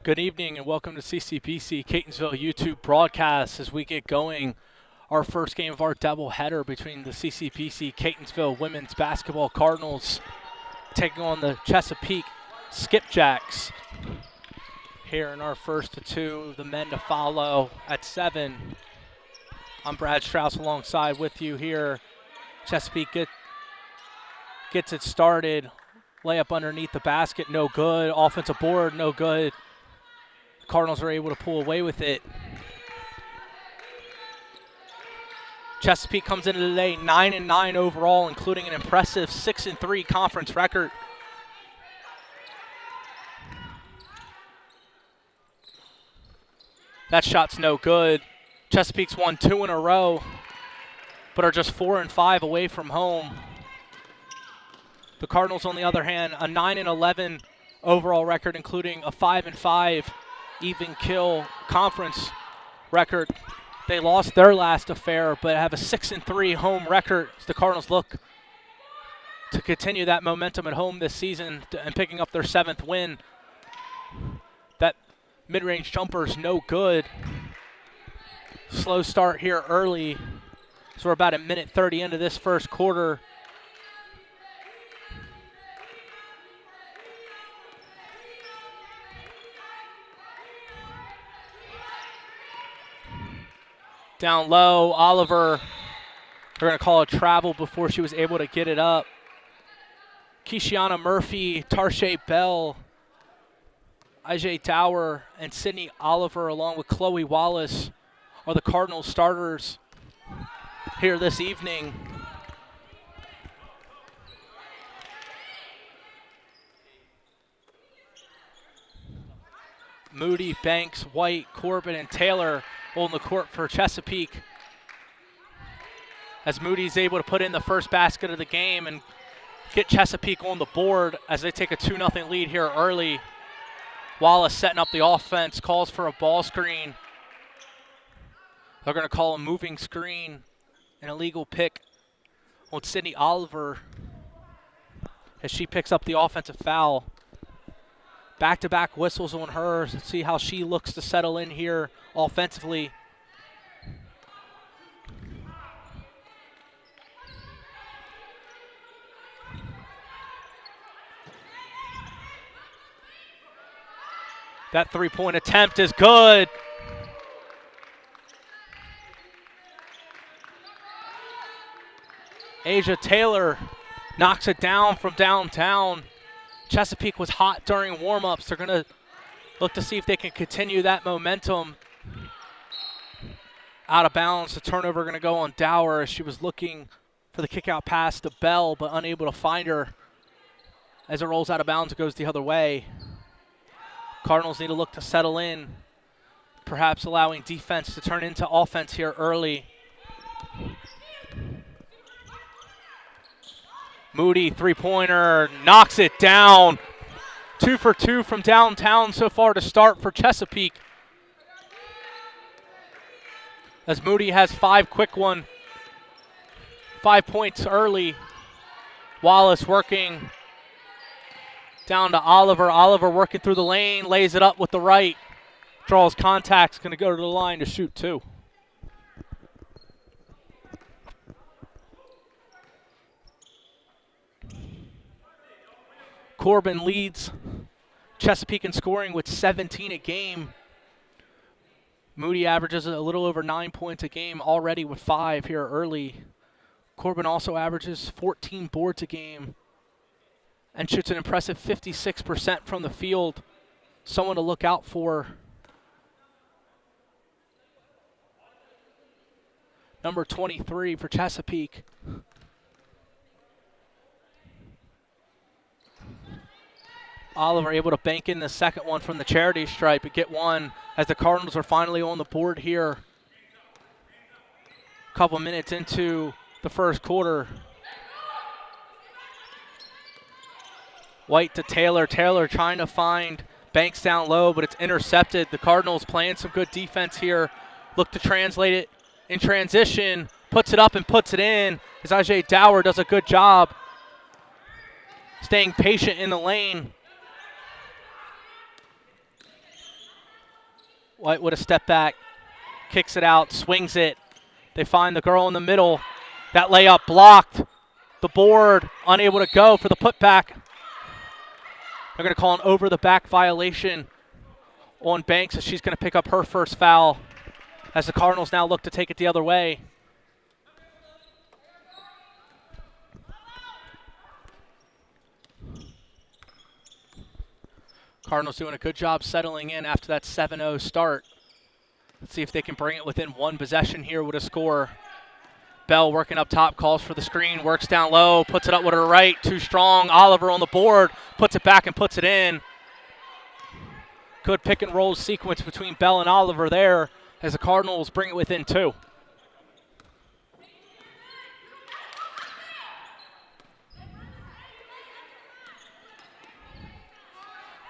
Good evening and welcome to CCPC Catonsville YouTube broadcast as we get going our first game of our doubleheader between the CCPC Catonsville women's basketball Cardinals taking on the Chesapeake Skipjacks. Here in our first of two, the men to follow at 7. I'm Brad Strauss alongside with you here. Chesapeake gets it started. Layup underneath the basket, no good. Offensive board, no good. Cardinals are able to pull away with it. Chesapeake comes into the day 9-9 overall, including an impressive 6-3 conference record. That shot's no good. Chesapeake's won 2 in a row, but are just 4-5 away from home. The Cardinals, on the other hand, a 9-11 overall record, including a 5-5 even kill conference record. They lost their last affair, but have a 6-3 home record as the Cardinals look to continue that momentum at home this season and picking up their 7th win. That mid-range jumper is no good. Slow start here early. So we're about a minute 30 into this first quarter. Down low, Oliver, they're going to call a travel before she was able to get it up. Keishiana Murphy, Tarshay Bell, Ajay Dower, and Sydney Oliver, along with Chloe Wallace, are the Cardinals starters here this evening. Moody, Banks, White, Corbin, and Taylor holding the court for Chesapeake. As Moody's able to put in the first basket of the game and get Chesapeake on the board as they take a 2-0 lead here early. Wallace setting up the offense, calls for a ball screen. They're going to call a moving screen, an illegal pick on Sydney Oliver as she picks up the offensive foul. Back-to-back whistles on her. Let's see how she looks to settle in here offensively. That three-point attempt is good. Asia Taylor knocks it down from downtown. Chesapeake was hot during warm-ups. They're going to look to see if they can continue that momentum. Out of bounds, the turnover going to go on Dower as she was looking for the kick-out pass to Bell, but unable to find her. As it rolls out of bounds, it goes the other way. Cardinals need to look to settle in, perhaps allowing defense to turn into offense here early. Moody, three-pointer, knocks it down. 2 for 2 from downtown so far to start for Chesapeake. As Moody has 5 points early. Wallace working down to Oliver. Oliver working through the lane, lays it up with the right. Draws contact, going to go to the line to shoot 2. Corbin leads Chesapeake in scoring with 17 a game. Moody averages a little over 9 points a game already with 5 here early. Corbin also averages 14 boards a game and shoots an impressive 56% from the field. Someone to look out for. Number 23 for Chesapeake. Oliver able to bank in the second one from the charity stripe and get one as the Cardinals are finally on the board here. A couple minutes into the first quarter. White to Taylor. Taylor trying to find Banks down low, but it's intercepted. The Cardinals playing some good defense here. Look to translate it in transition. Puts it up and puts it in as Ajay Dower does a good job staying patient in the lane. White with a step back, kicks it out, swings it. They find the girl in the middle. That layup blocked. The board unable to go for the putback. They're going to call an over-the-back violation on Banks as she's going to pick up her first foul as the Cardinals now look to take it the other way. Cardinals doing a good job settling in after that 7-0 start. Let's see if they can bring it within one possession here with a score. Bell working up top, calls for the screen, works down low, puts it up with her right, too strong. Oliver on the board, puts it back and puts it in. Good pick and roll sequence between Bell and Oliver there as the Cardinals bring it within 2.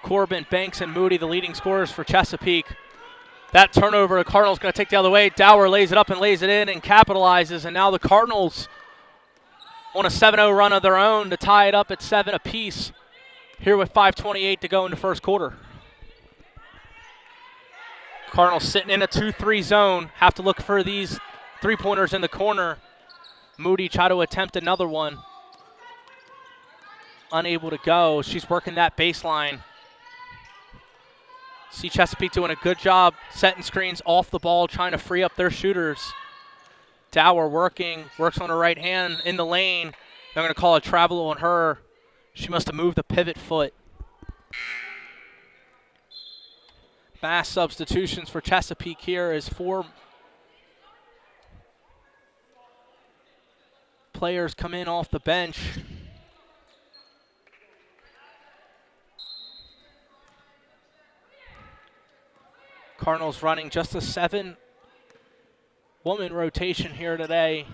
Corbin, Banks, and Moody, the leading scorers for Chesapeake. That turnover, the Cardinals going to take the other way. Dower lays it up and lays it in and capitalizes. And now the Cardinals on a 7-0 run of their own to tie it up at 7 apiece here with 5:28 to go in the first quarter. Cardinals sitting in a 2-3 zone. Have to look for these three-pointers in the corner. Moody try to attempt another one. Unable to go. She's working that baseline. See Chesapeake doing a good job setting screens off the ball, trying to free up their shooters. Dower works on her right hand in the lane. They're going to call a travel on her. She must have moved the pivot foot. Mass substitutions for Chesapeake here as 4 players come in off the bench. Cardinals running just a 7-woman rotation here today.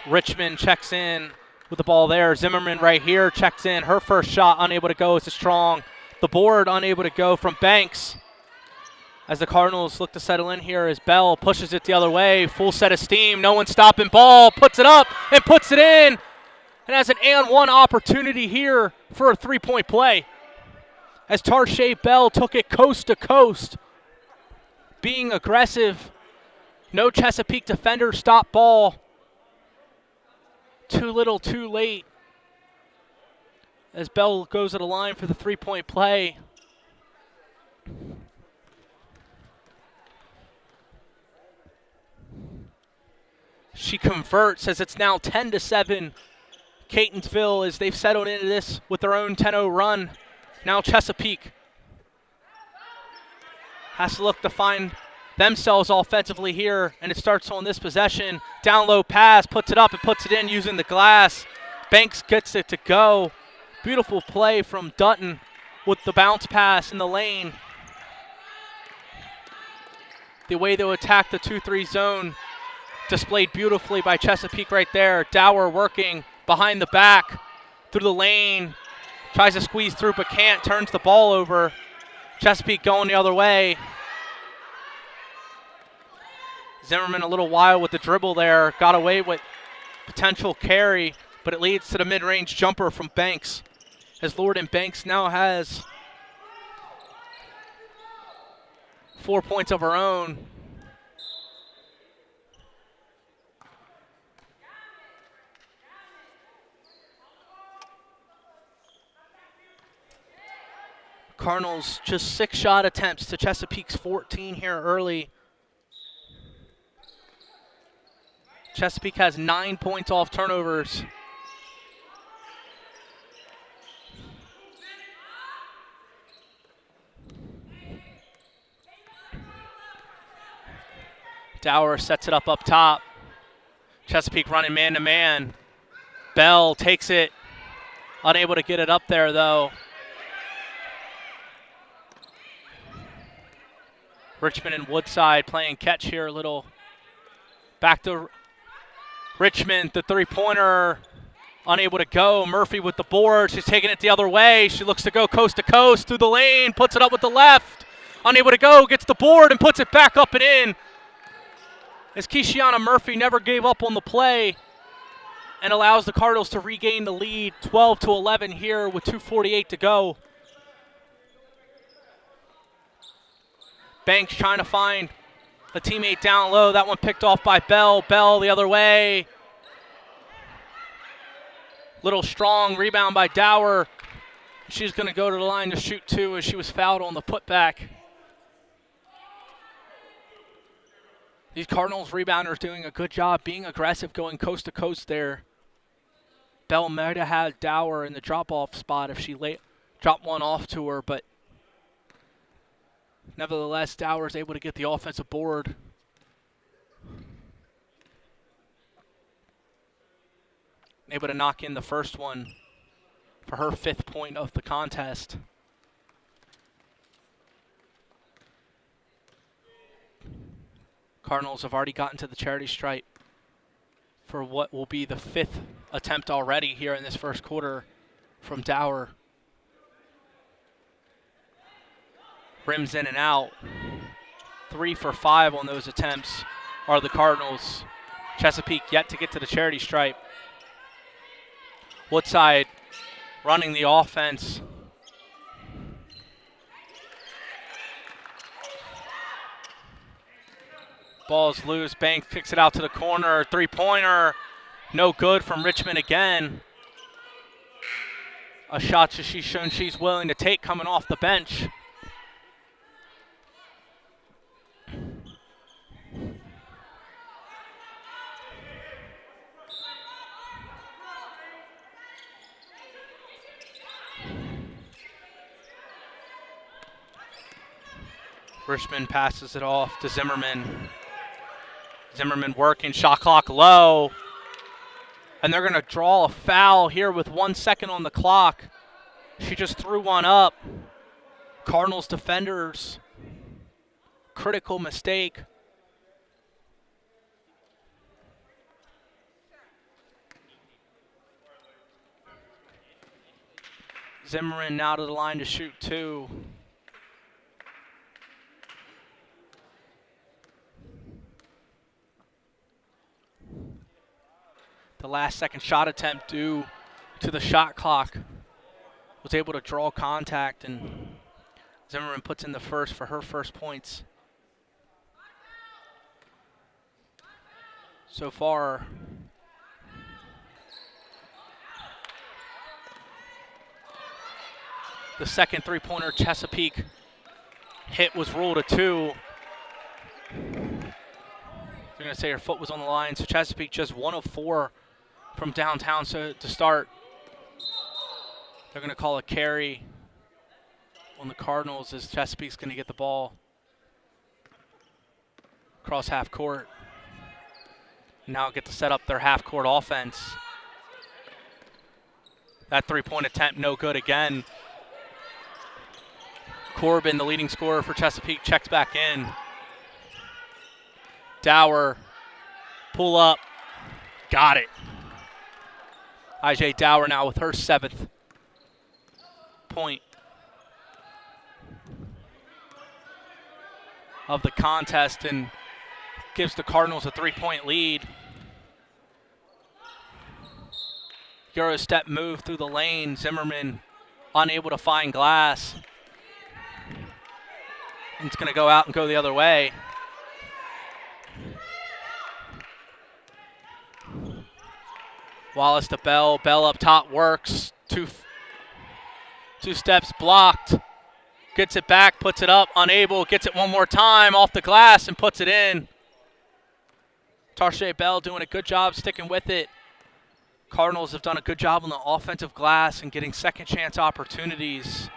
Richmond checks in with the ball there. Zimmerman right here checks in. Her first shot unable to go as a strong. The board unable to go from Banks. As the Cardinals look to settle in here as Bell pushes it the other way. Full set of steam. No one stopping ball. Puts it up and puts it in. And has an and-one opportunity here for a three-point play. As Tarshay Bell took it coast to coast. Being aggressive. No Chesapeake defender stop ball. Too little, too late. As Bell goes to the line for the three-point play. She converts as it's now 10-7. Catonsville as they've settled into this with their own 10-0 run. Now Chesapeake has to look to find themselves offensively here, and it starts on this possession. Down low pass, puts it up and puts it in using the glass. Banks gets it to go. Beautiful play from Dutton with the bounce pass in the lane. The way to attack the 2-3 zone displayed beautifully by Chesapeake right there. Dower working behind the back through the lane. Tries to squeeze through but can't. Turns the ball over. Chesapeake going the other way. Zimmerman a little wild with the dribble there. Got away with potential carry, but it leads to the mid-range jumper from Banks. As Lorden Banks now has 4 points of her own. Cardinals just 6 shot attempts to Chesapeake's 14 here early. Chesapeake has 9 points off turnovers. Dower sets it up top. Chesapeake running man-to-man. Bell takes it. Unable to get it up there, though. Richmond and Woodside playing catch here a little. Back to Richmond, the three-pointer. Unable to go. Murphy with the board. She's taking it the other way. She looks to go coast to coast through the lane. Puts it up with the left. Unable to go. Gets the board and puts it back up and in. As Keishiana Murphy never gave up on the play and allows the Cardinals to regain the lead, 12-11 here with 2:48 to go. Banks trying to find a teammate down low. That one picked off by Bell. Bell the other way. Little strong rebound by Dower. She's going to go to the line to shoot two as she was fouled on the putback. These Cardinals rebounders doing a good job being aggressive, going coast to coast there. Bell might have had Dower in the drop-off spot if she dropped one off to her, but nevertheless, Dower is able to get the offensive board. Able to knock in the first one for her 5th point of the contest. Cardinals have already gotten to the charity stripe for what will be the 5th attempt already here in this first quarter from Dower. Rims in and out. 3 for 5 on those attempts are the Cardinals. Chesapeake yet to get to the charity stripe. Woodside running the offense. Ball's loose. Banks kicks it out to the corner. Three-pointer. No good from Richmond again. A shot that she's shown she's willing to take coming off the bench. Richmond passes it off to Zimmerman. Zimmerman working, shot clock low. And they're going to draw a foul here with 1 second on the clock. She just threw one up. Cardinals defenders. Critical mistake. Zimmerman now to the line to shoot two. The last second shot attempt due to the shot clock was able to draw contact, and Zimmerman puts in the first for her first points. So far, the second three-pointer Chesapeake hit was ruled a two. They're going to say her foot was on the line, so Chesapeake just 1 of 4 from downtown to start. They're going to call a carry on the Cardinals as Chesapeake's going to get the ball across half court. Now get to set up their half court offense. That three-point attempt no good again. Corbin, the leading scorer for Chesapeake, checks back in. Dower, pull up, got it. IJ Dower now with her 7th point of the contest and gives the Cardinals a 3-point lead. Euro step move through the lane. Zimmerman unable to find glass. And it's going to go out and go the other way. Wallace to Bell. Bell up top works. Two steps blocked. Gets it back, puts it up, unable, gets it one more time off the glass and puts it in. Tarshay Bell doing a good job sticking with it. Cardinals have done a good job on the offensive glass and getting second chance opportunities.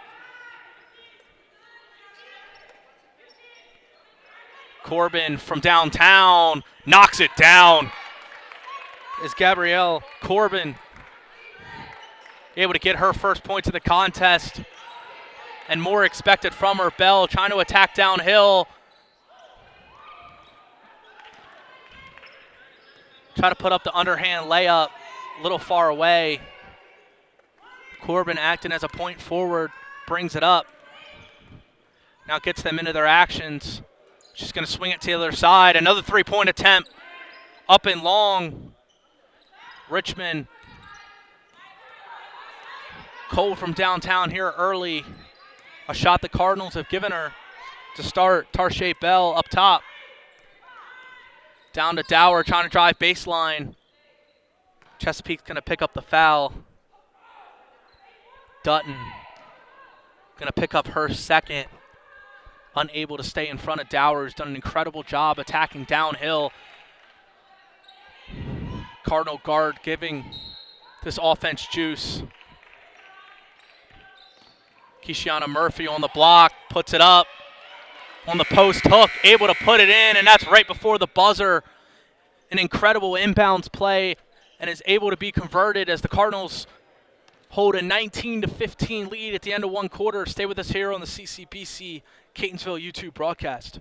Corbin from downtown knocks it down. Is Gabrielle Corbin able to get her first points of the contest, and more expected from her. Bell trying to attack downhill. Try to put up the underhand layup, a little far away. Corbin acting as a point forward, brings it up. Now gets them into their actions. She's going to swing it to the other side. Another three-point attempt, up and long. Richmond, cold from downtown here early. A shot the Cardinals have given her to start. Tarshay Bell up top. Down to Dower, trying to drive baseline. Chesapeake's going to pick up the foul. Dutton going to pick up her second. Unable to stay in front of Dower, who's done an incredible job attacking downhill. Cardinal guard giving this offense juice. Keishiana Murphy on the block, puts it up on the post hook, able to put it in, and that's right before the buzzer. An incredible inbounds play, and is able to be converted as the Cardinals hold a 19-15 lead at the end of one quarter. Stay with us here on the CCBC Catonsville YouTube broadcast.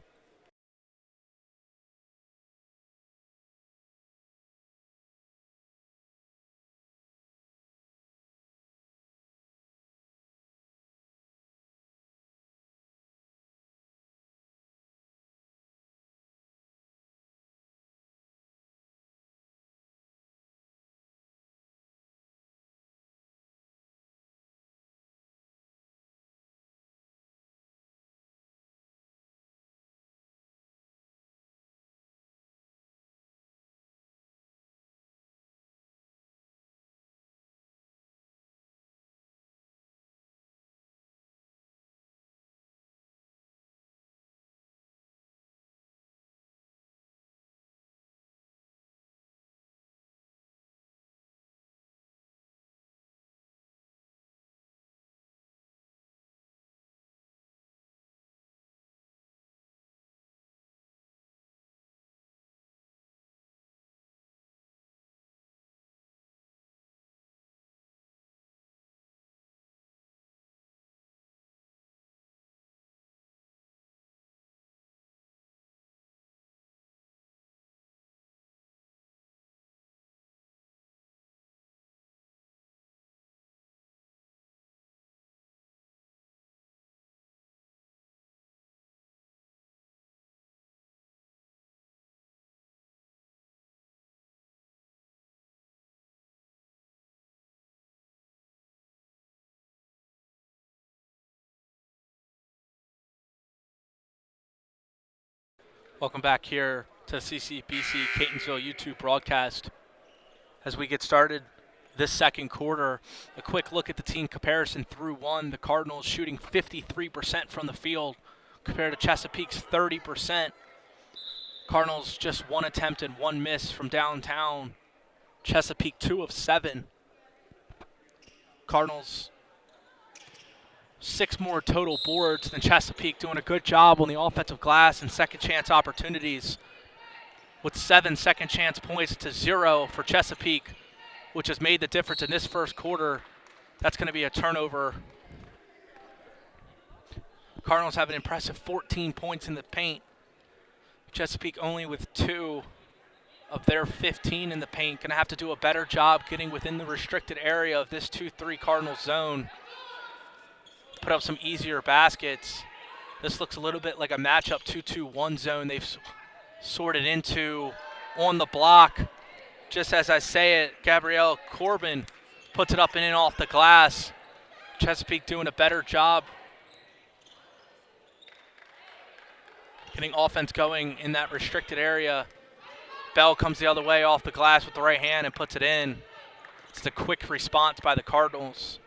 Welcome back here to CCBC Catonsville YouTube broadcast. As we get started this second quarter, a quick look at the team comparison through one. The Cardinals shooting 53% from the field compared to Chesapeake's 30%. Cardinals just one attempt and one miss from downtown. Chesapeake 2 of 7. Cardinals 6 more total boards than Chesapeake, doing a good job on the offensive glass and second chance opportunities, with 7 second chance points to 0 for Chesapeake, which has made the difference in this first quarter. That's going to be a turnover. Cardinals have an impressive 14 points in the paint. Chesapeake only with 2 of their 15 in the paint. Going to have to do a better job getting within the restricted area of this 2-3 Cardinals zone. Put up some easier baskets. This looks a little bit like a matchup 2-2-1 zone they've sorted into on the block. Just as I say it, Gabrielle Corbin puts it up and in off the glass. Chesapeake doing a better job getting offense going in that restricted area. Bell comes the other way off the glass with the right hand and puts it in. It's a quick response by the Cardinals.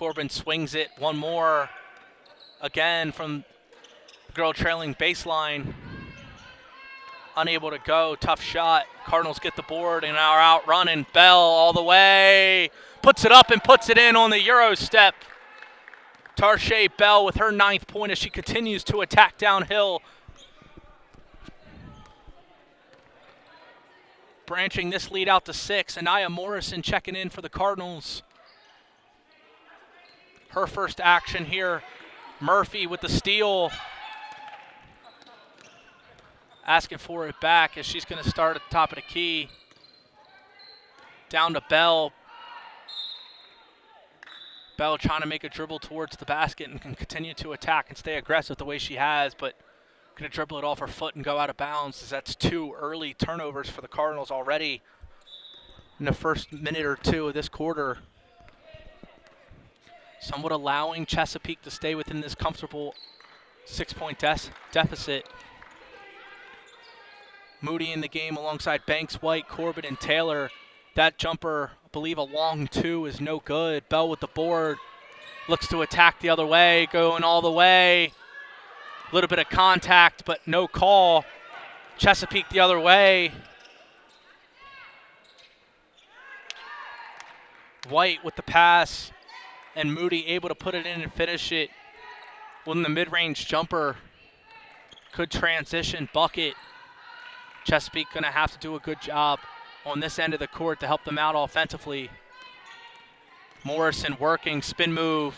Corbin swings it. One more. Again from the girl trailing baseline. Unable to go. Tough shot. Cardinals get the board and are out running. Bell all the way. Puts it up and puts it in on the Euro step. Tarshay Bell with her 9th point as she continues to attack downhill. Branching this lead out to 6. Anaya Morrison checking in for the Cardinals. Her first action here. Murphy with the steal. Asking for it back as she's going to start at the top of the key. Down to Bell. Bell trying to make a dribble towards the basket and can continue to attack and stay aggressive the way she has, but going to dribble it off her foot and go out of bounds, as that's 2 early turnovers for the Cardinals already in the first minute or 2 of this quarter. Somewhat allowing Chesapeake to stay within this comfortable 6-point deficit. Moody in the game alongside Banks, White, Corbin, and Taylor. That jumper, I believe a long 2, is no good. Bell with the board. Looks to attack the other way, going all the way. A little bit of contact, but no call. Chesapeake the other way. White with the pass, and Moody able to put it in and finish it. When the mid-range jumper could transition bucket. Chesapeake going to have to do a good job on this end of the court to help them out offensively. Morrison working, spin move.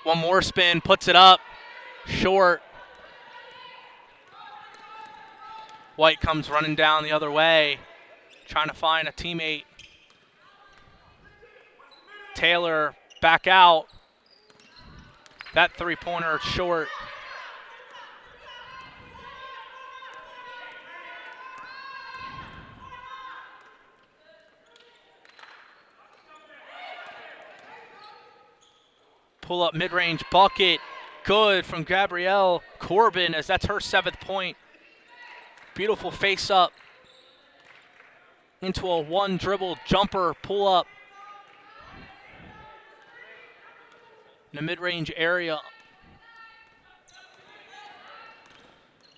One more spin, puts it up, short. White comes running down the other way, trying to find a teammate. Taylor back out. That 3-pointer short. Pull up mid-range bucket. Good from Gabrielle Corbin, as that's her 7th point. Beautiful face up into a 1-dribble jumper pull up in the mid-range area.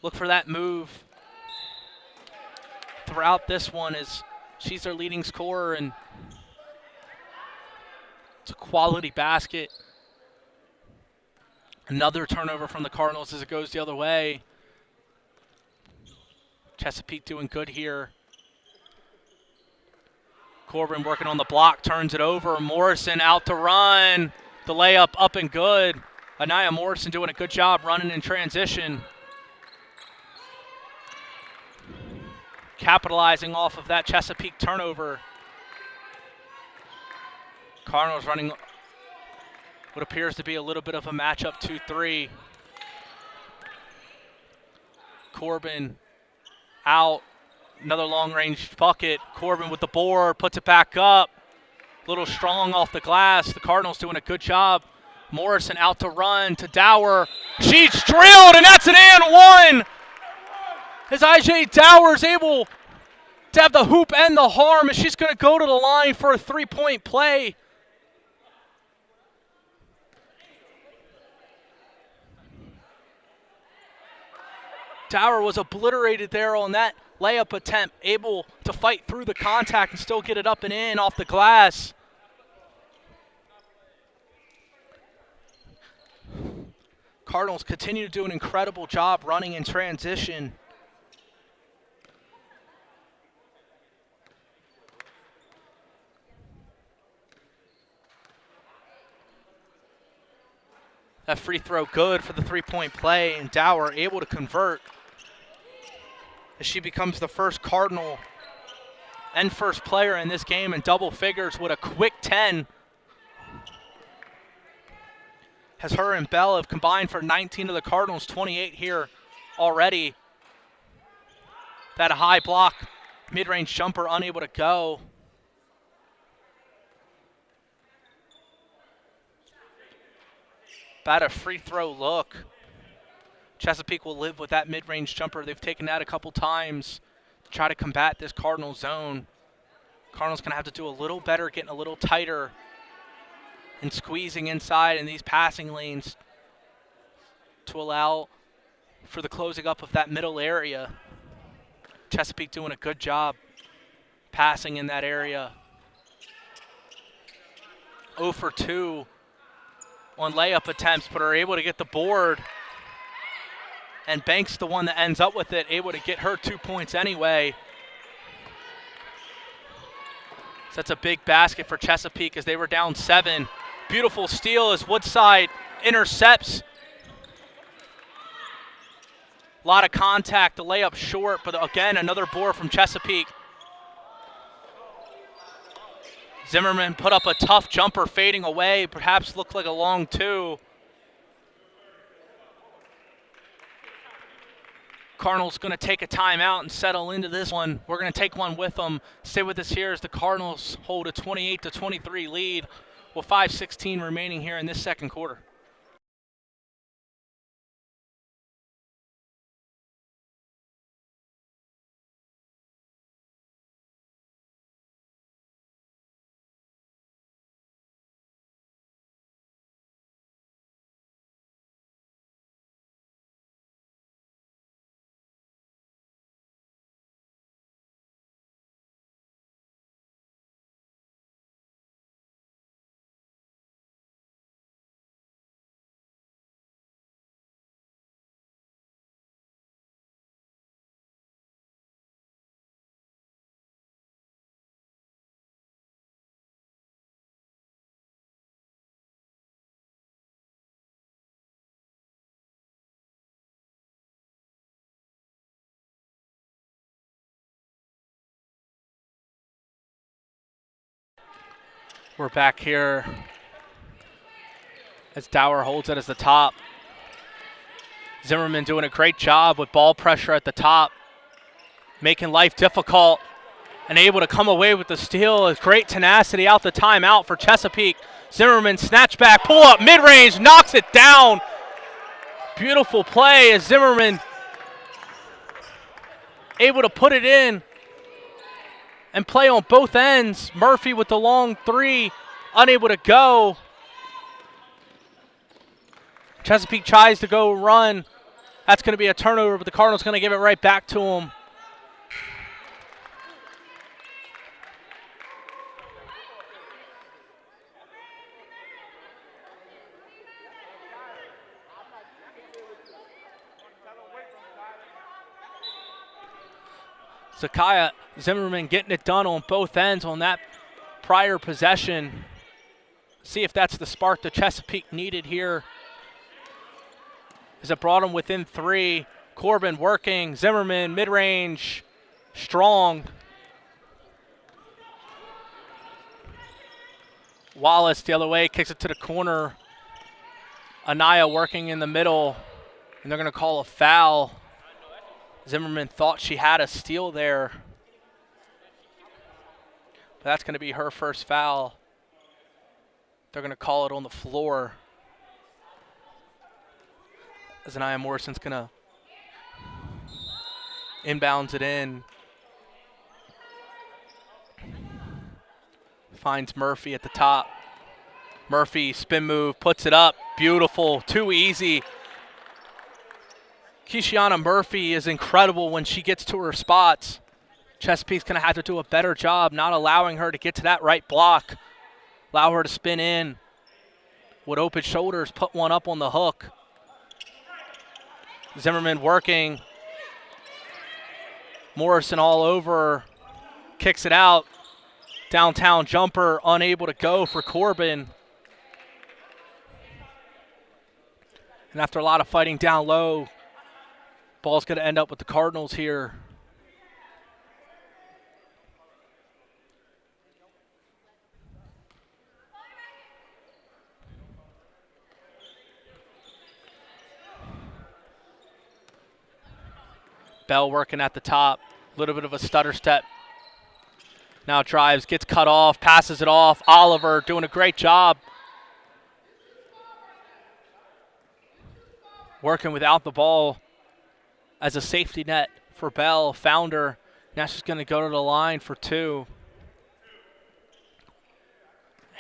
Look for that move throughout this one, as she's their leading scorer, and it's a quality basket. Another turnover from the Cardinals as it goes the other way. Chesapeake doing good here. Corbin working on the block, turns it over. Morrison out to run. The layup up and good. Anaya Morrison doing a good job running in transition. Capitalizing off of that Chesapeake turnover. Cardinals running what appears to be a little bit of a matchup 2-3. Corbin out. Another long-range bucket. Corbin with the board, puts it back up. A little strong off the glass. The Cardinals doing a good job. Morrison out to run to Dower. She's drilled, and that's an and one. As IJ Dower is able to have the hoop and the harm, and she's going to go to the line for a 3-point play. Dower was obliterated there on that layup attempt, able to fight through the contact and still get it up and in off the glass. Cardinals continue to do an incredible job running in transition. That free throw good for the 3-point play, and Dower able to convert as she becomes the first Cardinal and first player in this game in double figures with a quick 10. As her and Bell have combined for 19 of the Cardinals, 28 here already. That high block, mid-range jumper unable to go. About a free throw look. Chesapeake will live with that mid-range jumper. They've taken that a couple times to try to combat this Cardinal zone. Cardinals going to have to do a little better, getting a little tighter and squeezing inside in these passing lanes to allow for the closing up of that middle area. Chesapeake doing a good job passing in that area. 0 for 2 on layup attempts, but are able to get the board. And Banks the one that ends up with it, able to get her 2 points anyway. So that's a big basket for Chesapeake as they were down 7. Beautiful steal as Woodside intercepts. A lot of contact, the layup short, but again, another board from Chesapeake. Zimmerman put up a tough jumper fading away, perhaps looked like a long 2. Cardinals going to take a timeout and settle into this one. We're going to take one with them. Stay with us here as the Cardinals hold a 28-23 lead with 5:16 remaining here in this second quarter. We're back here as Dower holds it as the top. Zimmerman doing a great job with ball pressure at the top, making life difficult and able to come away with the steal. Is great tenacity out the timeout for Chesapeake. Zimmerman snatch back, pull up mid-range, knocks it down. Beautiful play as Zimmerman able to put it in and play on both ends. Murphy with the long 3, unable to go. Chesapeake tries to go run. That's going to be a turnover, but the Cardinals going to give it right back to him. Zakiah Zimmerman getting it done on both ends on that prior possession. See if that's the spark that Chesapeake needed here. As it brought him within 3. Corbin working, Zimmerman mid-range, strong. Wallace the other way, kicks it to the corner. Anaya working in the middle, and they're going to call a foul. Zimmerman thought she had a steal there. But that's going to be her first foul. They're going to call it on the floor. As Anaya Morrison's going to inbounds it in. Finds Murphy at the top. Murphy, spin move, puts it up. Beautiful, too easy. Kishiana Murphy is incredible when she gets to her spots. Chesapeake's going to have to do a better job not allowing her to get to that right block. Allow her to spin in. With open shoulders, put one up on the hook. Zimmerman working. Morrison all over. Kicks it out. Downtown jumper, unable to go for Corbin. And after a lot of fighting down low, ball's going to end up with the Cardinals here. Bell working at the top. A little bit of a stutter step. Now drives, gets cut off, passes it off. Oliver doing a great job. Working without the ball as a safety net for Bell. Found her. Now she's going to go to the line for 2.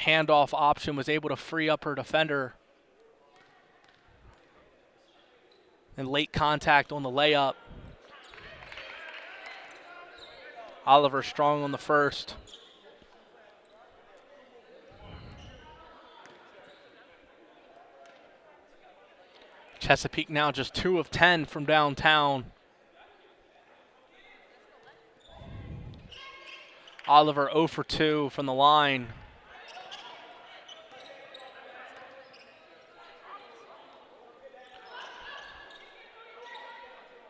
handoff option, was able to free up her defender. And late contact on the layup. Oliver strong on the first. Chesapeake now just 2 of 10 from downtown. Oliver 0 for 2 from the line.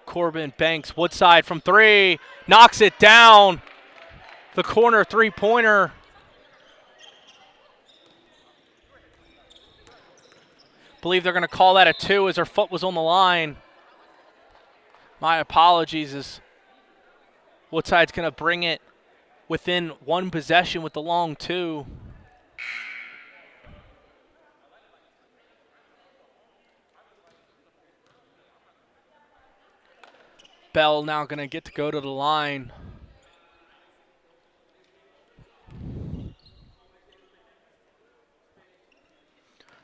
Corbin banks Woodside from 3, knocks it down. The corner three-pointer. Believe they're going to call that a 2 as her foot was on the line. My apologies, as Woodside's going to bring it within 1 possession with the long 2. Bell now going to get to go to the line.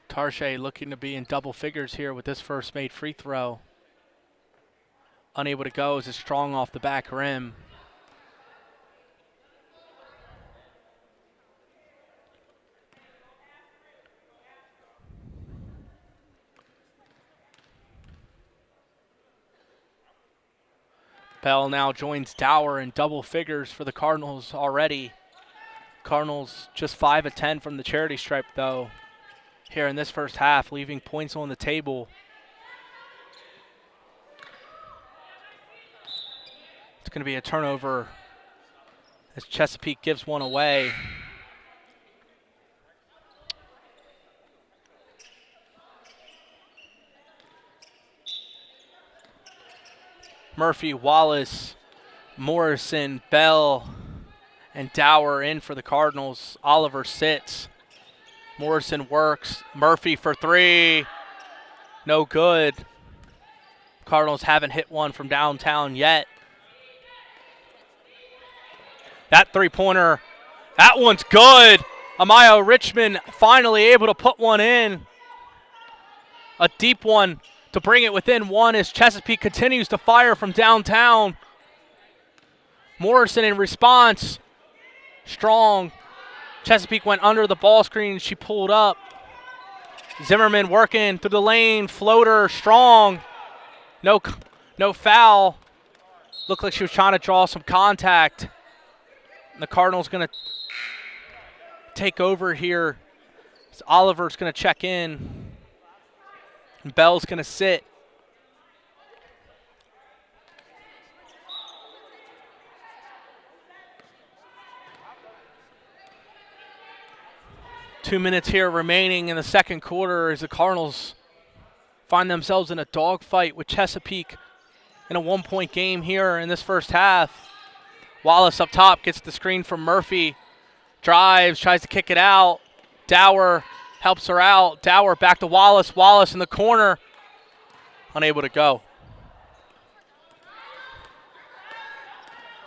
Tarshay looking to be in double figures here with this first made free throw. Unable to go as it's strong off the back rim. Bell now joins Dower in double figures for the Cardinals already. Cardinals just 5 of 10 from the charity stripe though here in this first half, leaving points on the table. It's going to be a turnover as Chesapeake gives one away. Murphy, Wallace, Morrison, Bell, and Dower in for the Cardinals. Oliver sits. Morrison works. Murphy for 3. No good. Cardinals haven't hit one from downtown yet. That three-pointer, that one's good. Amaya Richmond finally able to put one in. A deep one to bring it within 1 as Chesapeake continues to fire from downtown. Morrison in response. Strong. Chesapeake went under the ball screen. She pulled up. Zimmerman working through the lane. Floater, strong. No foul. Looked like she was trying to draw some contact. And the Cardinals going to take over here. Oliver's going to check in. And Bell's going to sit. Two minutes here remaining in the second quarter as the Cardinals find themselves in a dogfight with Chesapeake in a 1-point game here in this first half. Wallace up top gets the screen from Murphy. Drives, tries to kick it out. Dower helps her out. Dower back to Wallace. Wallace in the corner. Unable to go.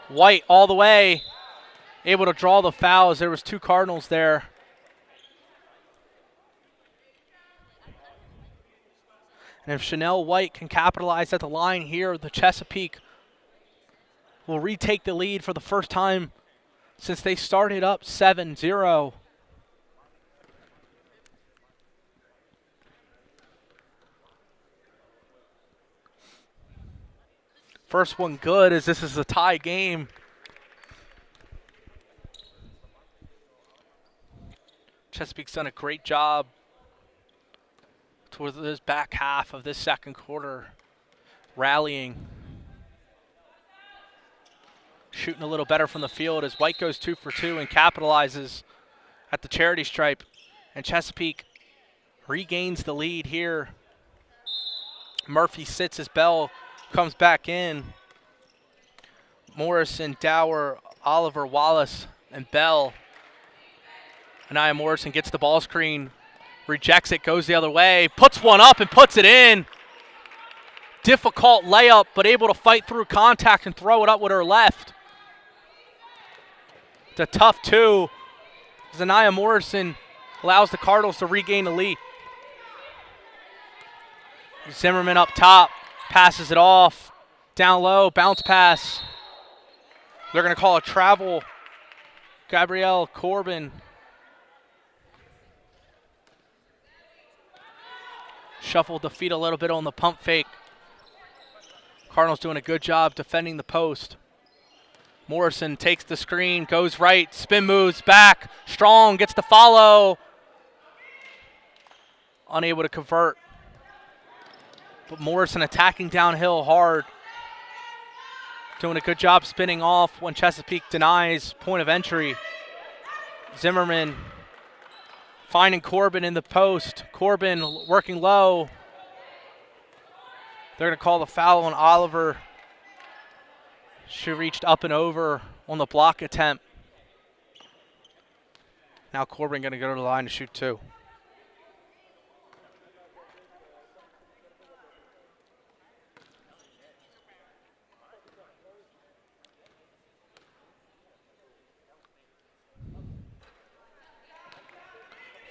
White all the way. Able to draw the fouls. There was 2 Cardinals there. And if Chanel White can capitalize at the line here, the Chesapeake will retake the lead for the first time since they started up 7-0. First one good as this is a tie game. Chesapeake's done a great job towards this back half of this second quarter, rallying. Shooting a little better from the field as White goes 2 for 2 and capitalizes at the charity stripe. And Chesapeake regains the lead here. Murphy sits as Bell comes back in. Morrison, Dower, Oliver, Wallace, and Bell. Anaya Morrison gets the ball screen, rejects it, goes the other way, puts one up and puts it in. Difficult layup, but able to fight through contact and throw it up with her left. It's a tough 2. Anaya Morrison allows the Cardinals to regain the lead. Zimmerman up top, passes it off, down low, bounce pass. They're going to call a travel. Gabrielle Corbin shuffled the feet a little bit on the pump fake. Cardinals doing a good job defending the post. Morrison takes the screen, goes right, spin moves back. Strong gets the follow. Unable to convert. But Morrison attacking downhill hard. Doing a good job spinning off when Chesapeake denies point of entry. Zimmerman finding Corbin in the post. Corbin working low. They're going to call the foul on Oliver. She reached up and over on the block attempt. Now Corbin going to go to the line to shoot two.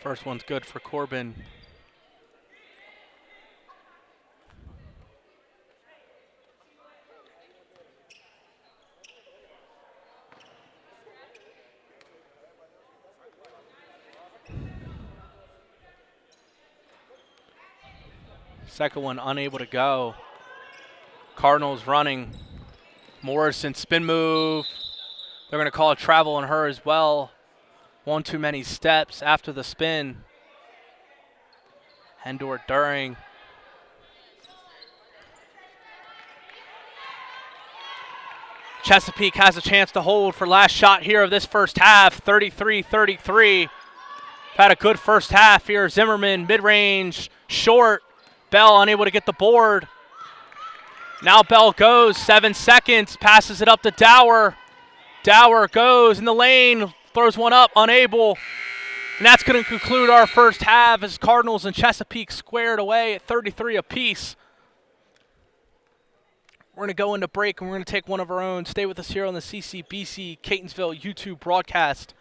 First one's good for Corbin. Second one unable to go. Cardinals running. Morrison spin move. They're going to call a travel on her as well. One too many steps after the spin. Hendor during. Chesapeake has a chance to hold for last shot here of this first half, 33-33. Had a good first half here. Zimmerman, mid-range, short. Bell unable to get the board. Now Bell goes, 7 seconds, passes it up to Dower. Dower goes in the lane, throws one up, unable. And that's going to conclude our first half as Cardinals and Chesapeake squared away at 33 apiece. We're going to go into break and we're going to take one of our own. Stay with us here on the CCBC Catonsville YouTube broadcast.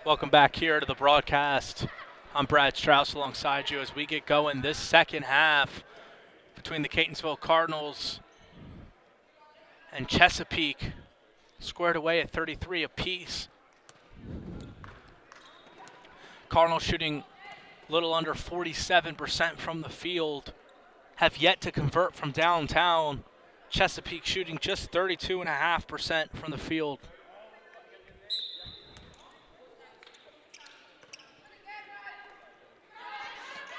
Welcome back here to the broadcast. I'm Brad Strauss alongside you as we get going this second half between the Catonsville Cardinals and Chesapeake, squared away at 33 apiece. Cardinals shooting a little under 47% from the field, have yet to convert from downtown. Chesapeake shooting just 32.5% from the field.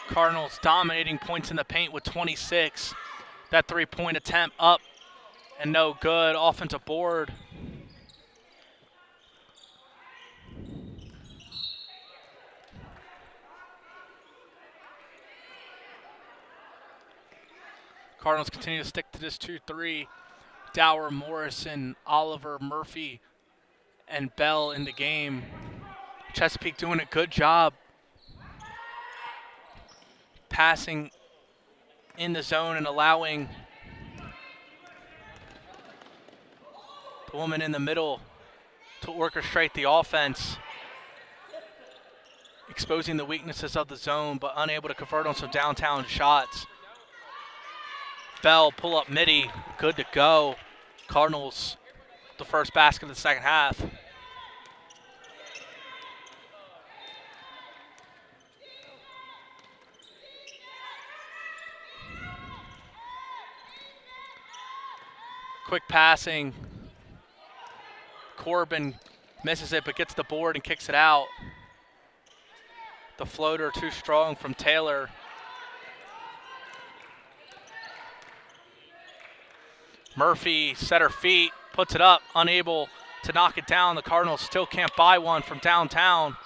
Cardinals dominating points in the paint with 26. That three-point attempt up and no good. Offensive board. Cardinals continue to stick to this 2-3. Dower, Morrison, Oliver, Murphy, and Bell in the game. Chesapeake doing a good job passing in the zone and allowing the woman in the middle to orchestrate the offense, exposing the weaknesses of the zone but unable to convert on some downtown shots. Bell pull up midi, good to go. Cardinals the first basket of the second half. Quick passing. Corbin misses it but gets the board and kicks it out. The floater too strong from Taylor. Murphy set her feet, puts it up, unable to knock it down. The Cardinals still can't buy one from downtown.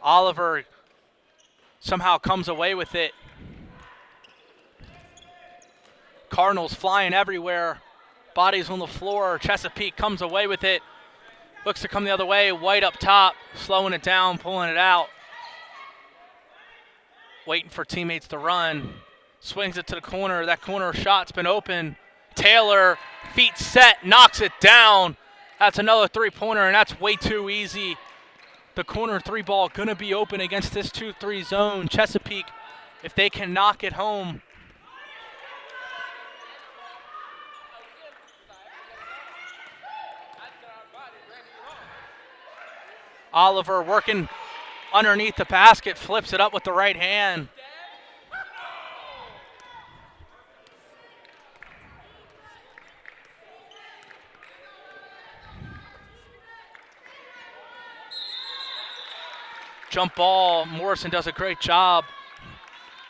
Oliver somehow comes away with it. Cardinals flying everywhere. Bodies on the floor. Chesapeake comes away with it. Looks to come the other way. White up top, slowing it down, pulling it out. Waiting for teammates to run. Swings it to the corner. That corner shot's been open. Taylor, feet set, knocks it down. That's another three-pointer, and that's way too easy. The corner three ball going to be open against this 2-3 zone. Chesapeake, if they can knock it home. Oliver working underneath the basket, flips it up with the right hand. Jump ball, Morrison does a great job.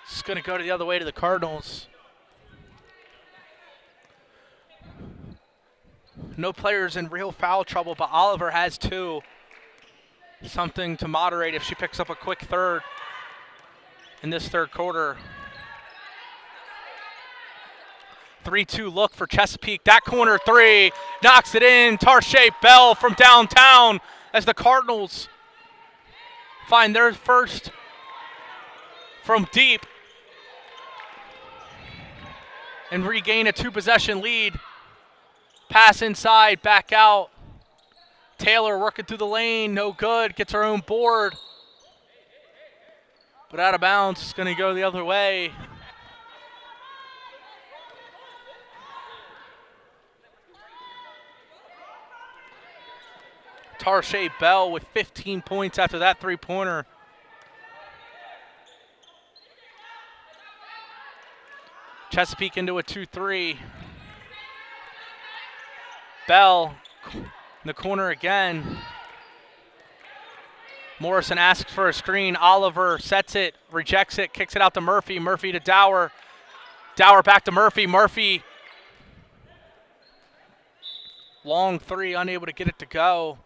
It's going to go to the other way to the Cardinals. No players in real foul trouble, but Oliver has two. Something to moderate if she picks up a quick third in this third quarter. 3-2 look for Chesapeake. That corner three knocks it in. Tarshay Bell from downtown as the Cardinals find their first from deep and regain a two-possession lead. Pass inside, back out. Taylor working through the lane, no good, gets her own board. But out of bounds, it's going to go the other way. Tarshay Bell with 15 points after that three-pointer. Chesapeake into a 2-3. Bell in the corner again. Morrison asks for a screen. Oliver sets it, rejects it, kicks it out to Murphy. Murphy to Dower. Dower back to Murphy. Murphy, long three, unable to get it to go.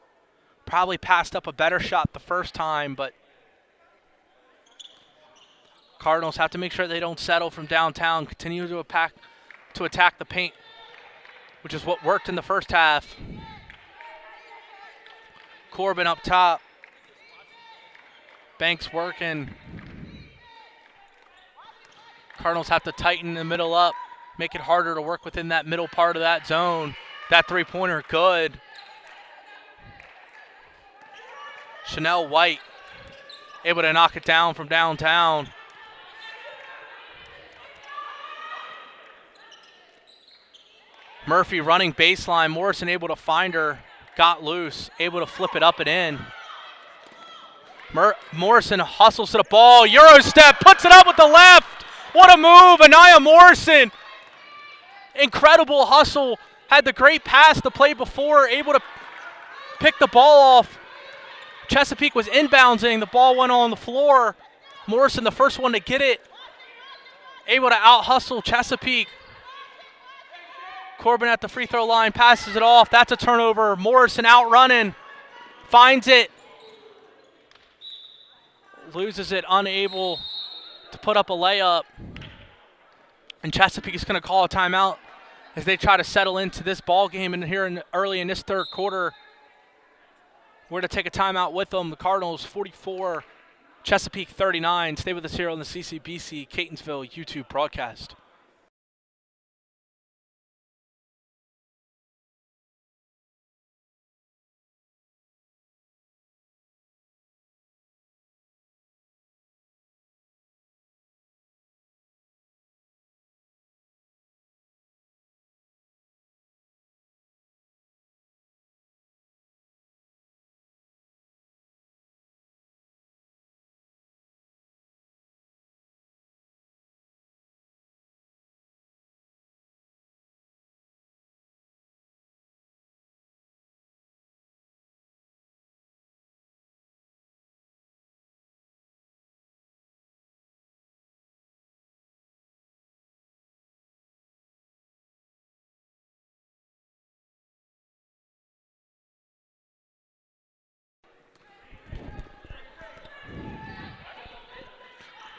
Probably passed up a better shot the first time, but Cardinals have to make sure they don't settle from downtown. Continue to attack the paint, which is what worked in the first half. Corbin up top. Banks working. Cardinals have to tighten the middle up, make it harder to work within that middle part of that zone. That three-pointer, good. Chanel White able to knock it down from downtown. Murphy running baseline. Morrison able to find her. Got loose. Able to flip it up and in. Morrison hustles to the ball. Euro step. Puts it up with the left. What a move. Anaya Morrison. Incredible hustle. Had the great pass the play before. Able to pick the ball off. Chesapeake was inbouncing. The ball went on the floor. Morrison, the first one to get it. Able to out-hustle Chesapeake. Corbin at the free throw line, passes it off. That's a turnover. Morrison out running. Finds it. Loses it, unable to put up a layup. And Chesapeake is going to call a timeout as they try to settle into this ball game and here early in this third quarter. We're going to take a timeout with them. The Cardinals 44, Chesapeake 39. Stay with us here on the CCBC Catonsville YouTube broadcast.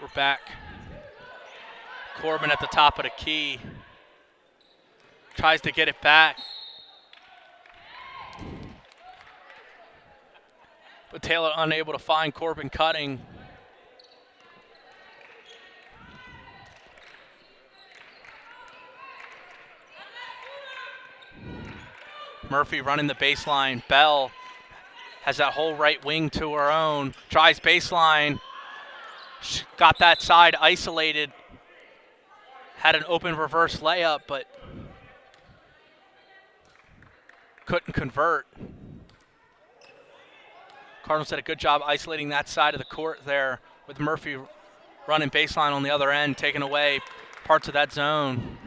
We're back. Corbin at the top of the key. Tries to get it back. But Taylor unable to find Corbin cutting. Murphy running the baseline. Bell has that whole right wing to her own. Tries baseline. She got that side isolated. Had an open reverse layup, but couldn't convert. Cardinals did a good job isolating that side of the court there with Murphy running baseline on the other end, taking away parts of that zone.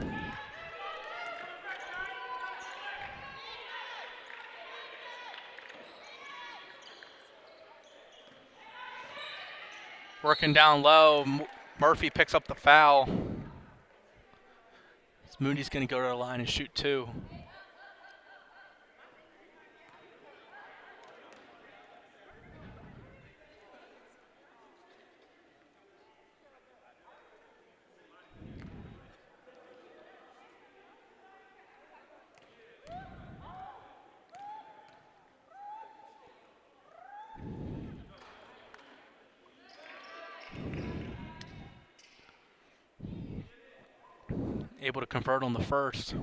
Working down low, Murphy picks up the foul. Moody's going to go to the line and shoot two. Able to convert on the first.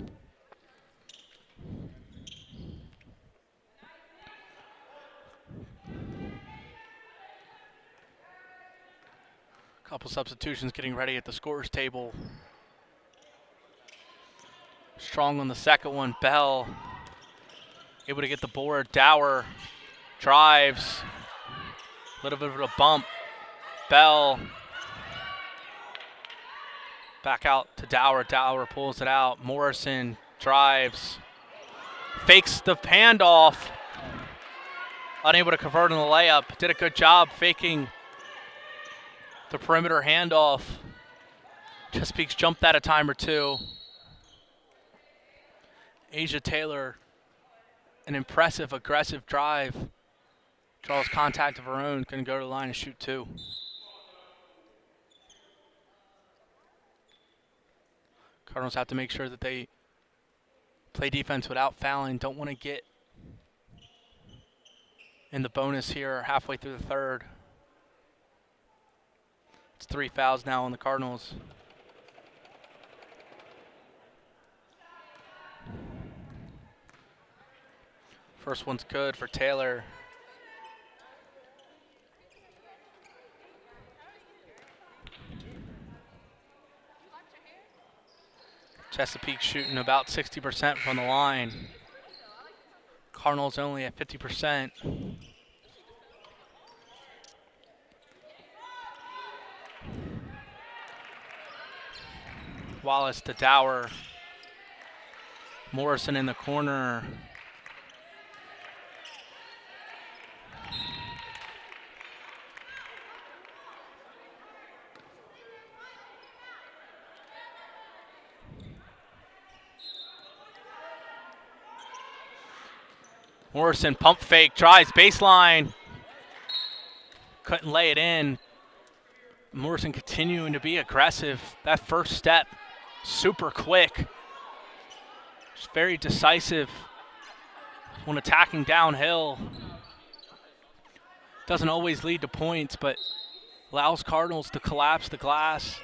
Couple substitutions getting ready at the scorer's table. Strong on the second one. Bell able to get the board. Dower drives. A little bit of a bump. Bell back out to Dower. Dower pulls it out. Morrison drives. Fakes the handoff. Unable to convert on the layup. Did a good job faking the perimeter handoff. Chesapeake's jumped that a time or two. Asia Taylor, an impressive, aggressive drive. Draws contact of her own. Going to go to the line and shoot two. Cardinals have to make sure that they play defense without fouling. Don't want to get in the bonus here halfway through the third. It's 3 fouls now on the Cardinals. First one's good for Taylor. Chesapeake shooting about 60% from the line. Cardinals only at 50%. Wallace to Dower. Morrison in the corner. Morrison pump fake, drives baseline. Couldn't lay it in. Morrison continuing to be aggressive. That first step, super quick. Just very decisive when attacking downhill. Doesn't always lead to points, but allows Cardinals to collapse the glass.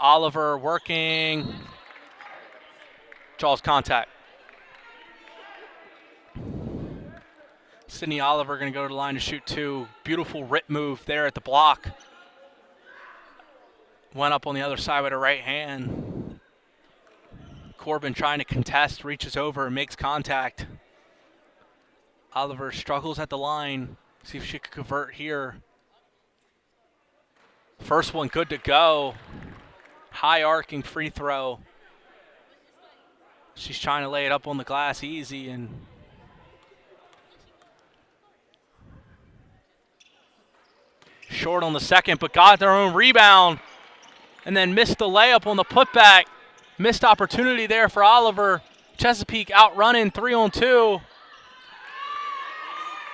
Oliver working. Draws contact. Sydney Oliver going to go to the line to shoot two. Beautiful rip move there at the block. Went up on the other side with a right hand. Corbin trying to contest, reaches over and makes contact. Oliver struggles at the line. See if she can convert here. First one good to go. High arcing free throw. She's trying to lay it up on the glass easy and short on the second, but got their own rebound and then missed the layup on the putback. Missed opportunity there for Oliver. Chesapeake outrunning 3-on-2.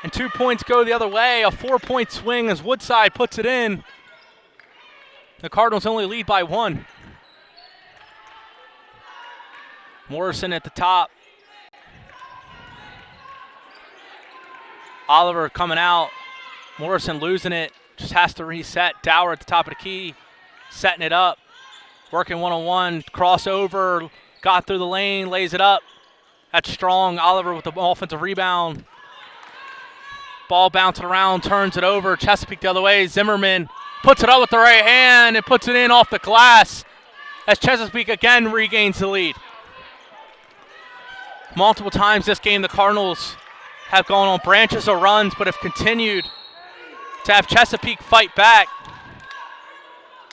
And 2 points go the other way. A 4-point swing as Woodside puts it in. The Cardinals only lead by 1. Morrison at the top. Oliver coming out. Morrison losing it. Just has to reset. Dower at the top of the key. Setting it up. Working one-on-one. Crossover. Got through the lane. Lays it up. That's strong. Oliver with the offensive rebound. Ball bouncing around. Turns it over. Chesapeake the other way. Zimmerman puts it up with the right hand and puts it in off the glass as Chesapeake again regains the lead. Multiple times this game, the Cardinals have gone on branches or runs, but have continued to have Chesapeake fight back.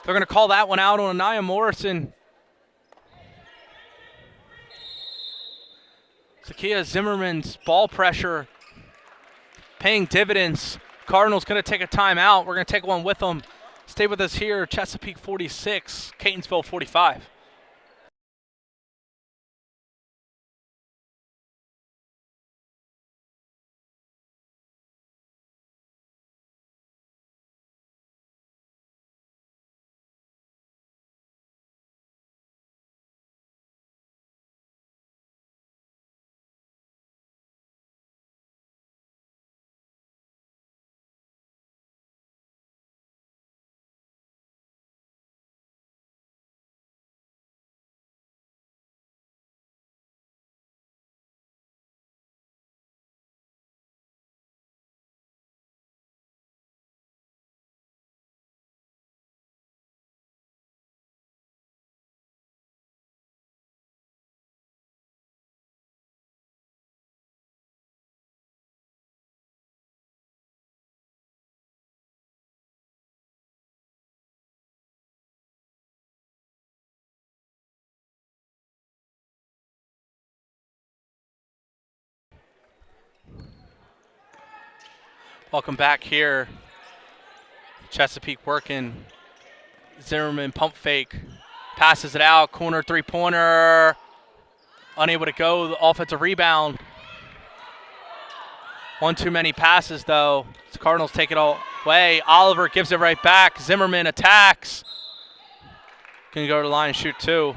They're going to call that one out on Anaya Morrison. Zakia Zimmerman's ball pressure paying dividends. Cardinals going to take a timeout. We're going to take one with them. Stay with us here. Chesapeake 46, Catonsville 45. Welcome back here. Chesapeake working. Zimmerman pump fake. Passes it out. Corner three-pointer. Unable to go. The offensive rebound. One too many passes, though. The Cardinals take it all away. Oliver gives it right back. Zimmerman attacks. Can go to the line and shoot two.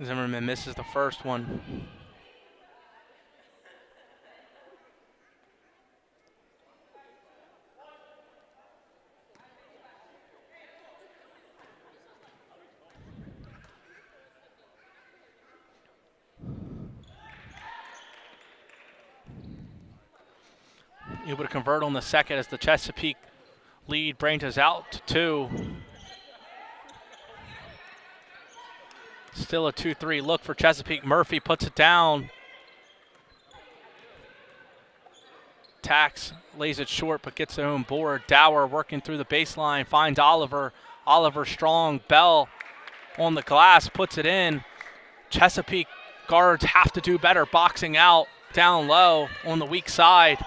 Zimmerman misses the first one. Able to convert on the second as the Chesapeake lead brings us out to 2. Still a 2-3 look for Chesapeake. Murphy puts it down. Tax lays it short but gets it on board. Dower working through the baseline, finds Oliver. Oliver strong. Bell on the glass, puts it in. Chesapeake guards have to do better, boxing out down low on the weak side.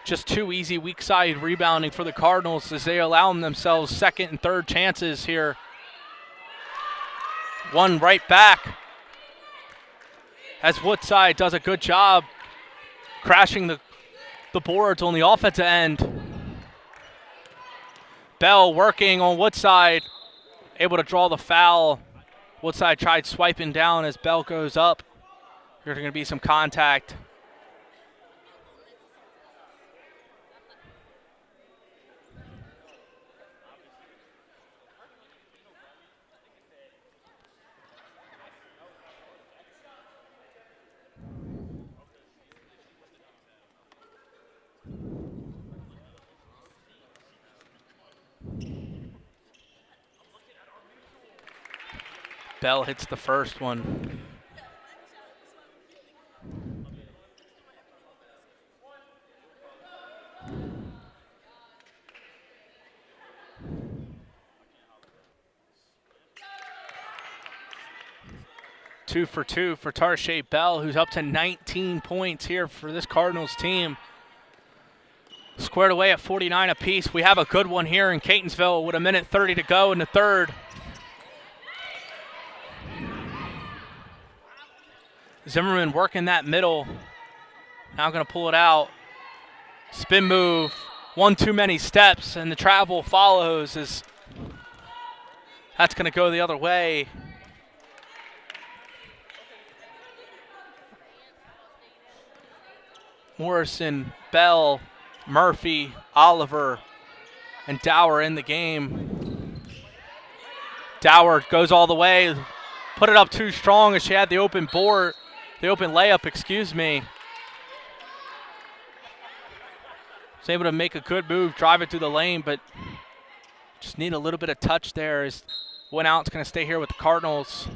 Just too easy weak side rebounding for the Cardinals as they allow themselves second and third chances here. One right back as Woodside does a good job crashing the boards on the offensive end. Bell working on Woodside, able to draw the foul. Woodside tried swiping down as Bell goes up. There's going to be some contact. Bell hits the first one. Two for Tarshay Bell, who's up to 19 points here for this Cardinals team. Squared away at 49 apiece. We have a good one here in Catonsville with 1:30 to go in the third. Zimmerman working that middle. Now going to pull it out. Spin move. One too many steps, and the travel follows as that's going to go the other way. Morrison, Bell, Murphy, Oliver, and Dower in the game. Dower goes all the way. Put it up too strong as she had the open board. The open layup, excuse me. Was able to make a good move, drive it through the lane, but just need a little bit of touch there as one out's going to stay here with the Cardinals.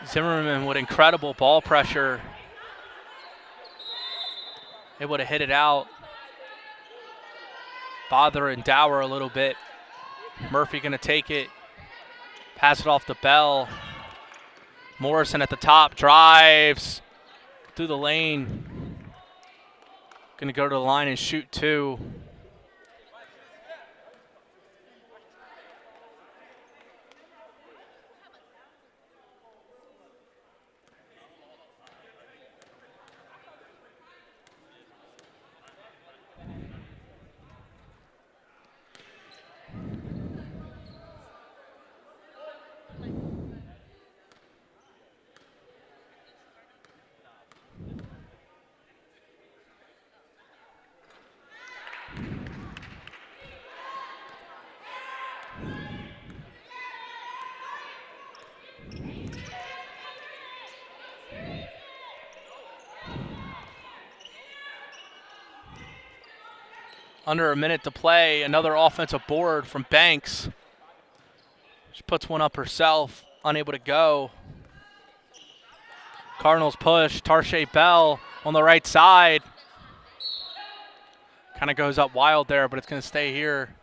Zimmerman with incredible ball pressure. Able to hit it out. Bothering Dower a little bit. Murphy going to take it. Pass it off to Bell. Morrison at the top. Drives through the lane. Going to go to the line and shoot 2. Under a minute to play, another offensive board from Banks. She puts one up herself, unable to go. Cardinals push, Tarshay Bell on the right side. Kind of goes up wild there, but it's going to stay here.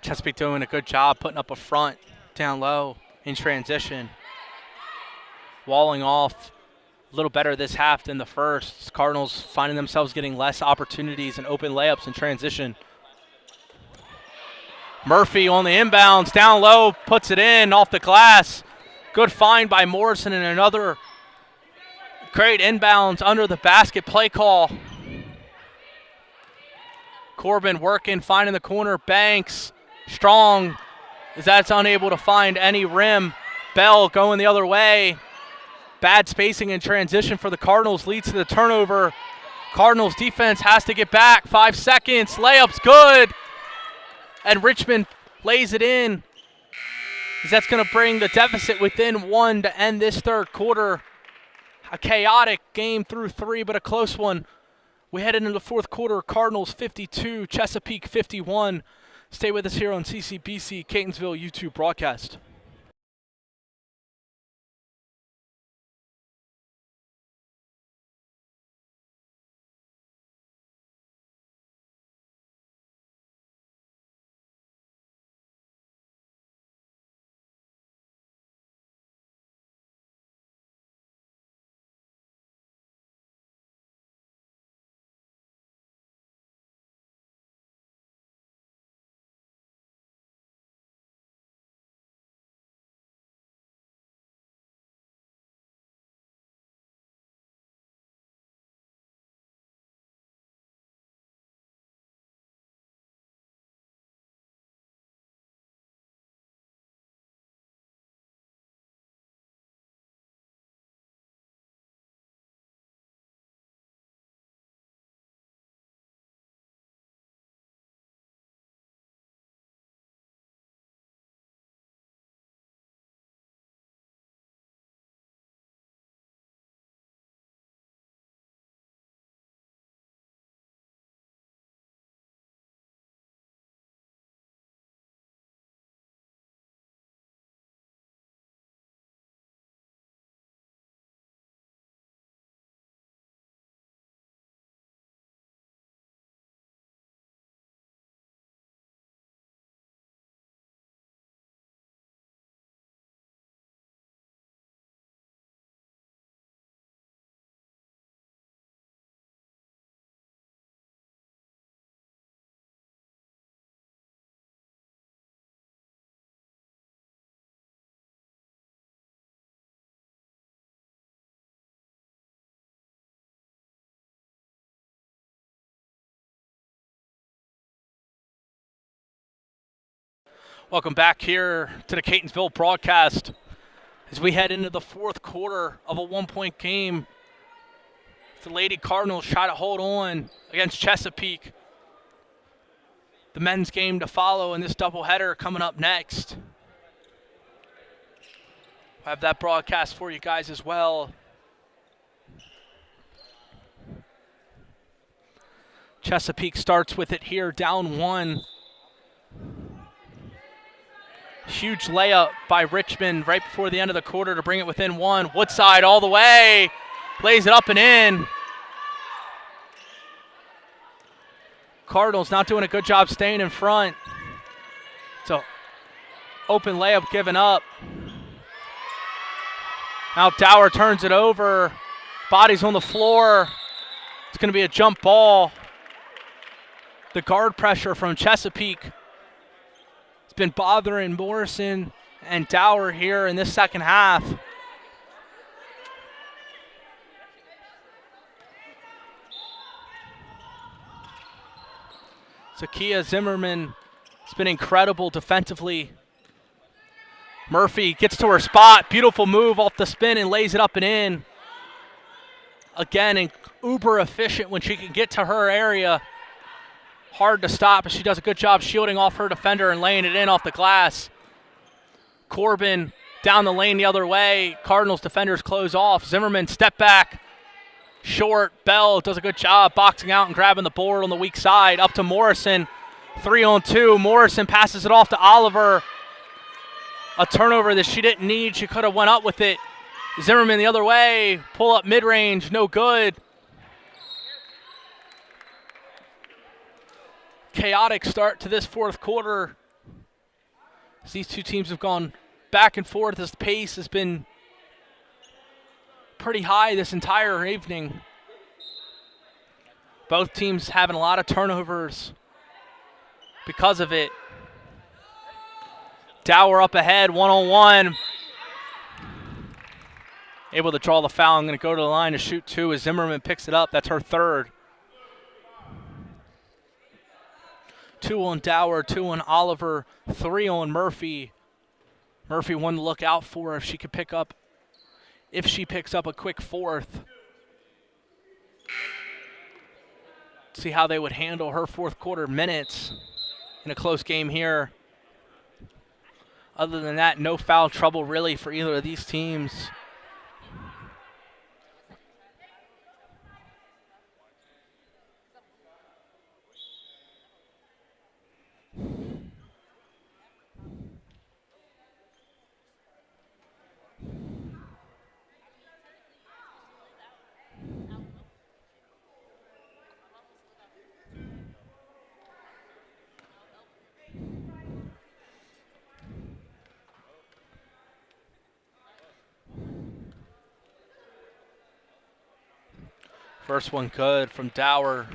Chesapeake doing a good job putting up a front down low in transition. Walling off a little better this half than the first. Cardinals finding themselves getting less opportunities and open layups in transition. Murphy on the inbounds, down low, puts it in off the glass. Good find by Morrison, and another great inbounds under the basket play call. Corbin working, finding the corner. Banks, strong, as that's unable to find any rim. Bell going the other way. Bad spacing in transition for the Cardinals leads to the turnover. Cardinals defense has to get back. 5 seconds. Layup's good. And Richmond lays it in. That's going to bring the deficit within 1 to end this third quarter. A chaotic game through 3, but a close one. We head into the fourth quarter. Cardinals 52, Chesapeake 51. Stay with us here on CCBC Catonsville YouTube broadcast. Welcome back here to the Catonsville broadcast as we head into the fourth quarter of a one-point game. The Lady Cardinals try to hold on against Chesapeake. The men's game to follow in this doubleheader coming up next. We'll have that broadcast for you guys as well. Chesapeake starts with it here, down 1. Huge layup by Richmond right before the end of the quarter to bring it within 1. Woodside all the way. Lays it up and in. Cardinals not doing a good job staying in front. So open layup given up. Now Dower turns it over. Body's on the floor. It's going to be a jump ball. The guard pressure from Chesapeake been bothering Morrison and Dower here in this second half. Zakia Zimmerman has been incredible defensively. Murphy gets to her spot. Beautiful move off the spin and lays it up and in. Again, uber efficient when she can get to her area. Hard to stop, but she does a good job shielding off her defender and laying it in off the glass. Corbin down the lane the other way. Cardinals defenders close off. Zimmerman step back. Short. Bell does a good job boxing out and grabbing the board on the weak side. Up to Morrison. 3-on-2. Morrison passes it off to Oliver. A turnover that she didn't need. She could have went up with it. Zimmerman the other way. Pull up mid-range. No good. Chaotic start to this fourth quarter. As these two teams have gone back and forth as the pace has been pretty high this entire evening. Both teams having a lot of turnovers because of it. Dower up ahead, one-on-one. Able to draw the foul. I'm going to go to the line to shoot 2 as Zimmerman picks it up. That's her third. 2 on Dower, 2 on Oliver, 3 on Murphy. Murphy one to look out for if she could pick up, if she picks up a quick fourth. See how they would handle her fourth quarter minutes in a close game here. Other than that, no foul trouble really for either of these teams. First one good from Dower.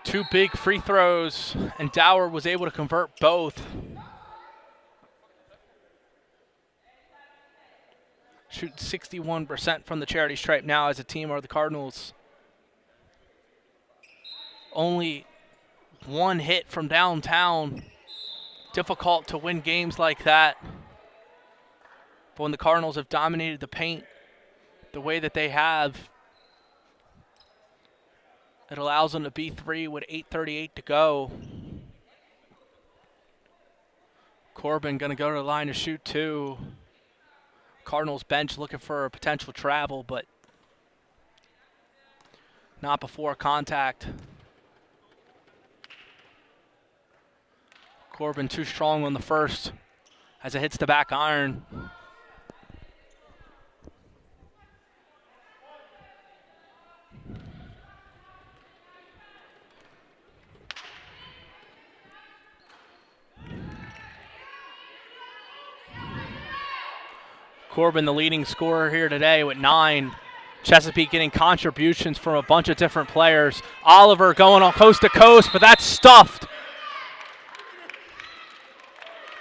Two big free throws, and Dower was able to convert both. Shooting 61% from the charity stripe now as a team are the Cardinals. Only one hit from downtown. Difficult to win games like that. But when the Cardinals have dominated the paint the way that they have, it allows them to be 3 with 8:38 to go. Corbin going to go to the line to shoot 2. Cardinals bench looking for a potential travel, but not before contact. Corbin too strong on the first as it hits the back iron. Corbin, the leading scorer here today with 9. Chesapeake getting contributions from a bunch of different players. Oliver going on coast to coast, but that's stuffed.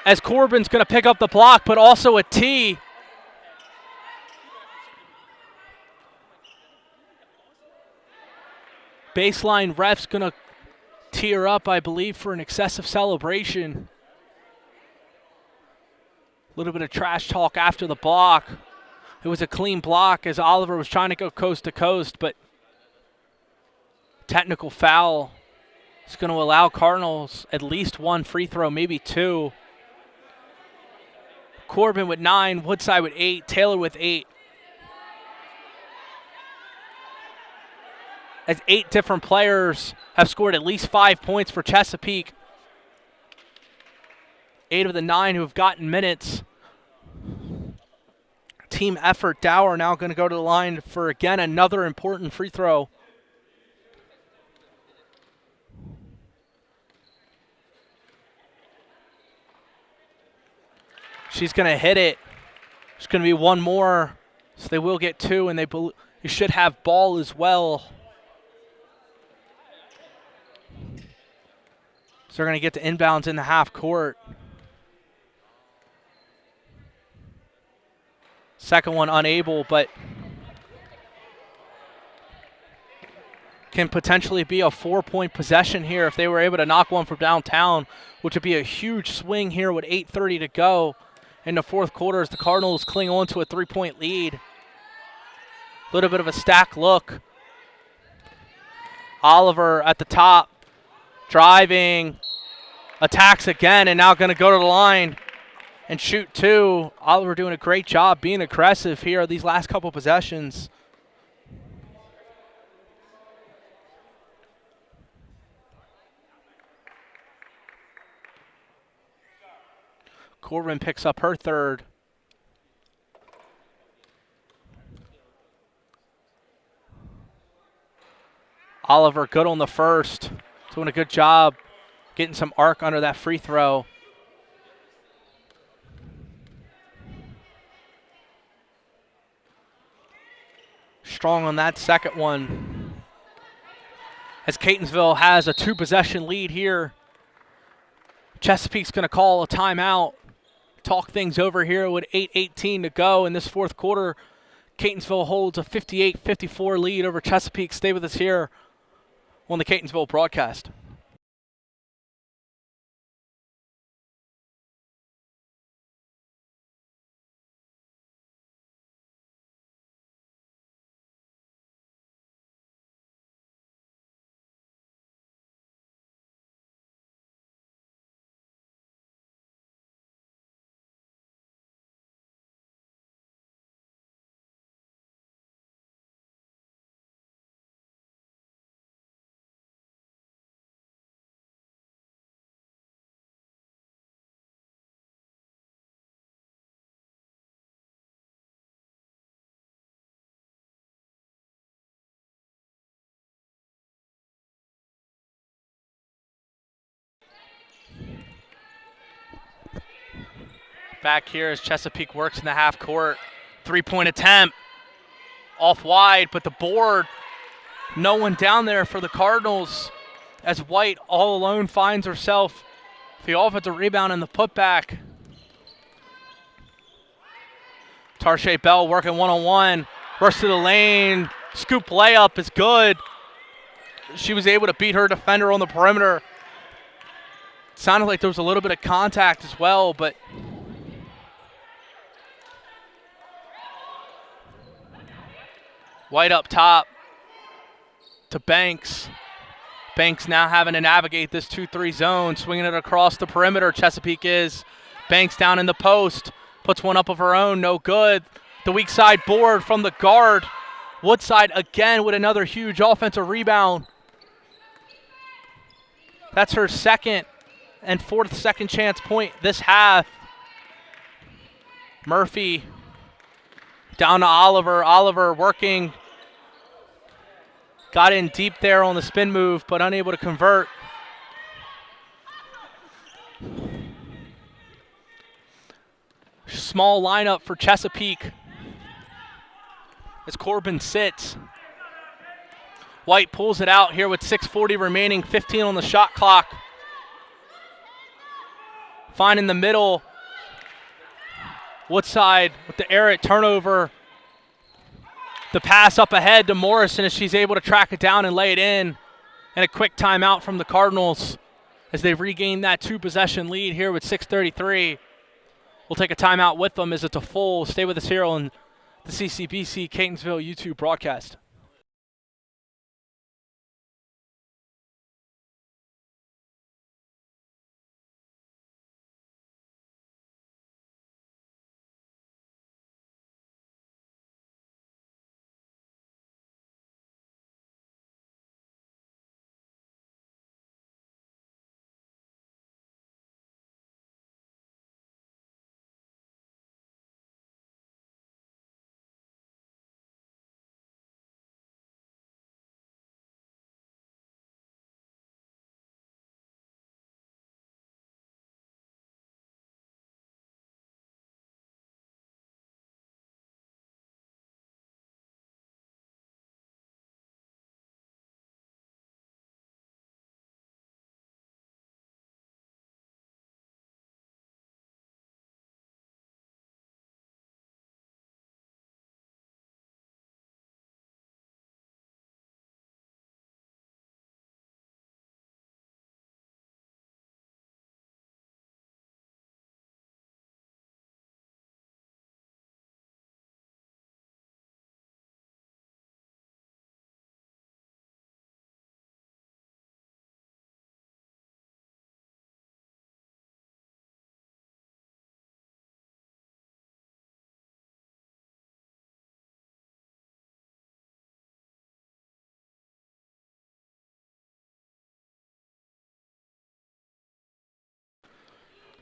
As Corbin's going to pick up the block, but also a tee. Baseline ref's going to tee her up, I believe, for an excessive celebration. A little bit of trash talk after the block. It was a clean block as Oliver was trying to go coast to coast, but technical foul is going to allow Cardinals at least 1 free throw, maybe 2. Corbin with 9, Woodside with 8, Taylor with 8. As 8 different players have scored at least 5 points for Chesapeake. 8 of the 9 who have gotten minutes. Team effort. Dower now going to go to the line for, again, another important free throw. She's going to hit it. There's going to be one more, so they will get 2, and they should have ball as well. So they're going to get to inbounds in the half court. Second one unable, but can potentially be a 4-point possession here if they were able to knock one from downtown, which would be a huge swing here with 8:30 to go in the fourth quarter as the Cardinals cling on to a 3-point lead. A little bit of a stack look. Oliver at the top, driving, attacks again, and now going to go to the line and shoot 2. Oliver doing a great job being aggressive here these last couple possessions. Corbin picks up her third. Oliver good on the first. Doing a good job getting some arc under that free throw. Strong on that second one. As Catonsville has a 2-possession lead here. Chesapeake's going to call a timeout. Talk things over here with 8:18 to go in this fourth quarter. Catonsville holds a 58-54 lead over Chesapeake. Stay with us here on the Catonsville broadcast. Back here as Chesapeake works in the half court. 3-point attempt. Off wide, but the board. No one down there for the Cardinals as White all alone finds herself the offensive rebound and the putback. Tarshay Bell working one-on-one. Rush to the lane. Scoop layup is good. She was able to beat her defender on the perimeter. Sounded like there was a little bit of contact as well, but White up top to Banks. Banks now having to navigate this 2-3 zone, swinging it across the perimeter. Chesapeake is. Banks down in the post. Puts one up of her own, no good. The weak side board from the guard. Woodside again with another huge offensive rebound. That's her second and fourth second chance point this half. Murphy down to Oliver. Oliver working. Got in deep there on the spin move, but unable to convert. Small lineup for Chesapeake as Corbin sits. White pulls it out here with 6:40 remaining, 15 on the shot clock. Finding the middle. Woodside with the error at turnover. The pass up ahead to Morrison as she's able to track it down and lay it in. And a quick timeout from the Cardinals as they've regained that 2-possession lead here with 6:33. We'll take a timeout with them as it's a full. Stay with us here on the CCBC Catonsville YouTube broadcast.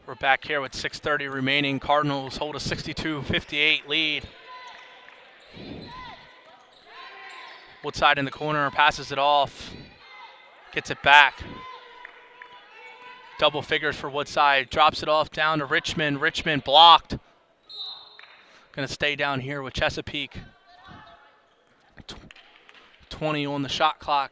We're back here with 6:30 remaining. Cardinals hold a 62-58 lead. Woodside in the corner, passes it off, gets it back. Double figures for Woodside, drops it off down to Richmond. Richmond blocked. Going to stay down here with Chesapeake. 20 on the shot clock.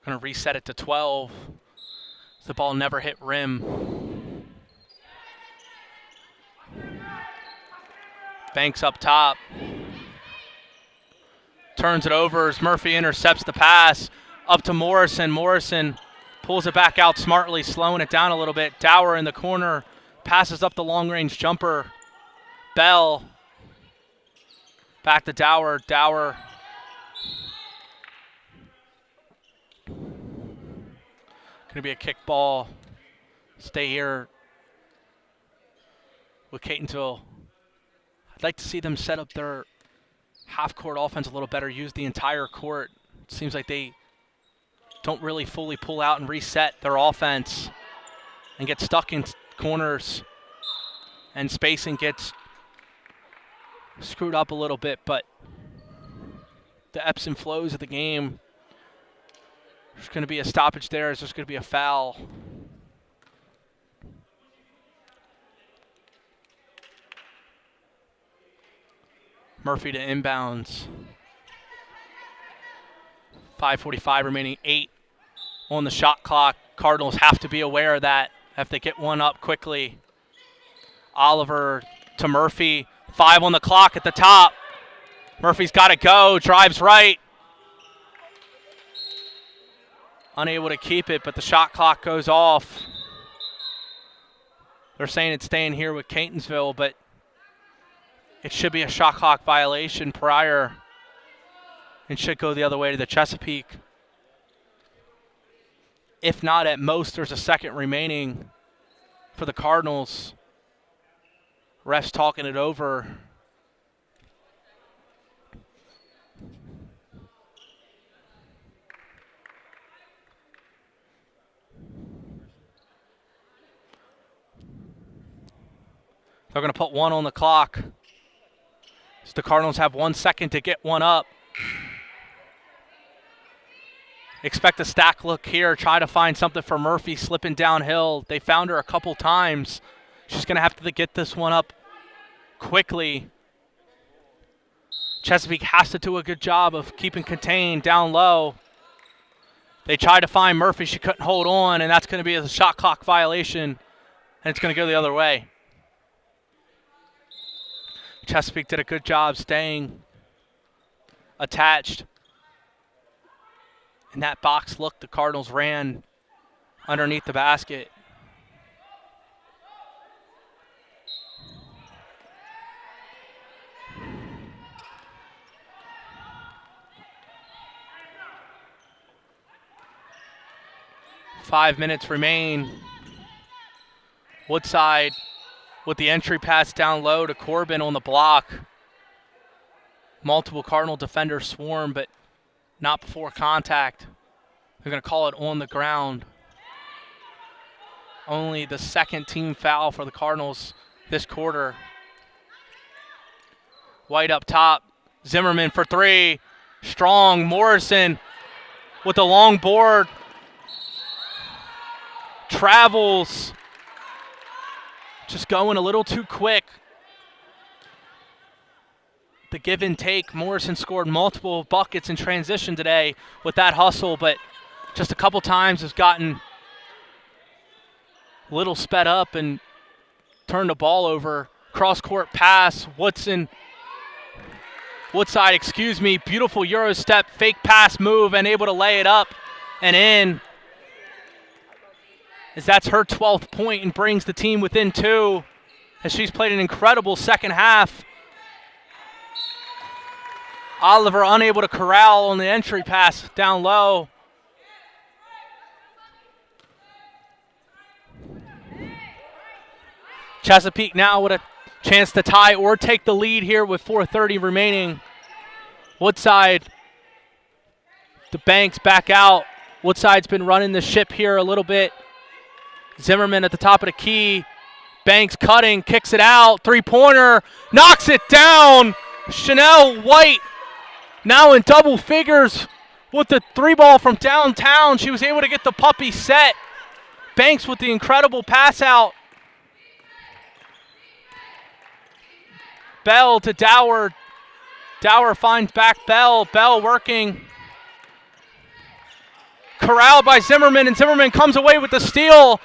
Going to reset it to 12. The ball never hit rim. Banks up top. Turns it over as Murphy intercepts the pass. Up to Morrison. Morrison pulls it back out smartly, slowing it down a little bit. Dower in the corner. Passes up the long-range jumper. Bell. Back to Dower. Dower. Going to be a kick ball. Stay here with Catonsville. I'd like to see them set up their half-court offense a little better, use the entire court. It seems like they don't really fully pull out and reset their offense and get stuck in corners, and spacing gets screwed up a little bit, but the ebbs and flows of the game. There's going to be a stoppage there. There's going to be a foul. Murphy to inbounds. 5:45 remaining, 8 on the shot clock. Cardinals have to be aware of that if they get one up quickly. Oliver to Murphy. 5 on the clock at the top. Murphy's got to go. Drives right. Unable to keep it, but the shot clock goes off. They're saying it's staying here with Catonsville, but it should be a shot clock violation prior. It should go the other way to the Chesapeake. If not, at most, there's a second remaining for the Cardinals. Refs talking it over. They're going to put 1 on the clock. So the Cardinals have 1 second to get one up. Expect a stack look here. Try to find something for Murphy slipping downhill. They found her a couple times. She's going to have to get this one up quickly. Chesapeake has to do a good job of keeping contained down low. They tried to find Murphy. She couldn't hold on, and that's going to be a shot clock violation, and it's going to go the other way. Chesapeake did a good job staying attached. In that box look, the Cardinals ran underneath the basket. Five minutes remain. Woodside with the entry pass down low to Corbin on the block. Multiple Cardinal defenders swarm, but not before contact. They're going to call it on the ground. Only the second team foul for the Cardinals this quarter. White up top. Zimmerman for 3. Strong. Morrison with the long board. Travels. Just going a little too quick. The give and take. Morrison scored multiple buckets in transition today with that hustle, but just a couple times has gotten a little sped up and turned the ball over. Cross-court pass. Woodside, beautiful Euro step, fake pass move, and able to lay it up and in. As that's her 12th point and brings the team within 2, as she's played an incredible second half. Oliver unable to corral on the entry pass down low. Chesapeake now with a Chance to tie or take the lead here with 4:30 remaining. Woodside, the Banks back out. Woodside's been running the ship here a little bit. Zimmerman at the top of the key. Banks cutting, kicks it out. Three-pointer, knocks it down. Chanel White now in double figures with the three ball from downtown. She was able to get the puppy set. Banks with the incredible pass out. Bell to Dower. Dower finds back Bell. Bell working. Corralled by Zimmerman, and Zimmerman comes away with the steal.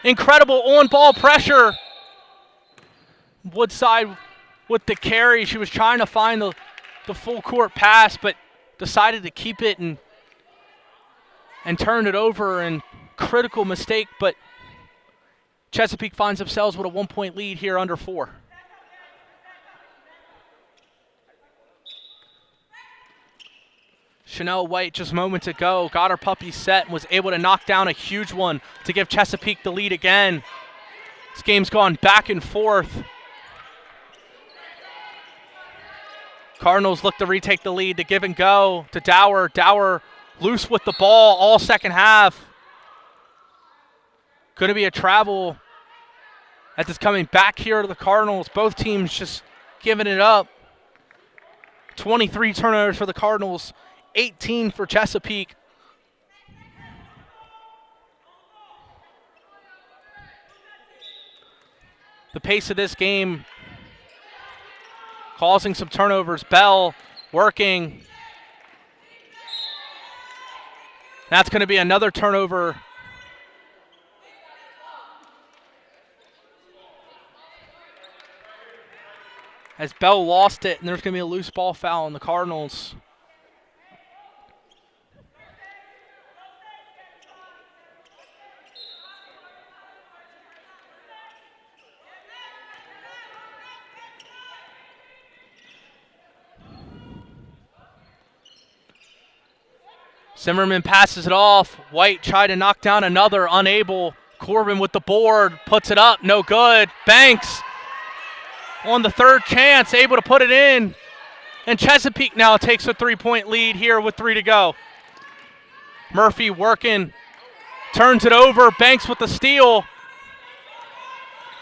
Incredible on-ball pressure. Woodside with the carry. She was trying to find the full court pass, but decided to keep it and turn it over, and critical mistake, but Chesapeake finds themselves with a 1-point lead here under 4. Chanel White just moments ago got her puppy set and was able to knock down a huge one to give Chesapeake the lead again. This game's gone back and forth. Cardinals look to retake the lead, to give and go to Dower. Dower loose with the ball all second half. Going to be a travel as it's coming back here to the Cardinals. Both teams just giving it up. 23 turnovers for the Cardinals, 18 for Chesapeake. The pace of this game causing some turnovers. Bell working. That's going to be another turnover. As Bell lost it, and there's going to be a loose ball foul on the Cardinals. Zimmerman passes it off. White tried to knock down another, unable. Corbin with the board, puts it up, no good. Banks on the third chance, able to put it in. And Chesapeake now takes a 3-point lead here with 3 to go. Murphy working, turns it over. Banks with the steal.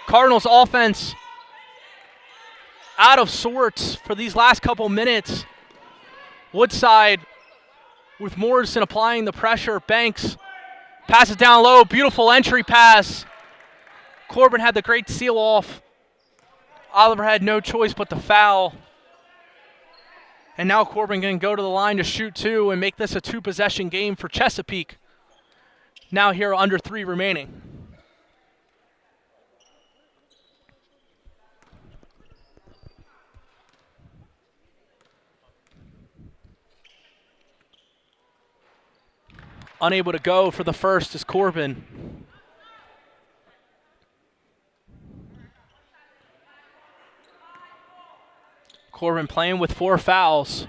Cardinals offense out of sorts for these last couple minutes. Woodside with Morrison applying the pressure. Banks passes down low. Beautiful entry pass. Corbin had the great seal off. Oliver had no choice but to foul. And now Corbin can go to the line to shoot 2 and make this a 2-possession game for Chesapeake. Now here under 3 remaining. Unable to go for the first is Corbin. Corbin playing with 4 fouls.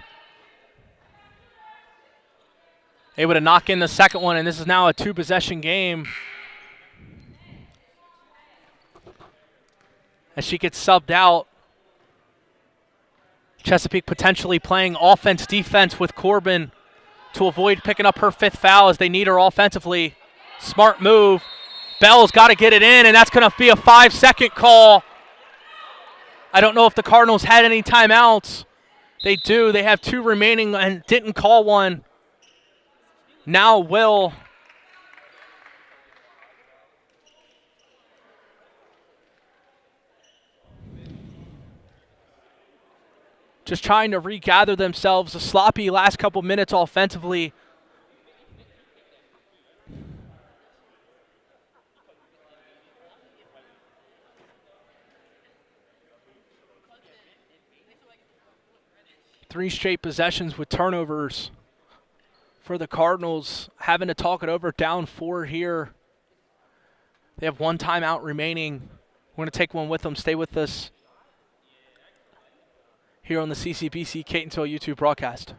Able to knock in the second one, and this is now a 2-possession game. As she gets subbed out. Chesapeake potentially playing offense-defense with Corbin to avoid picking up her 5th foul as they need her offensively. Smart move. Bell's got to get it in, and that's going to be a 5-second call. I don't know if the Cardinals had any timeouts. They do. They have 2 remaining and didn't call one. Now will. Just trying to regather themselves. A sloppy last couple minutes offensively. Three straight possessions with turnovers for the Cardinals. Having to talk it over, down 4 here. They have 1 timeout remaining. We're going to take one with them. Stay with us here on the CCBC Catonsville YouTube broadcast.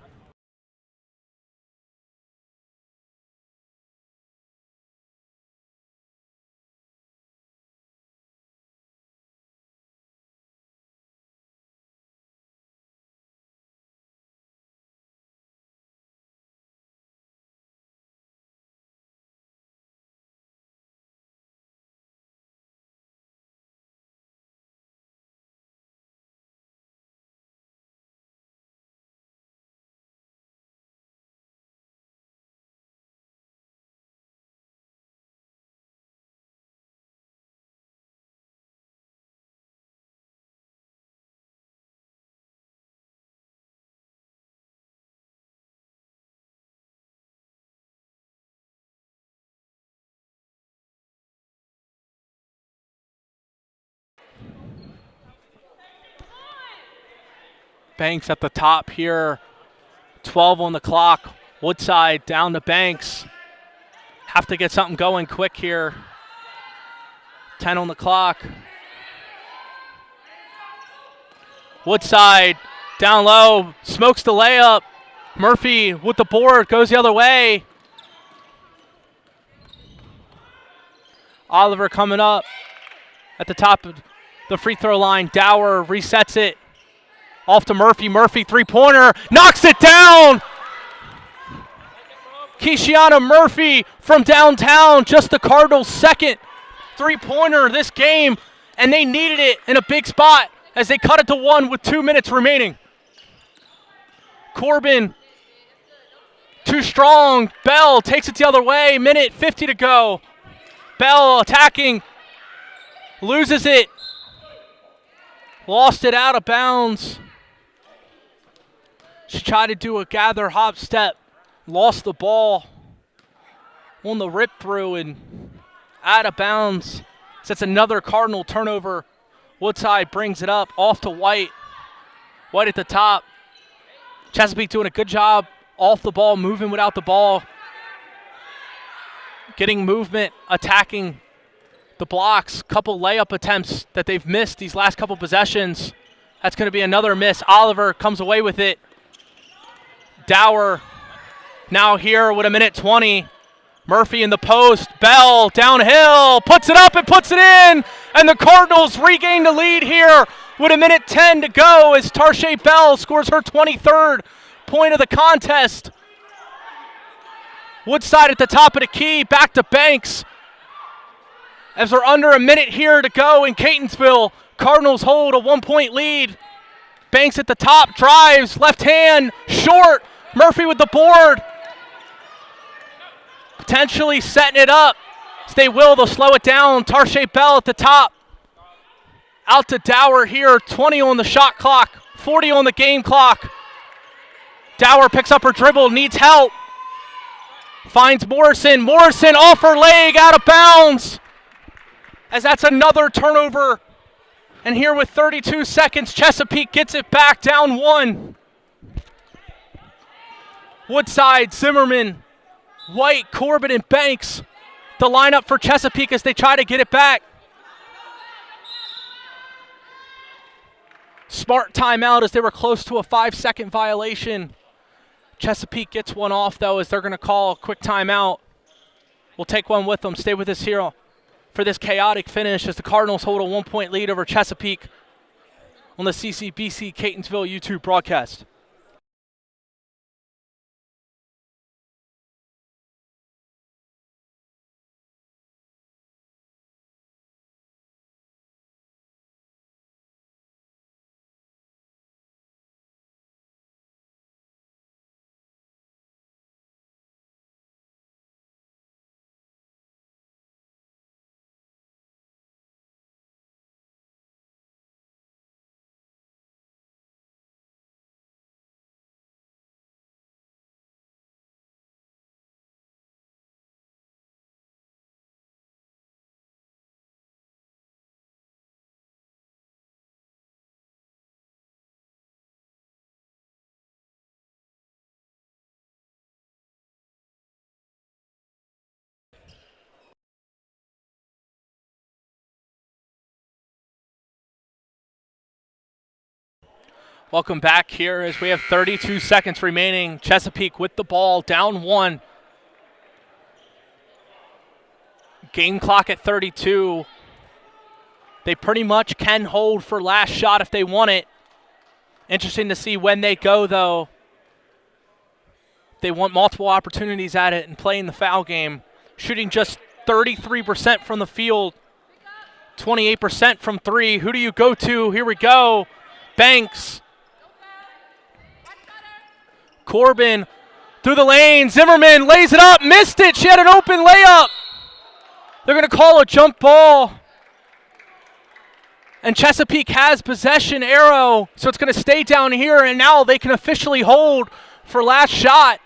Banks at the top here. 12 on the clock. Woodside down to Banks. Have to get something going quick here. 10 on the clock. Woodside down low. Smokes the layup. Murphy with the board. Goes the other way. Oliver coming up at the top of the free throw line. Dower resets it. Off to Murphy. Murphy three-pointer. Knocks it down. Keishiana Murphy from downtown. Just the Cardinals' second three-pointer this game. And they needed it in a big spot as they cut it to 1 with 2 minutes remaining. Corbin. Too strong. Bell takes it the other way. Minute 50 to go. Bell attacking. Loses it. Lost it out of bounds. She tried to do a gather hop step. Lost the ball on the rip through and out of bounds. So that's another Cardinal turnover. Woodside brings it up off to White. White at the top. Chesapeake doing a good job off the ball, moving without the ball. Getting movement, attacking the blocks. Couple layup attempts that they've missed these last couple possessions. That's going to be another miss. Oliver comes away with it. Dower now here with a minute 20. Murphy in the post. Bell downhill. Puts it up and puts it in. And the Cardinals regain the lead here with a minute 10 to go as Tarshay Bell scores her 23rd point of the contest. Woodside at the top of the key. Back to Banks. As we're under a minute here to go in Catonsville. Cardinals hold a 1-point lead. Banks at the top. Drives. Left hand. Short. Murphy with the board. Potentially setting it up. If they will, they'll slow it down. Tarshay Bell at the top. Out to Dower here. 20 on the shot clock. 40 on the game clock. Dower picks up her dribble. Needs help. Finds Morrison. Morrison off her leg. Out of bounds. As that's another turnover. And here with 32 seconds, Chesapeake gets it back down 1. Woodside, Zimmerman, White, Corbin, and Banks. The lineup for Chesapeake as they try to get it back. Smart timeout as they were close to a 5-second violation. Chesapeake gets one off, though, as they're going to call a quick timeout. We'll take one with them. Stay with us here for this chaotic finish as the Cardinals hold a 1-point lead over Chesapeake on the CCBC Catonsville YouTube broadcast. Welcome back here as we have 32 seconds remaining. Chesapeake with the ball, down 1. Game clock at 32. They pretty much can hold for last shot if they want it. Interesting to see when they go, though. They want multiple opportunities at it and play in the foul game. Shooting just 33% from the field, 28% from 3. Who do you go to? Here we go. Banks. Corbin through the lane. Zimmerman lays it up. Missed it. She had an open layup. They're going to call a jump ball. And Chesapeake has possession arrow. So it's going to stay down here. And now they can officially hold for last shot.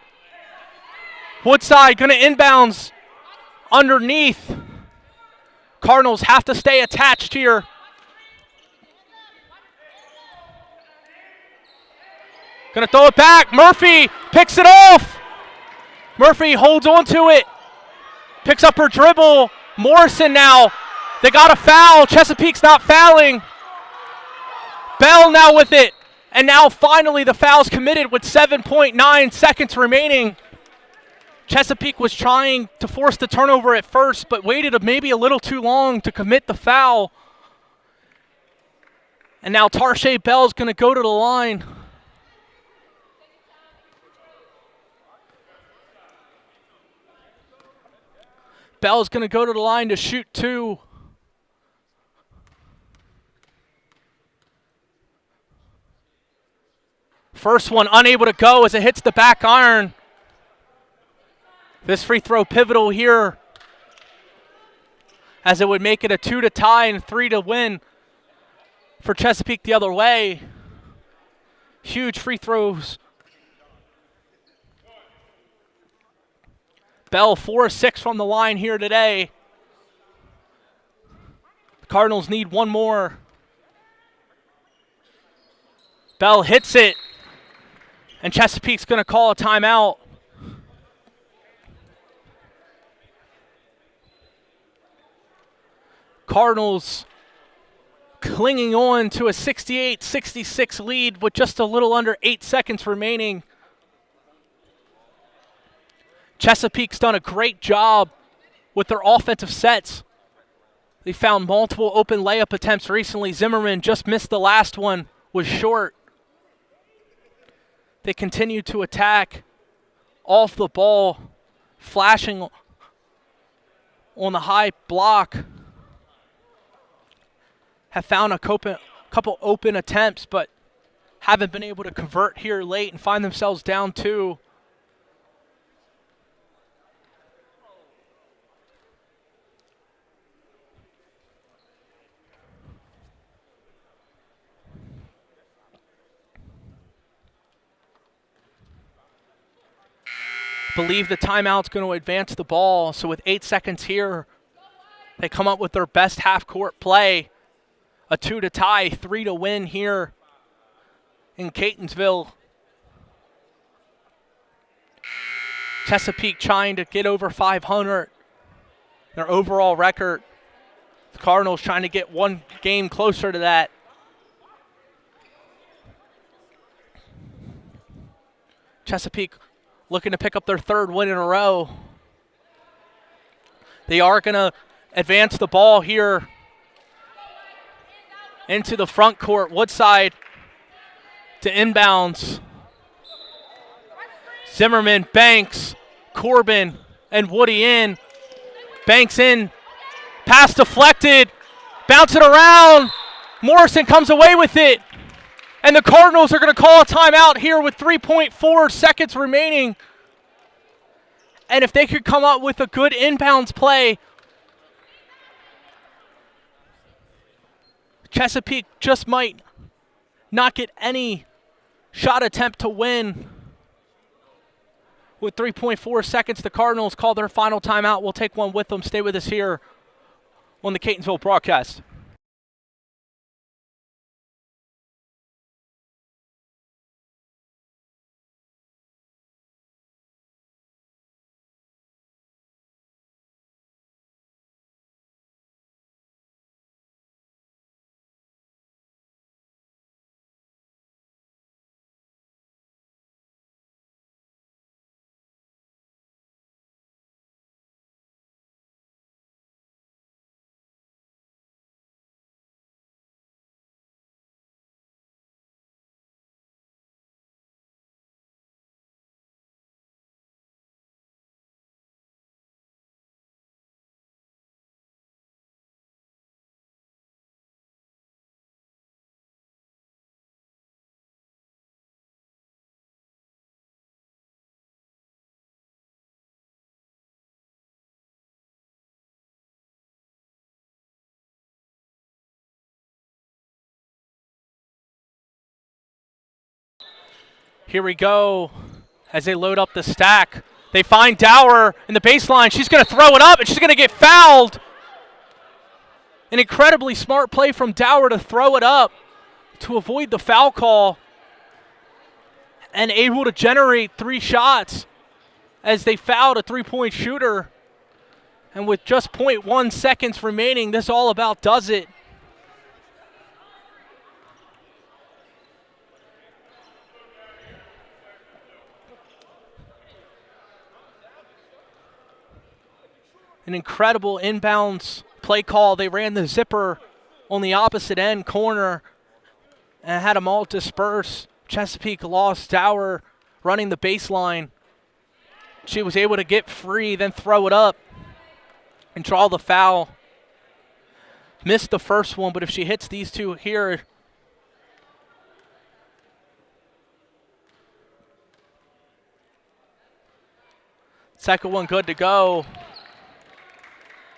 Woodside going to inbounds underneath. Cardinals have to stay attached here. Gonna throw it back. Murphy picks it off. Murphy holds on to it. Picks up her dribble. Morrison now. They got a foul. Chesapeake's not fouling. Bell now with it. And now finally the foul's committed with 7.9 seconds remaining. Chesapeake was trying to force the turnover at first, but waited maybe a little too long to commit the foul. And now Tarshay Bell's going to go to the line. Bell's going to go to the line to shoot two. First one unable to go as it hits the back iron. This free throw pivotal here as it would make it a 2 to tie and 3 to win for Chesapeake the other way. Huge free throws. Bell 4-6 from the line here today. The Cardinals need one more. Bell hits it, and Chesapeake's going to call a timeout. Cardinals clinging on to a 68-66 lead with just a little under 8 seconds remaining. Chesapeake's done a great job with their offensive sets. They found multiple open layup attempts recently. Zimmerman just missed the last one, was short. They continue to attack off the ball, flashing on the high block. Have found a couple open attempts, but haven't been able to convert here late and find themselves down two. Believe the timeout's going to advance the ball, so with 8 seconds here, they come up with their best half-court play. A 2 to tie, 3 to win here in Catonsville. Chesapeake trying to get over 500, their overall record. The Cardinals trying to get one game closer to that. Chesapeake looking to pick up their third win in a row. They are going to advance the ball here into the front court. Woodside to inbounds. Zimmerman, Banks, Corbin, and Woody in. Banks in. Pass deflected. Bounce it around. Morrison comes away with it. And the Cardinals are going to call a timeout here with 3.4 seconds remaining. And if they could come up with a good inbounds play, Chesapeake just might not get any shot attempt to win. With 3.4 seconds, the Cardinals call their final timeout. We'll take one with them. Stay with us here on the Catonsville broadcast. Here we go as they load up the stack. They find Dower in the baseline. She's going to throw it up, and she's going to get fouled. An incredibly smart play from Dower to throw it up to avoid the foul call. and able to generate 3 shots as they fouled a three-point shooter. And with just 0.1 seconds remaining, this all about does it. An incredible inbounds play call. They ran the zipper on the opposite end corner and had them all disperse. Chesapeake lost Dower running the baseline. She was able to get free, then throw it up and draw the foul. Missed the first one, but if she hits these two here, second one good to go.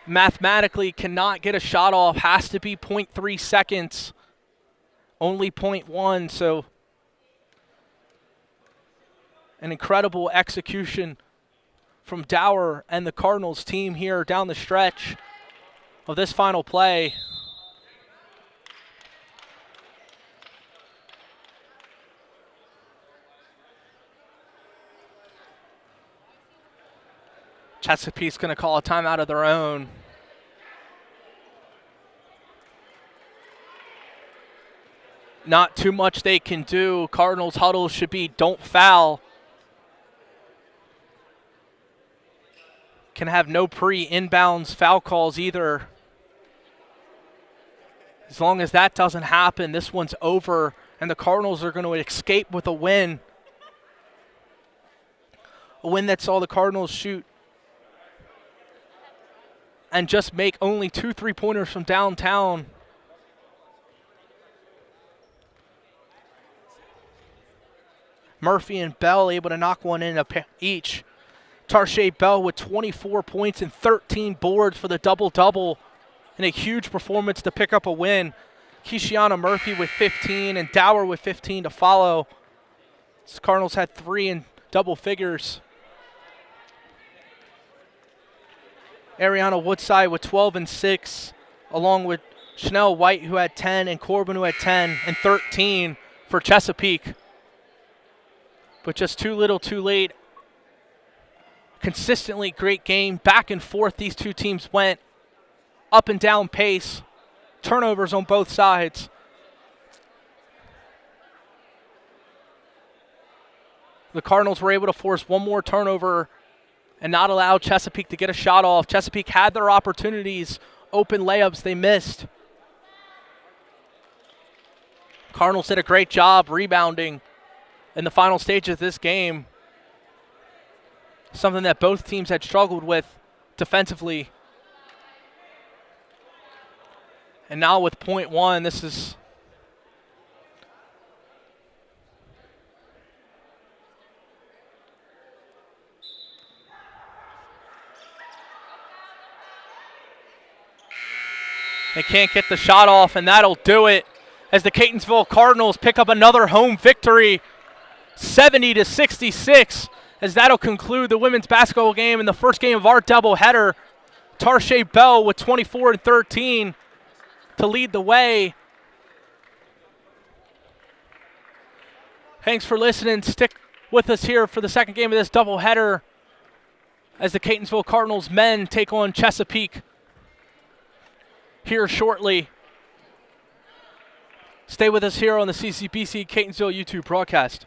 Mathematically cannot get a shot off, has to be 0.3 seconds, only 0.1, so an incredible execution from Dower and the Cardinals team here down the stretch of this final play. Chesapeake's going to call a timeout of their own. Not too much they can do. Cardinals huddle should be don't foul. Can have no pre-inbounds foul calls either. As long as that doesn't happen, this one's over, and the Cardinals are going to escape with a win. A win that saw the Cardinals shoot and just make only 2 3-pointers from downtown. Murphy and Bell able to knock one in each. Tarshay Bell with 24 points and 13 boards for the double-double, and a huge performance to pick up a win. Keishiana Murphy with 15 and Dower with 15 to follow. The Cardinals had 3 in double figures. Ariana Woodside with 12 and 6, along with Chanel White, who had 10, and Corbin, who had 10 and 13 for Chesapeake. But just too little, too late. Consistently great game. Back and forth these two teams went. Up and down pace. Turnovers on both sides. The Cardinals were able to force one more turnover and not allow Chesapeake to get a shot off. Chesapeake had their opportunities. Open layups they missed. Cardinals did a great job rebounding in the final stage of this game. Something that both teams had struggled with defensively. And now with .1, this is they can't get the shot off, and that'll do it as the Catonsville Cardinals pick up another home victory, 70-66, as that'll conclude the women's basketball game in the first game of our doubleheader. Tarshay Bell with 24 and 13 to lead the way. Thanks for listening. Stick with us here for the second game of this doubleheader as the Catonsville Cardinals men take on Chesapeake here shortly. Stay with us here on the CCBC Catonsville YouTube broadcast.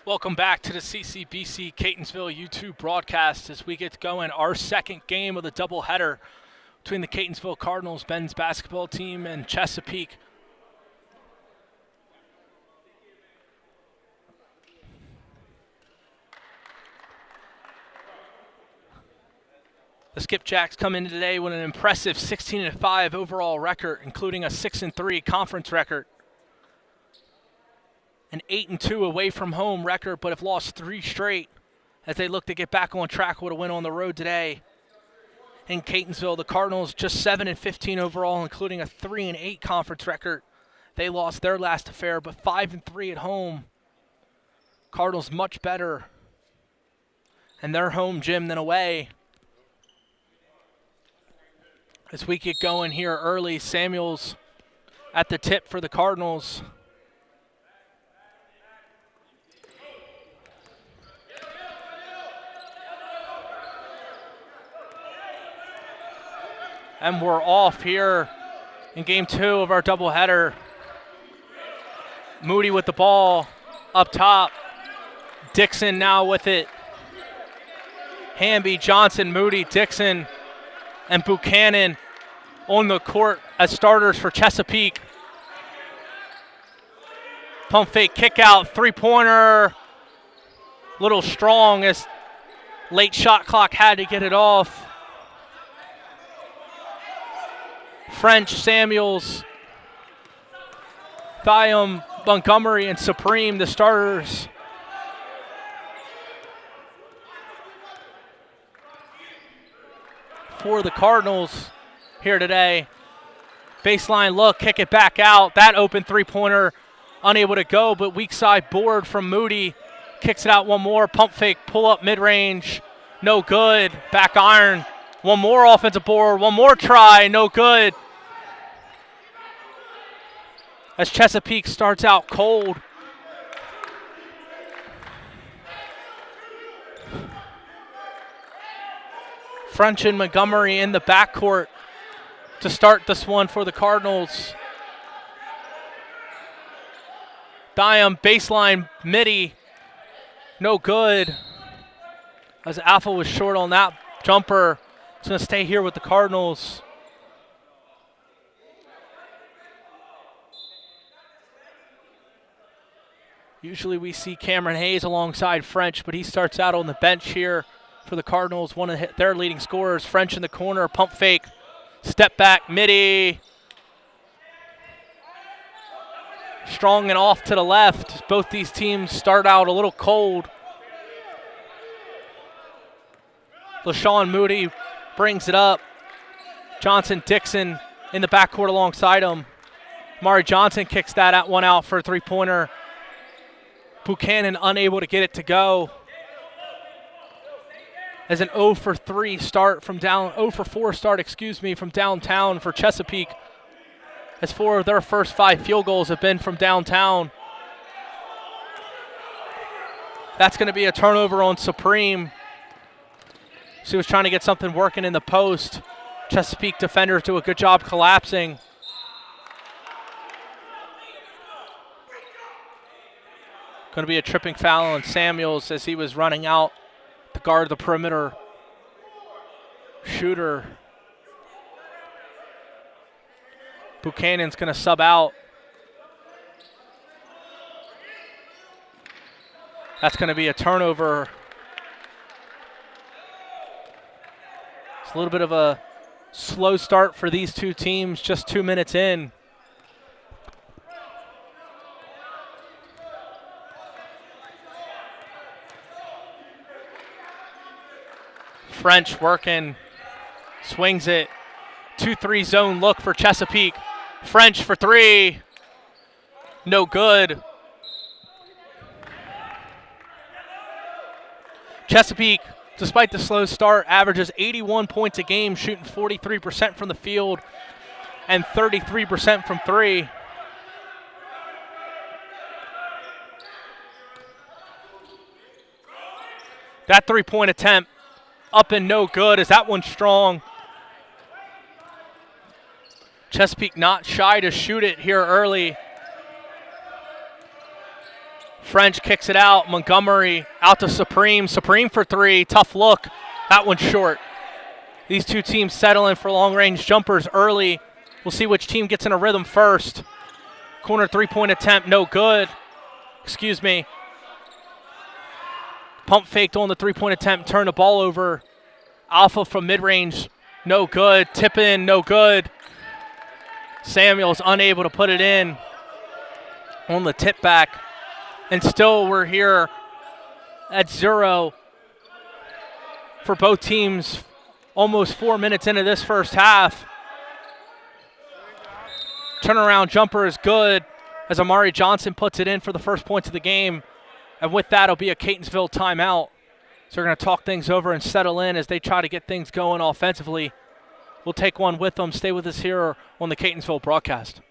Welcome back to the CCBC Catonsville YouTube broadcast as we get going our second game of the doubleheader between the Catonsville Cardinals men's basketball team and Chesapeake. The Skipjacks come in today with an impressive 16-5 overall record, including a 6-3 conference record. An 8-2 away from home record, but have lost 3 straight as they look to get back on track with a win on the road today. In Catonsville, the Cardinals just 7-15 overall, including a 3-8 conference record. They lost their last affair, but 5-3 at home. Cardinals much better in their home gym than away. As we get going here early, Samuels at the tip for the Cardinals. And we're off here in game 2 of our doubleheader. Moody with the ball up top. Dixon now with it. Hamby, Johnson, Moody, Dixon, and Buchanan on the court as starters for Chesapeake. Pump fake, kick out, three-pointer. Little strong as late shot clock had to get it off. French, Samuels, Thiam, Montgomery, and Supreme, the starters. For the Cardinals here today. Baseline look, kick it back out. That open three-pointer, unable to go, but weak side board from Moody. Kicks it out one more, pump fake, pull up mid-range, no good. Back iron, one more offensive board, one more try, no good. As Chesapeake starts out cold. French and Montgomery in the backcourt to start this one for the Cardinals. Thiam, baseline, midi, no good. As Alpha was short on that jumper. It's going to stay here with the Cardinals. Usually we see Cameron Hayes alongside French, but he starts out on the bench here for the Cardinals, one of their leading scorers. French in the corner, pump fake, step back, midi. Strong and off to the left. Both these teams start out a little cold. LaShawn Moody brings it up. Johnson, Dixon in the backcourt alongside him. Mari Johnson kicks that one out for a three-pointer. Buchanan unable to get it to go. As an 0 for 3 start from down, 0 for 4 start, from downtown for Chesapeake. As 4 of their first 5 field goals have been from downtown. That's going to be a turnover on Supreme. So he was trying to get something working in the post. Chesapeake defenders do a good job collapsing. Going to be a tripping foul on Samuels as he was running out to guard the perimeter shooter. Buchanan's going to sub out. That's going to be a turnover. It's a little bit of a slow start for these two teams, just 2 minutes in. French working, swings it, 2-3 zone look for Chesapeake. French for 3, no good. Chesapeake, despite the slow start, averages 81 points a game, shooting 43% from the field and 33% from 3. That three-point attempt up and no good. Is that one strong? Chesapeake not shy to shoot it here early. French kicks it out. Montgomery out to Supreme. Supreme for three. Tough look. That one's short. These two teams settling for long-range jumpers early. We'll see which team gets in a rhythm first. Corner three-point attempt, no good. Excuse me. Pump faked on the three-point attempt, turned the ball over. Alpha from mid-range, no good. Tip in, no good. Samuels unable to put it in on the tip back. And still we're here at 0 for both teams almost 4 minutes into this first half. Turnaround jumper is good as Amari Johnson puts it in for the first points of the game. And with that, it'll be a Catonsville timeout. So we're going to talk things over and settle in as they try to get things going offensively. We'll take one with them. Stay with us here on the Catonsville broadcast.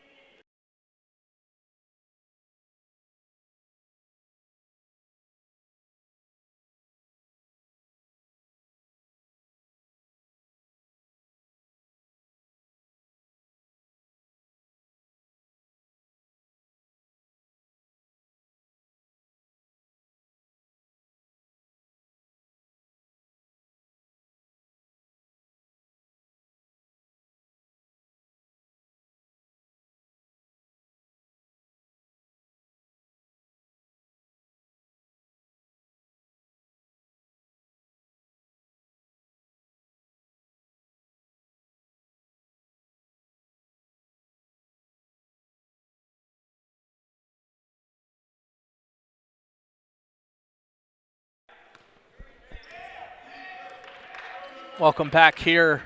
Welcome back here.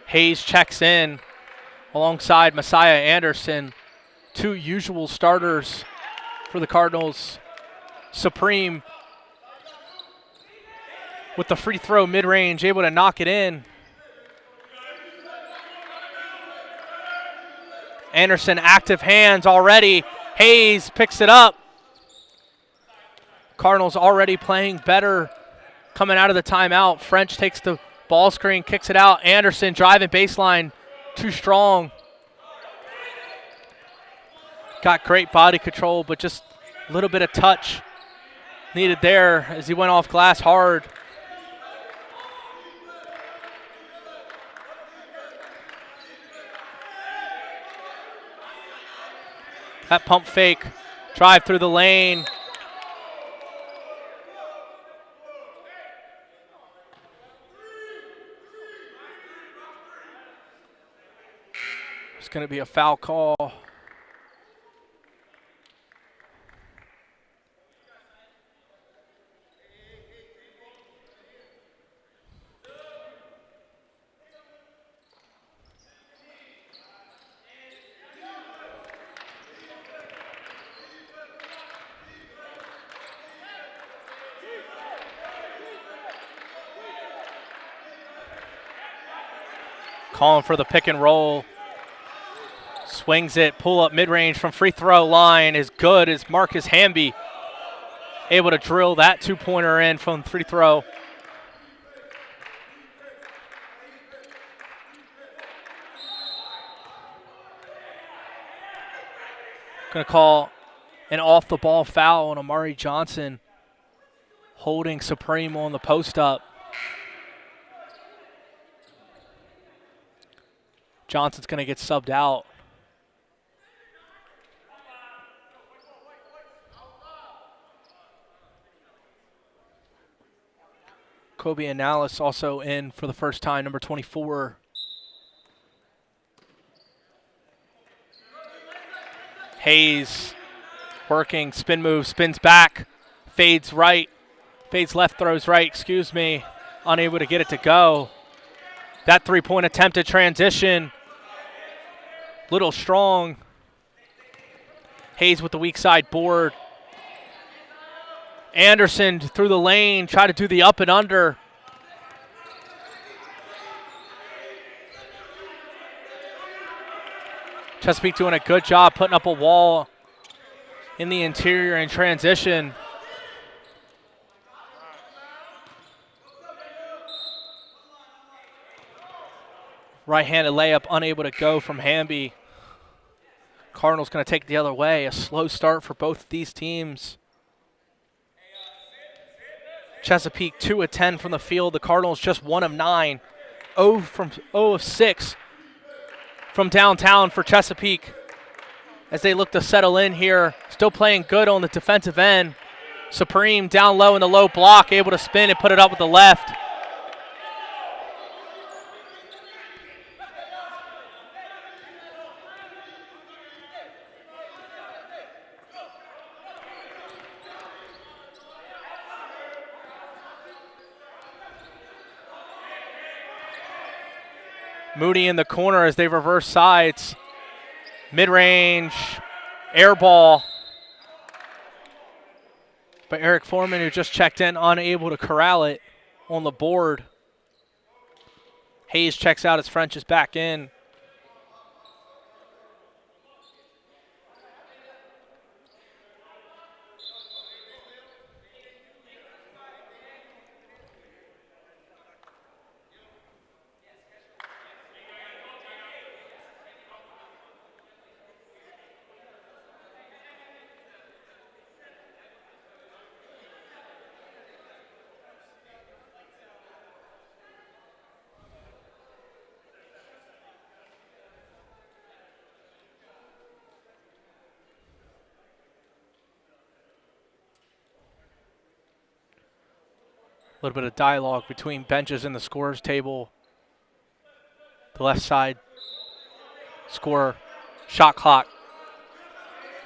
Hayes checks in alongside Messiah Anderson. Two usual starters for the Cardinals. Supreme with the free throw mid-range, able to knock it in. Anderson active hands already. Hayes picks it up. Cardinals already playing better coming out of the timeout. French takes the ball screen, kicks it out. Anderson driving baseline, too strong. Got great body control, but just a little bit of touch needed there as he went off glass hard. That pump fake, drive through the lane. It's going to be a foul call. Calling for the pick and roll. Swings it, pull up mid-range from free throw line is good as Marcus Hamby able to drill that two-pointer in from free throw. Going to call an off-the-ball foul on Amari Johnson, holding Supreme on the post-up. Johnson's going to get subbed out. Kobe Analis also in for the first time, number 24. Hayes working, spin move, spins back, fades right, fades left, throws right, excuse me, unable to get it to go. That three-point attempt at transition, little strong. Hayes with the weak side board. Anderson through the lane, try to do the up and under. Chesapeake doing a good job putting up a wall in the interior in transition. Right-handed layup unable to go from Hamby. Cardinals going to take it the other way. A slow start for both of these teams. Chesapeake 2 of 10 from the field. The Cardinals just 1 of 9. 0 of 6 from downtown for Chesapeake as they look to settle in here. Still playing good on the defensive end. Supreme down low in the low block, able to spin and put it up with the left. Moody in the corner as they reverse sides. Mid-range, air ball. But Eric Foreman, who just checked in, unable to corral it on the board. Hayes checks out as French is back in. A little bit of dialogue between benches and the scorers table. The left side scorer, shot clock.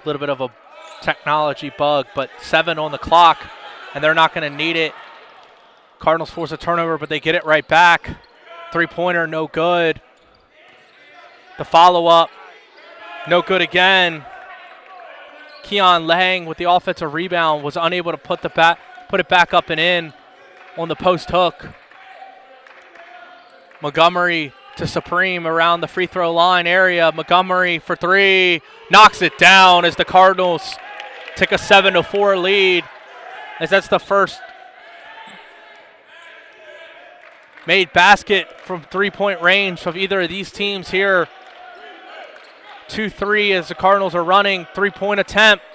A little bit of a technology bug, but 7 on the clock, and they're not going to need it. Cardinals force a turnover, but they get it right back. Three-pointer, no good. The follow-up, no good again. Keon Lang with the offensive rebound was unable to put it back up and in on the post hook. Montgomery to Supreme around the free throw line area. Montgomery for 3, knocks it down as the Cardinals take a 7-4 lead, as that's the first made basket from three-point range of either of these teams here. 2-3 as the Cardinals are running. Three-point attempt.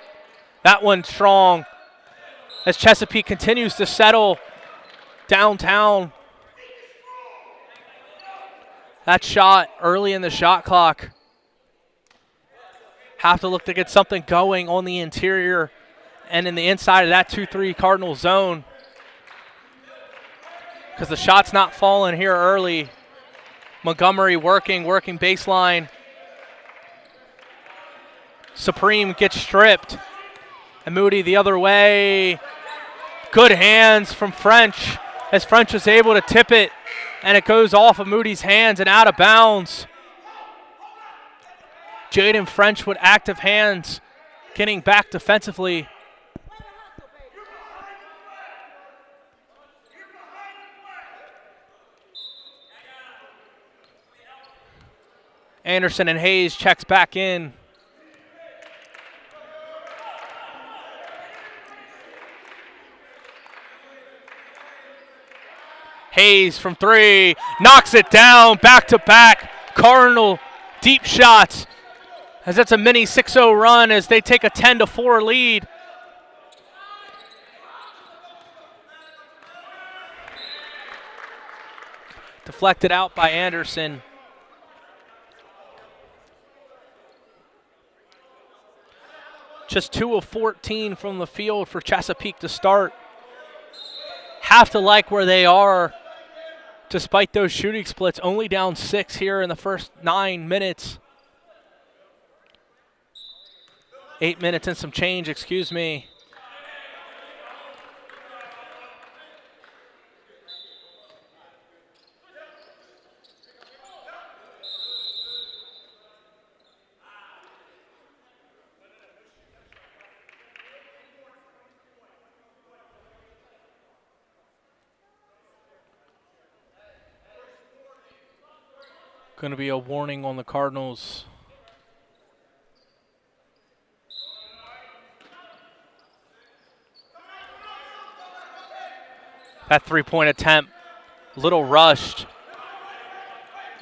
That one strong as Chesapeake continues to settle downtown. That shot early in the shot clock. Have to look to get something going on the interior and in the inside of that 2-3 Cardinal zone, because the shot's not falling here early. Montgomery working baseline. Supreme gets stripped. And Moody the other way. Good hands from French as French was able to tip it, and it goes off of Moody's hands and out of bounds. Jaden French with active hands, getting back defensively. Anderson and Hayes checks back in. Hayes from 3, knocks it down, back-to-back Cardinal deep shots, as that's a mini 6-0 run as they take a 10-4 lead. Deflected out by Anderson. Just 2 of 14 from the field for Chesapeake to start. Have to like where they are despite those shooting splits. Only down 6 here in the first 9 minutes. 8 minutes and some change, excuse me. Going to be a warning on the Cardinals. That three-point attempt, a little rushed.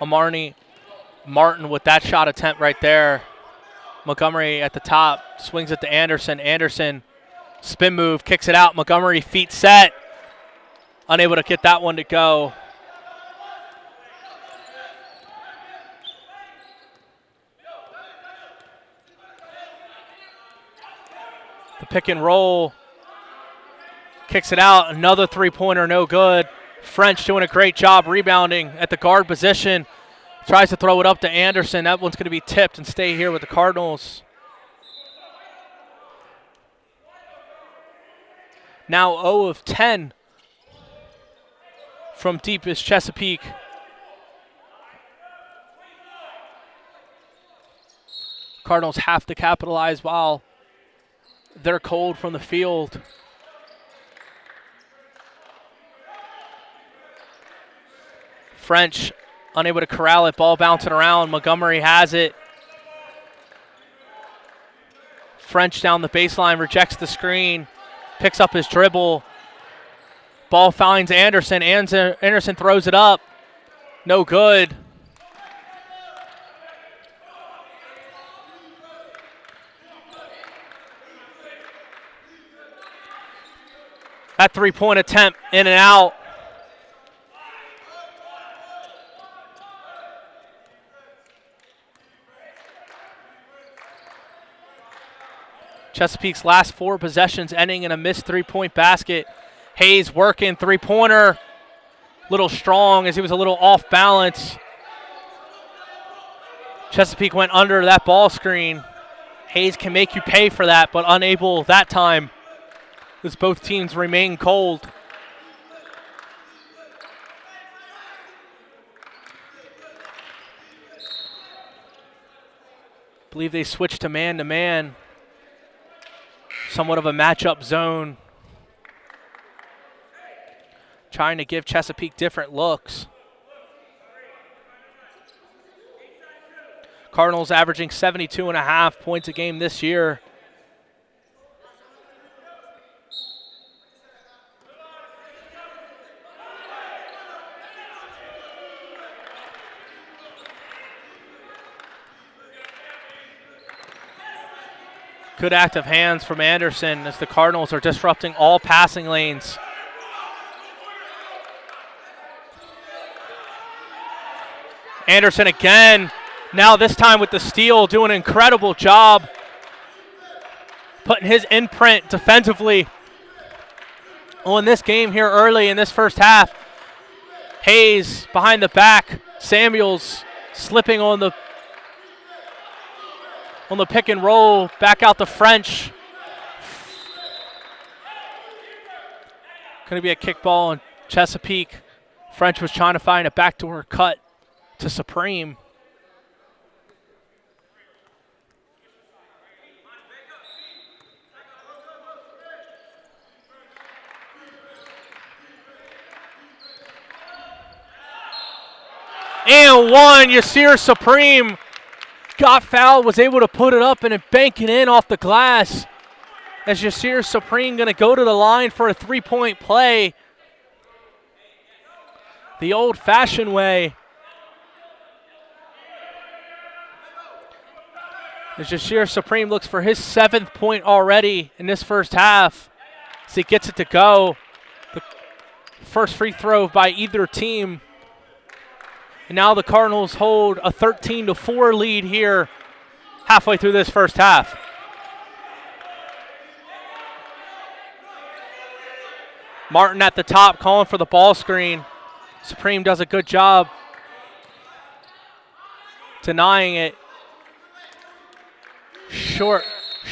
Amarni Martin with that shot attempt right there. Montgomery at the top, swings it to Anderson. Anderson, spin move, kicks it out. Montgomery, feet set. Unable to get that one to go. The pick and roll. Kicks it out. Another three-pointer, no good. French doing a great job rebounding at the guard position. Tries to throw it up to Anderson. That one's going to be tipped and stay here with the Cardinals. Now 0 of 10 from deep is Chesapeake. Cardinals have to capitalize while they're cold from the field. French unable to corral it, ball bouncing around. Montgomery has it. French down the baseline, rejects the screen, picks up his dribble. Ball finds Anderson. Anderson throws it up. No good. That three-point attempt in and out. Chesapeake's last 4 possessions ending in a missed three-point basket. Hayes working, three-pointer. Little strong as he was a little off balance. Chesapeake went under that ball screen. Hayes can make you pay for that, but unable that time as both teams remain cold. I believe they switched to man-to-man. Somewhat of a matchup zone. Trying to give Chesapeake different looks. Cardinals averaging 72.5 points a game this year. Good active hands from Anderson as the Cardinals are disrupting all passing lanes. Anderson again, now this time with the steal, doing an incredible job putting his imprint defensively on this game here early in this first half. Hayes behind the back, Samuels slipping on the pick and roll, back out to French. Going to be a kick ball on Chesapeake. French was trying to find a backdoor cut to Supreme. And one, Yasir Supreme got fouled, was able to put it up and it bank it in off the glass. As Yasir Supreme going to go to the line for a three-point play. The old-fashioned way. As Yasir Supreme looks for his 7th point already in this first half. As he gets it to go. The first free throw by either team. And now the Cardinals hold a 13-4 lead here halfway through this first half. Martin at the top calling for the ball screen. Supreme does a good job denying it. Short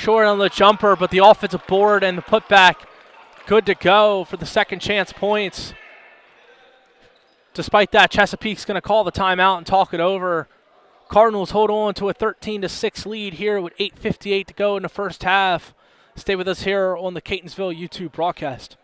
on the jumper, but the offensive board and the putback good to go for the second chance points. Despite that, Chesapeake's going to call the timeout and talk it over. Cardinals hold on to a 13-6 lead here with 8:58 to go in the first half. Stay with us here on the Catonsville YouTube broadcast.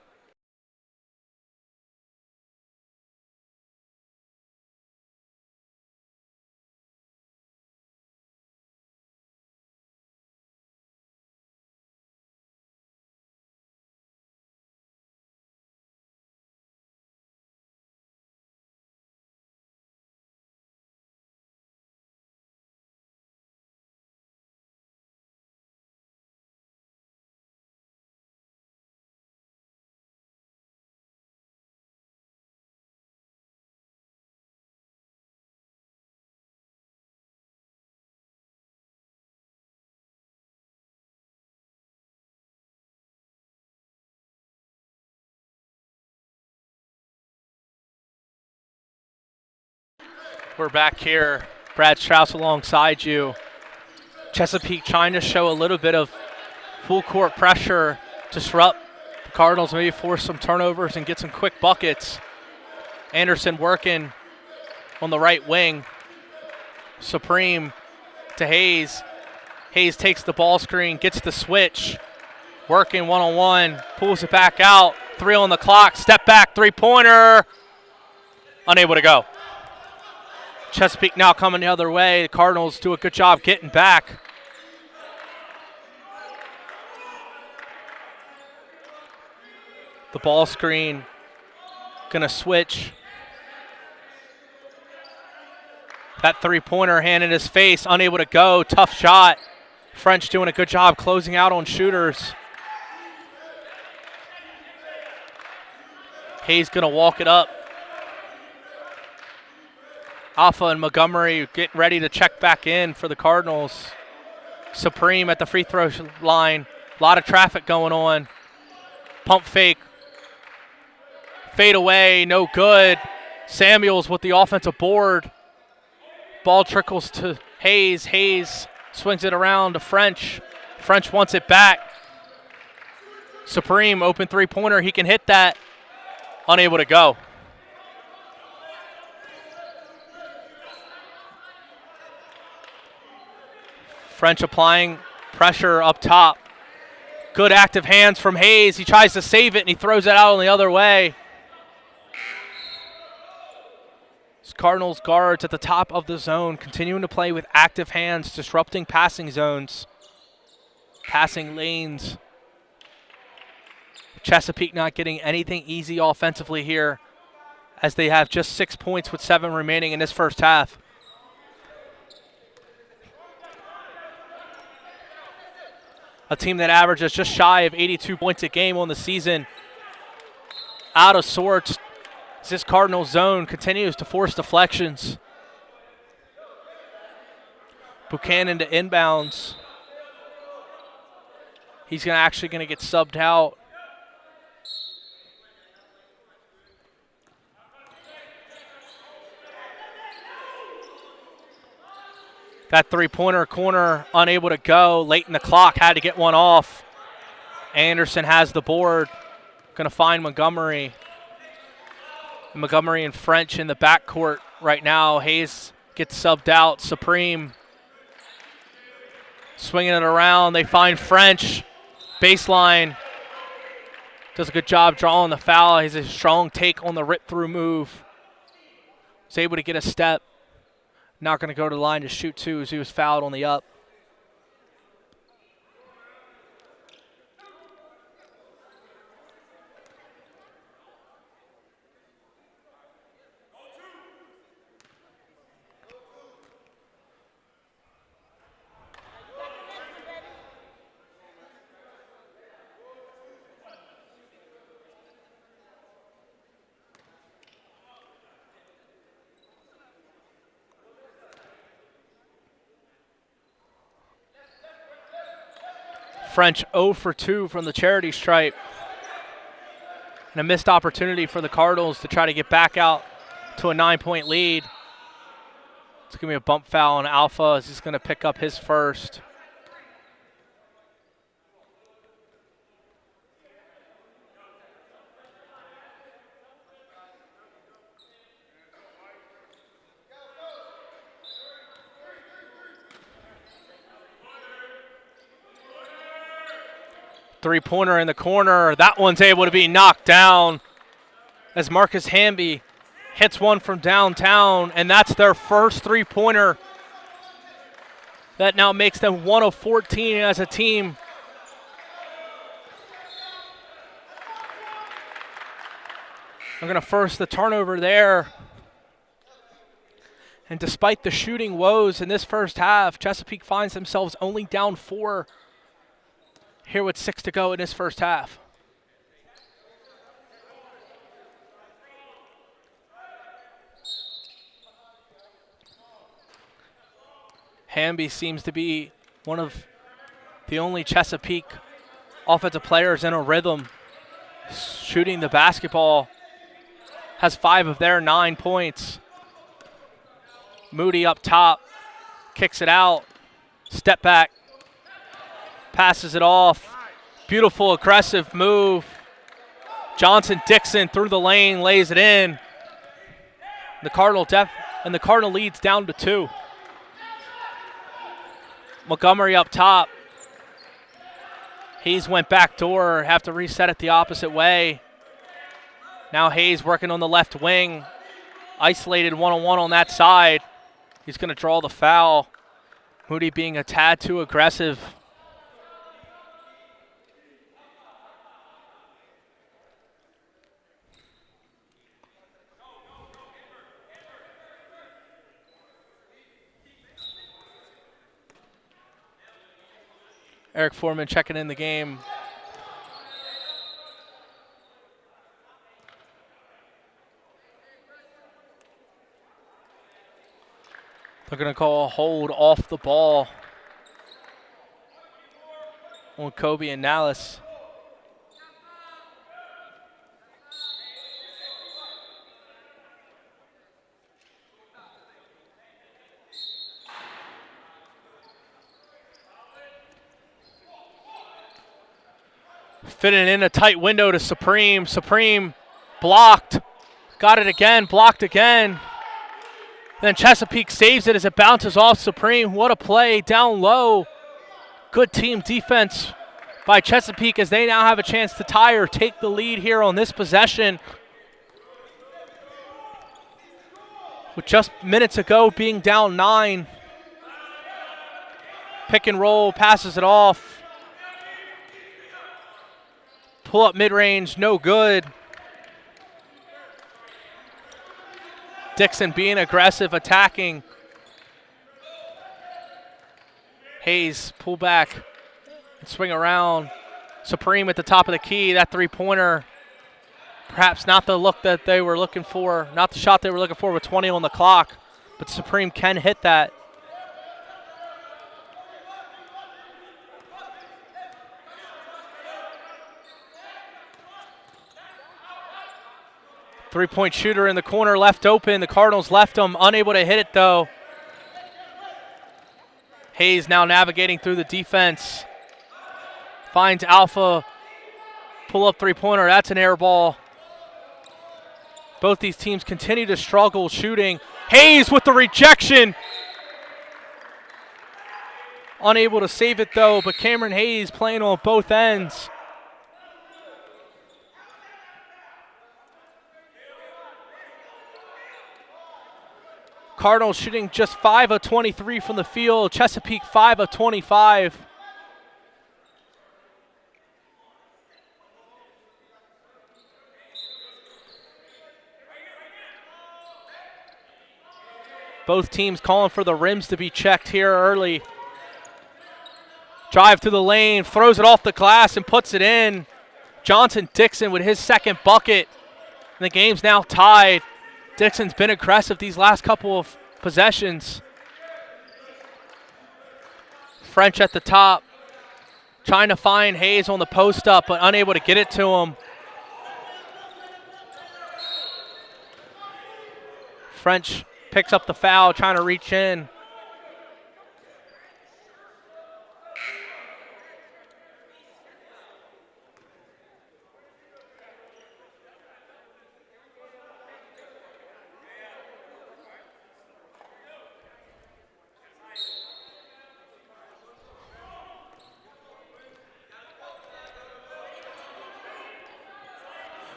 We're back here. Brad Strauss alongside you. Chesapeake trying to show a little bit of full court pressure, disrupt the Cardinals, maybe force some turnovers and get some quick buckets. Anderson working on the right wing. Supreme to Hayes. Hayes takes the ball screen, gets the switch. Working one-on-one, pulls it back out. 3 on the clock, step back, three-pointer. Unable to go. Chesapeake now coming the other way. The Cardinals do a good job getting back. The ball screen, gonna switch. That three-pointer hand in his face, unable to go, tough shot. French doing a good job closing out on shooters. Hayes gonna walk it up. Alpha and Montgomery getting ready to check back in for the Cardinals. Supreme at the free throw line. A lot of traffic going on. Pump fake. Fade away, no good. Samuels with the offensive board. Ball trickles to Hayes. Hayes swings it around to French. French wants it back. Supreme, open three-pointer. He can hit that. Unable to go. French applying pressure up top. Good active hands from Hayes. He tries to save it, and he throws it out on the other way. Cardinals guards at the top of the zone, continuing to play with active hands, disrupting passing zones, passing lanes. Chesapeake not getting anything easy offensively here, as they have just 6 points with 7 remaining in this first half. A team that averages just shy of 82 points a game on the season. Out of sorts. This Cardinals zone continues to force deflections. Buchanan to inbounds. He's actually going to get subbed out. That three-pointer corner unable to go. Late in the clock, had to get one off. Anderson has the board. Going to find Montgomery. Montgomery and French in the backcourt right now. Hayes gets subbed out. Supreme swinging it around. They find French. Baseline. Does a good job drawing the foul. He's a strong take on the rip-through move. Was able to get a step. Not going to go to the line to shoot two as he was fouled on the up. French 0 for 2 from the charity stripe. And a missed opportunity for the Cardinals to try to get back out to a 9-point lead. It's going to be a bump foul on Alpha as he's going to pick up his first. Three-pointer in the corner. That one's able to be knocked down as Marcus Hamby hits one from downtown, and that's their first three-pointer. That now makes them 1 of 14 as a team. I'm going to force the turnover there. And despite the shooting woes in this first half, Chesapeake finds themselves only down 4. Here with 6 to go in this first half. Hamby seems to be one of the only Chesapeake offensive players in a rhythm. Shooting the basketball. Has 5 of their 9 points. Moody up top, kicks it out, step back, passes it off. Beautiful, aggressive move. Johnson-Dixon through the lane, lays it in. The Cardinal leads down to 2. Montgomery up top. Hayes went back door, have to reset it the opposite way. Now Hayes working on the left wing. Isolated one-on-one on that side. He's going to draw the foul. Moody being a tad too aggressive. Eric Foreman checking in the game. They're going to call a hold off the ball on Kobe and Nallis. Fitting in a tight window to Supreme. Supreme blocked. Got it again, blocked again. Then Chesapeake saves it as it bounces off Supreme. What a play down low. Good team defense by Chesapeake as they now have a chance to tie or take the lead here on this possession. With just minutes ago being down 9. Pick and roll, passes it off. Pull up mid-range, no good. Dixon being aggressive, attacking. Hayes pull back and swing around. Supreme at the top of the key, that three-pointer. Perhaps not the look that they were looking for, not the shot they were looking for with 20 on the clock, but Supreme can hit that. Three-point shooter in the corner, left open. The Cardinals left him, unable to hit it though. Hayes now navigating through the defense. Finds Alpha, pull-up three-pointer, that's an air ball. Both these teams continue to struggle shooting. Hayes with the rejection. Unable to save it though, but Cameron Hayes playing on both ends. Cardinals shooting just 5 of 23 from the field. Chesapeake 5 of 25. Both teams calling for the rims to be checked here early. Drive to the lane, throws it off the glass and puts it in. Johnson-Dixon with his second bucket. And the game's now tied. Dixon's been aggressive these last couple of possessions. French at the top, trying to find Hayes on the post up, but unable to get it to him. French picks up the foul, trying to reach in.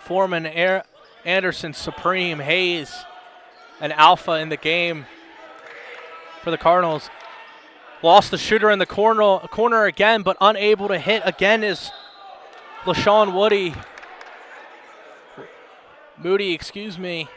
Foreman, Anderson, Supreme, Hayes, and Alpha in the game for the Cardinals. Lost the shooter in the corner again, but unable to hit again is LaShawn Moody, excuse me.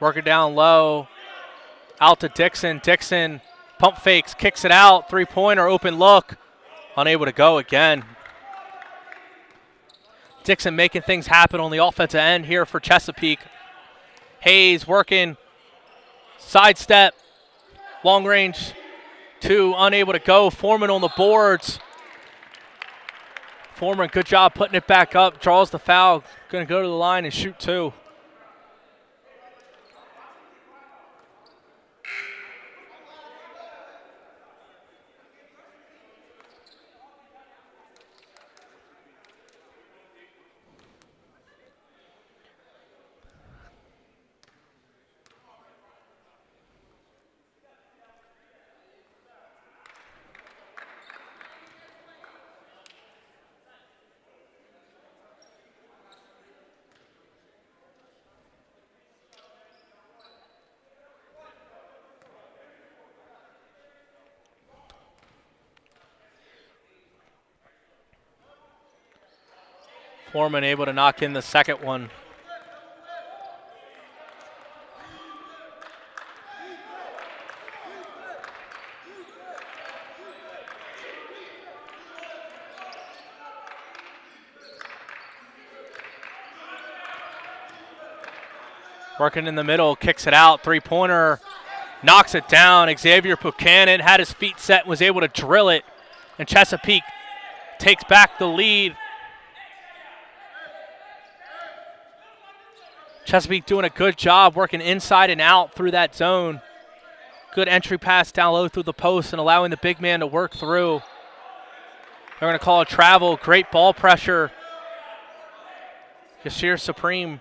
Working down low. Out to Dixon. Dixon pump fakes, kicks it out. Three-pointer, open look. Unable to go again. Dixon making things happen on the offensive end here for Chesapeake. Hayes working. Sidestep. Long range. Two, unable to go. Foreman on the boards. Foreman, good job putting it back up. Draws the foul. Going to go to the line and shoot two. Foreman able to knock in the second one. Working in the middle, kicks it out, three-pointer, knocks it down. Xavier Buchanan had his feet set and was able to drill it, and Chesapeake takes back the lead. Chesapeake doing a good job working inside and out through that zone. Good entry pass down low through the post and allowing the big man to work through. They're going to call a travel. Great ball pressure. Yashir Supreme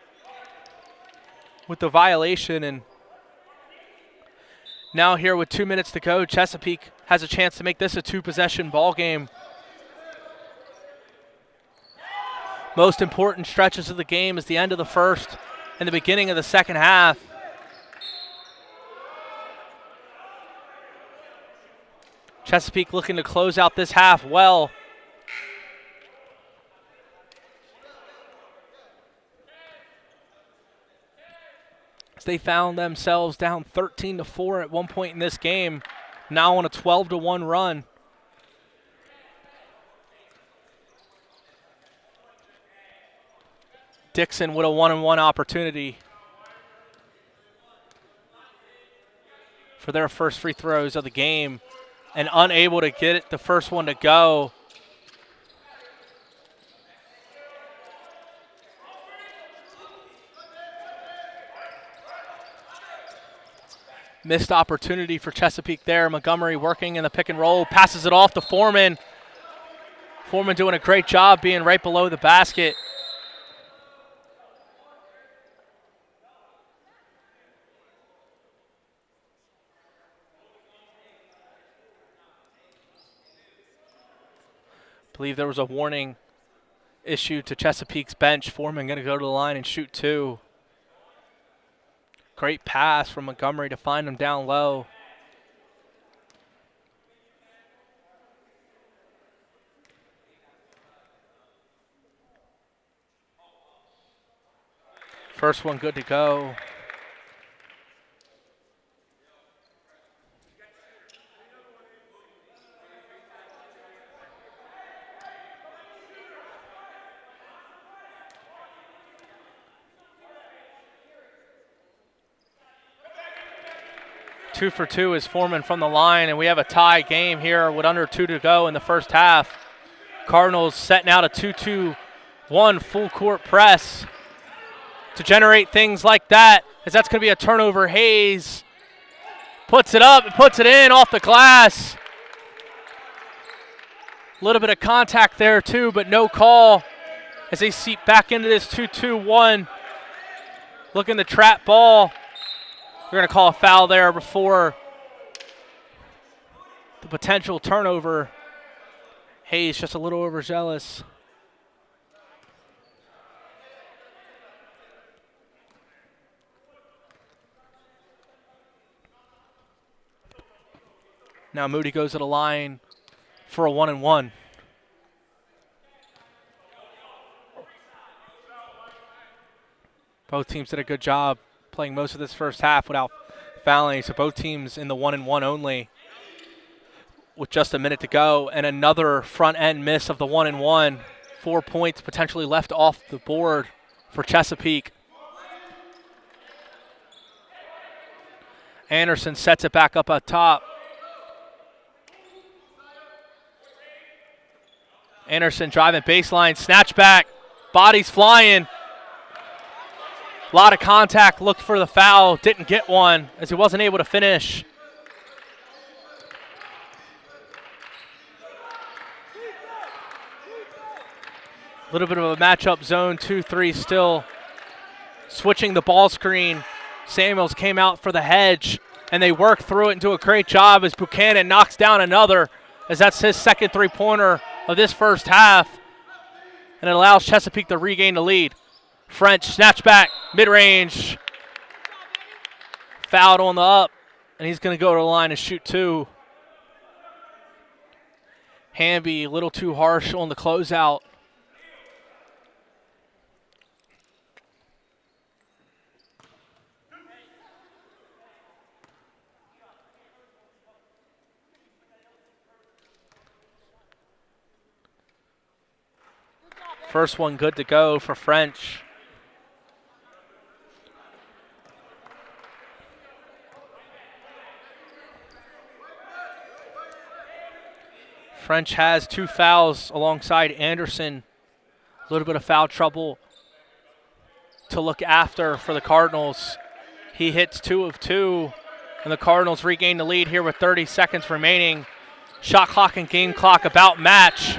with the violation. And now here with 2 minutes to go, Chesapeake has a chance to make this a two-possession ball game. Most important stretches of the game is the end of the first and the beginning of the second half. Chesapeake looking to close out this half well. As they found themselves down 13-4 at one point in this game, now on a 12-1 run. Dixon with a one-on-one opportunity for their first free throws of the game and unable to get it, the first one to go. Missed opportunity for Chesapeake there. Montgomery working in the pick and roll, passes it off to Foreman. Foreman doing a great job being right below the basket. I believe there was a warning issued to Chesapeake's bench. Foreman going to go to the line and shoot two. Great pass from Montgomery to find him down low. First one good to go. Two for two is Foreman from the line, and we have a tie game here with under 2 to go in the first half. Cardinals setting out a 2-2-1 full court press to generate things like that, as that's going to be a turnover. Hayes puts it up and puts it in off the glass. A little bit of contact there too, but no call as they seep back into this 2-2-1. Looking to trap ball. We're going to call a foul there before the potential turnover. Hayes just a little overzealous. Now Moody goes to the line for a 1-and-1. Both teams did a good job playing most of this first half without fouling. So both teams in the 1-and-1 only with just a minute to go. And another front-end miss of the 1-and-1. 4 points potentially left off the board for Chesapeake. Anderson sets it back up at top. Anderson driving baseline, snatch back, bodies flying. A lot of contact, looked for the foul, didn't get one as he wasn't able to finish. A little bit of a matchup zone, 2-3 still. Switching the ball screen. Samuels came out for the hedge, and they work through it and do a great job as Buchanan knocks down another, as that's his second three-pointer of this first half. And it allows Chesapeake to regain the lead. French, snatch back, mid-range. Fouled on the up, and he's going to go to the line and shoot two. Hamby a little too harsh on the closeout. First one good to go for French. French has 2 fouls alongside Anderson. A little bit of foul trouble to look after for the Cardinals. He hits 2 of 2, and the Cardinals regain the lead here with 30 seconds remaining. Shot clock and game clock about match.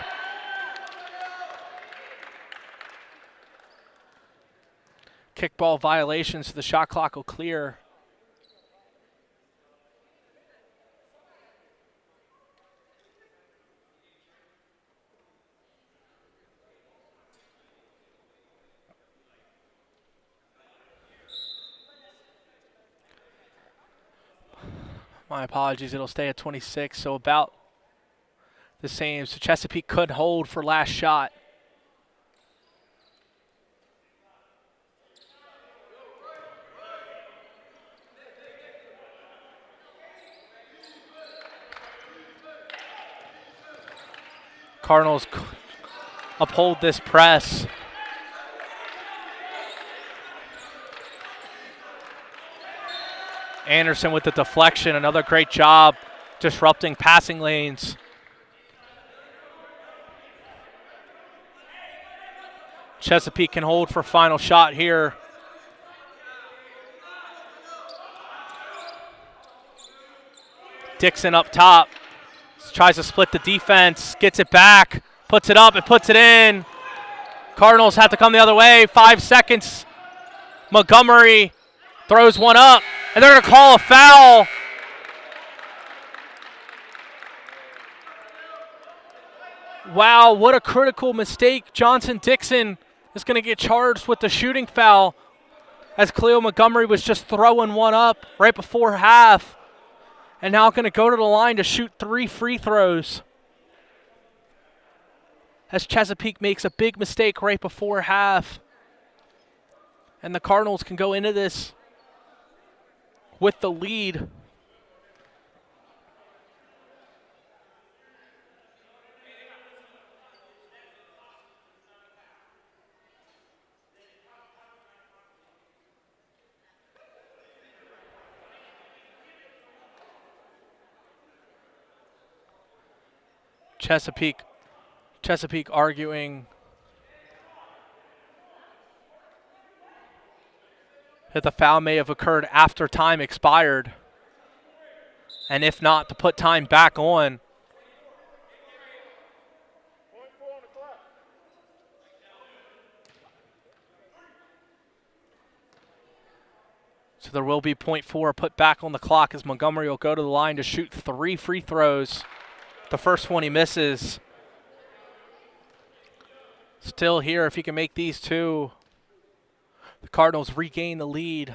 Kickball violations, so the shot clock will clear. My apologies, it'll stay at 26, so about the same. So Chesapeake could hold for last shot. Cardinals uphold this press. Anderson with the deflection, another great job disrupting passing lanes. Chesapeake can hold for final shot here. Dixon up top. Tries to split the defense, gets it back, puts it up and puts it in. Cardinals have to come the other way. 5 seconds. Montgomery throws one up, and they're going to call a foul. Wow, what a critical mistake. Johnson Dixon is going to get charged with the shooting foul as Cleo Montgomery was just throwing one up right before half. And now going to go to the line to shoot 3 free throws. As Chesapeake makes a big mistake right before half. And the Cardinals can go into this with the lead. Chesapeake arguing that the foul may have occurred after time expired, and if not, to put time back on. So there will be .4 put back on the clock as Montgomery will go to the line to shoot 3 free throws. The first one he misses. Still here, if he can make these 2, the Cardinals regain the lead.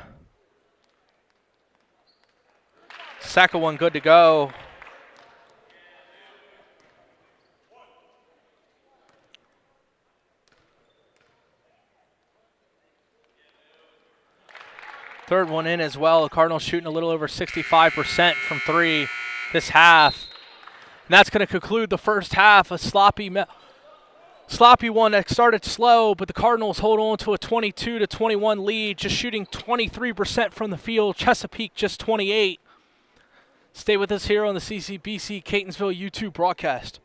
Second one good to go. Third one in as well. The Cardinals shooting a little over 65% from three this half. And that's going to conclude the first half. A sloppy one that started slow, but the Cardinals hold on to a 22-21 lead, just shooting 23% from the field. Chesapeake just 28. Stay with us here on the CCBC Catonsville YouTube broadcast.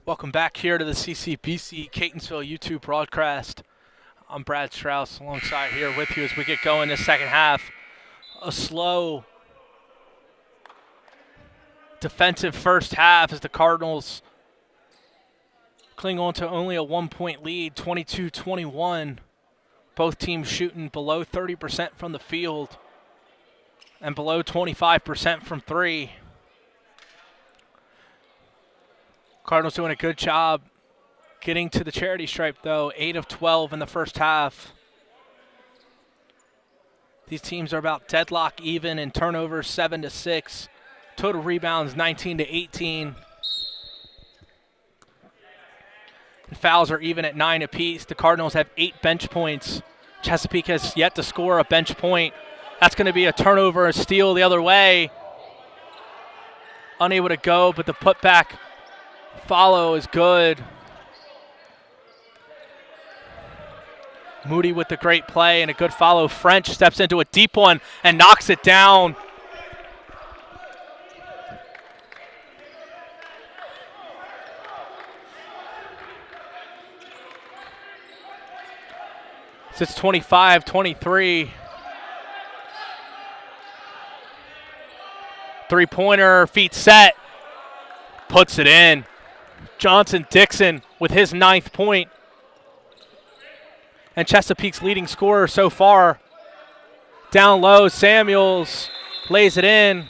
Welcome back here to the CCBC Catonsville YouTube broadcast. I'm Brad Strauss alongside here with you as we get going this second half. A slow defensive first half as the Cardinals cling on to only a 1-point lead, 22-21. Both teams shooting below 30% from the field and below 25% from three. Cardinals doing a good job getting to the charity stripe, though. 8 of 12 in the first half. These teams are about deadlock even in turnovers, 7-6. Total rebounds, 19-18. And fouls are even at 9 apiece. The Cardinals have 8 bench points. Chesapeake has yet to score a bench point. That's going to be a turnover, a steal the other way. Unable to go, but the putback follow is good. Moody with the great play and a good follow. French steps into a deep one and knocks it down. It's 25-23. Three-pointer, feet set, puts it in. Johnson Dixon with his 9th point. And Chesapeake's leading scorer so far. Down low, Samuels lays it in.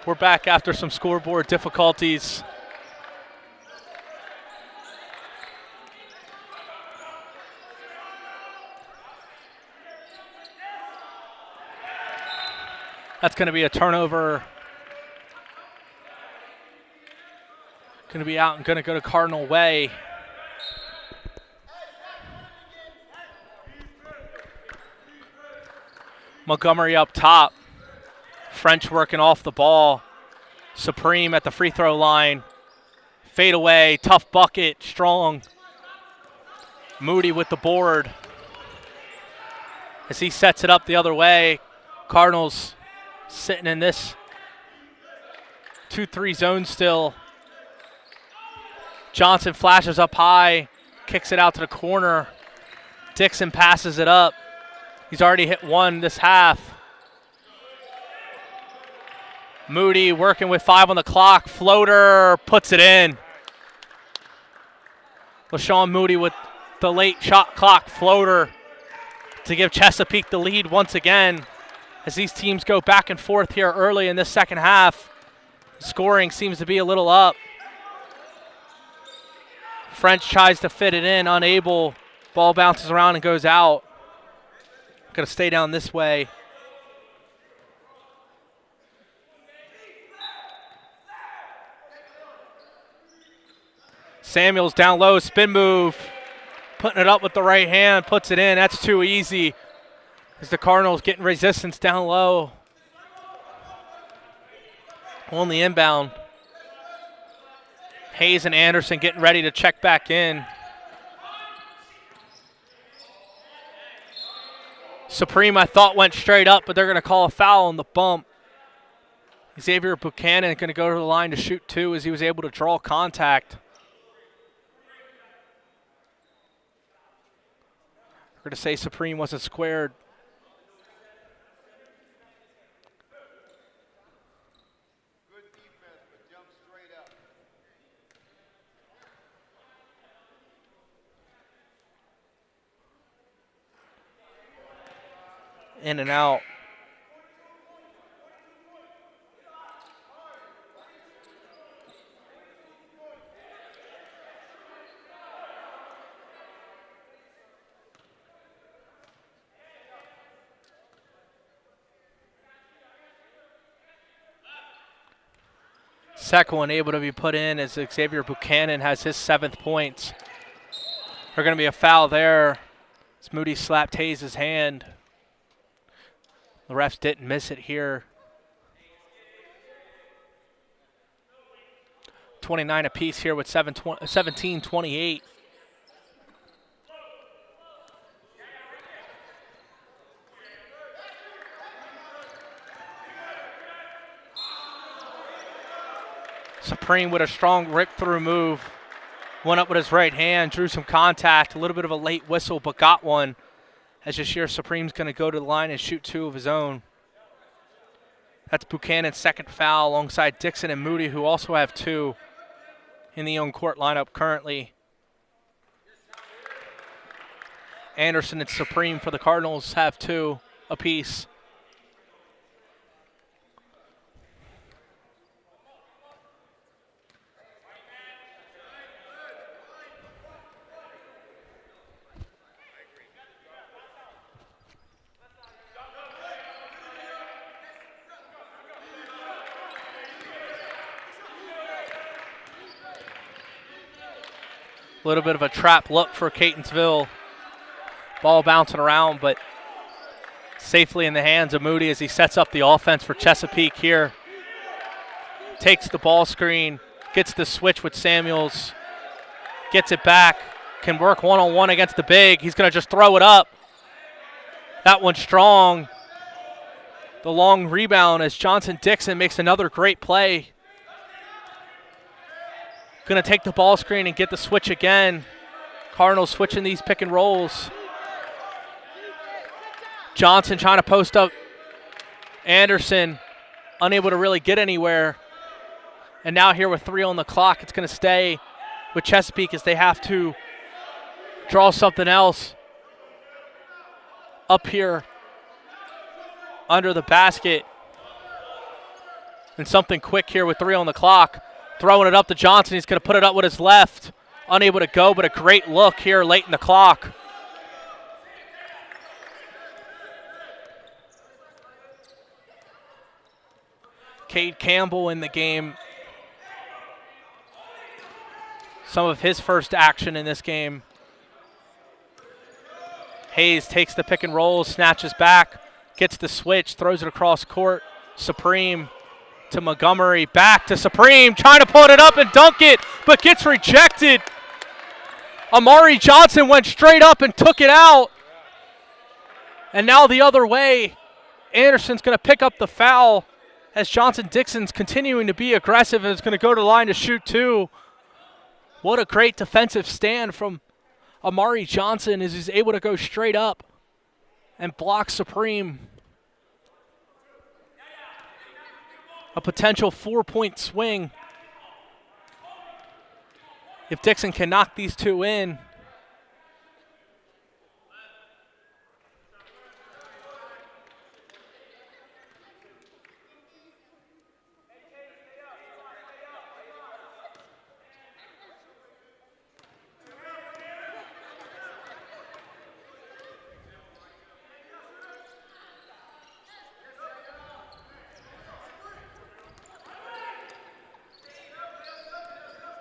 We're back after some scoreboard difficulties. That's going to be a turnover. Going to be out and going to go to Cardinal way. Montgomery up top. French working off the ball. Supreme at the free throw line. Fade away, tough bucket, strong. Moody with the board. As he sets it up the other way, Cardinals sitting in this 2-3 zone still. Johnson flashes up high, kicks it out to the corner. Dixon passes it up. He's already hit one this half. Moody working with 5 on the clock. Floater, puts it in. LaShawn Moody with the late shot clock floater to give Chesapeake the lead once again. As these teams go back and forth here early in this second half, scoring seems to be a little up. French tries to fit it in, unable. Ball bounces around and goes out. Going to stay down this way. Samuels down low, spin move. Putting it up with the right hand, puts it in. That's too easy. As the Cardinals getting resistance down low. On the inbound. Hayes and Anderson getting ready to check back in. Supreme, I thought, went straight up, but they're going to call a foul on the bump. Xavier Buchanan going to go to the line to shoot 2 as he was able to draw contact. We're going to say Supreme wasn't squared. Good defense, but jump straight up. In and out. Second one able to be put in as Xavier Buchanan has his 7th points. There's going to be a foul there as Moody slapped Hayes' hand. The refs didn't miss it here. 29 apiece here with 17-28. Supreme with a strong rip-through move. Went up with his right hand, drew some contact, a little bit of a late whistle, but got one. As Yashir Supreme's going to go to the line and shoot 2 of his own. That's Buchanan's 2nd foul alongside Dixon and Moody, who also have 2 in the on-court lineup currently. Anderson and Supreme for the Cardinals have 2 apiece. A little bit of a trap look for Catonsville. Ball bouncing around, but safely in the hands of Moody as he sets up the offense for Chesapeake here. Takes the ball screen, gets the switch with Samuels, gets it back, can work one-on-one against the big. He's going to just throw it up. That one's strong. The long rebound as Johnson-Dixon makes another great play. Going to take the ball screen and get the switch again. Cardinals switching these pick and rolls. Johnson trying to post up Anderson, unable to really get anywhere. And now here with 3 on the clock, it's going to stay with Chesapeake as they have to draw something else up here under the basket. And something quick here with 3 on the clock. Throwing it up to Johnson. He's going to put it up with his left. Unable to go, but a great look here late in the clock. Cade Campbell in the game. Some of his first action in this game. Hayes takes the pick and roll, snatches back, gets the switch, throws it across court. Supreme to Montgomery, back to Supreme, trying to put it up and dunk it, but gets rejected. Amari Johnson went straight up and took it out. And now the other way. Anderson's going to pick up the foul as Johnson-Dixon's continuing to be aggressive and is going to go to the line to shoot 2. What a great defensive stand from Amari Johnson as he's able to go straight up and block Supreme. A potential 4-point swing if Dixon can knock these 2 in.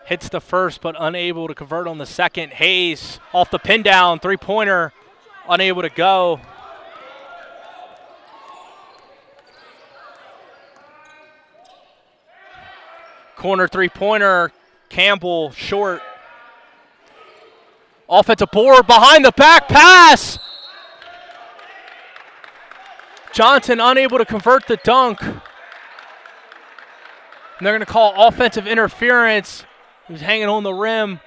Hits the first, but unable to convert on the second. Hayes off the pin down, 3-pointer, unable to go. Corner 3-pointer, Campbell short. Offensive board behind the back pass. Johnson unable to convert the dunk. And they're going to call offensive interference. He was hanging on the rim.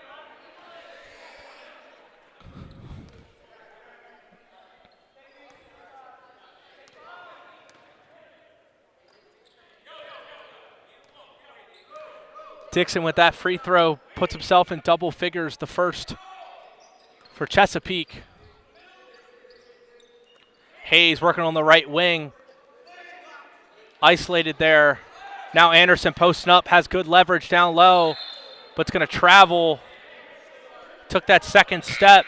Dixon with that free throw puts himself in double figures, the first for Chesapeake. Hayes working on the right wing. Isolated there. Now Anderson posting up, has good leverage down low, but it's going to travel. Took that second step.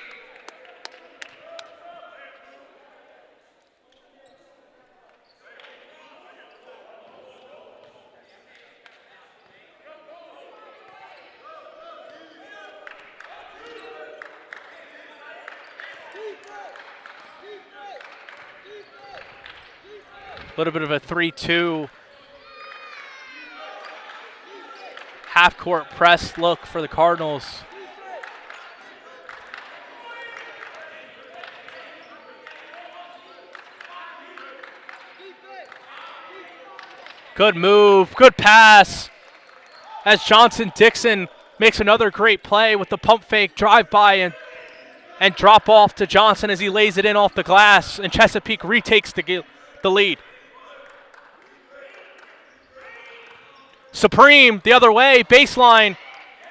A little bit of a 3-2 half-court press look for the Cardinals. Good move, good pass. As Johnson Dixon makes another great play with the pump fake, drive by and drop off to Johnson as he lays it in off the glass, and Chesapeake retakes the lead. Supreme the other way, baseline,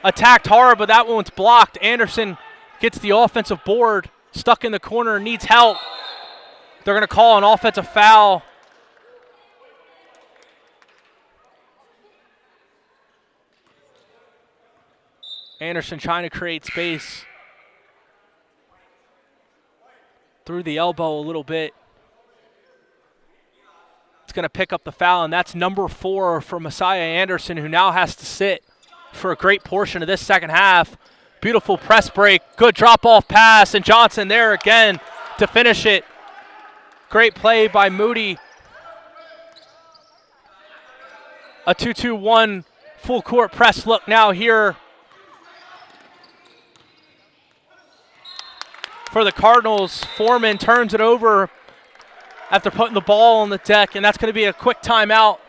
attacked hard, but that one's blocked. Anderson gets the offensive board, stuck in the corner, needs help. They're going to call an offensive foul. Anderson trying to create space. Through the elbow a little bit. Going to pick up the foul, and that's number 4 for Messiah Anderson, who now has to sit for a great portion of this second half. Beautiful press break, good drop-off pass, and Johnson there again to finish it. Great play by Moody. A 2-2-1 full court press look now here for the Cardinals. Foreman turns it over after putting the ball on the deck, and that's going to be a quick timeout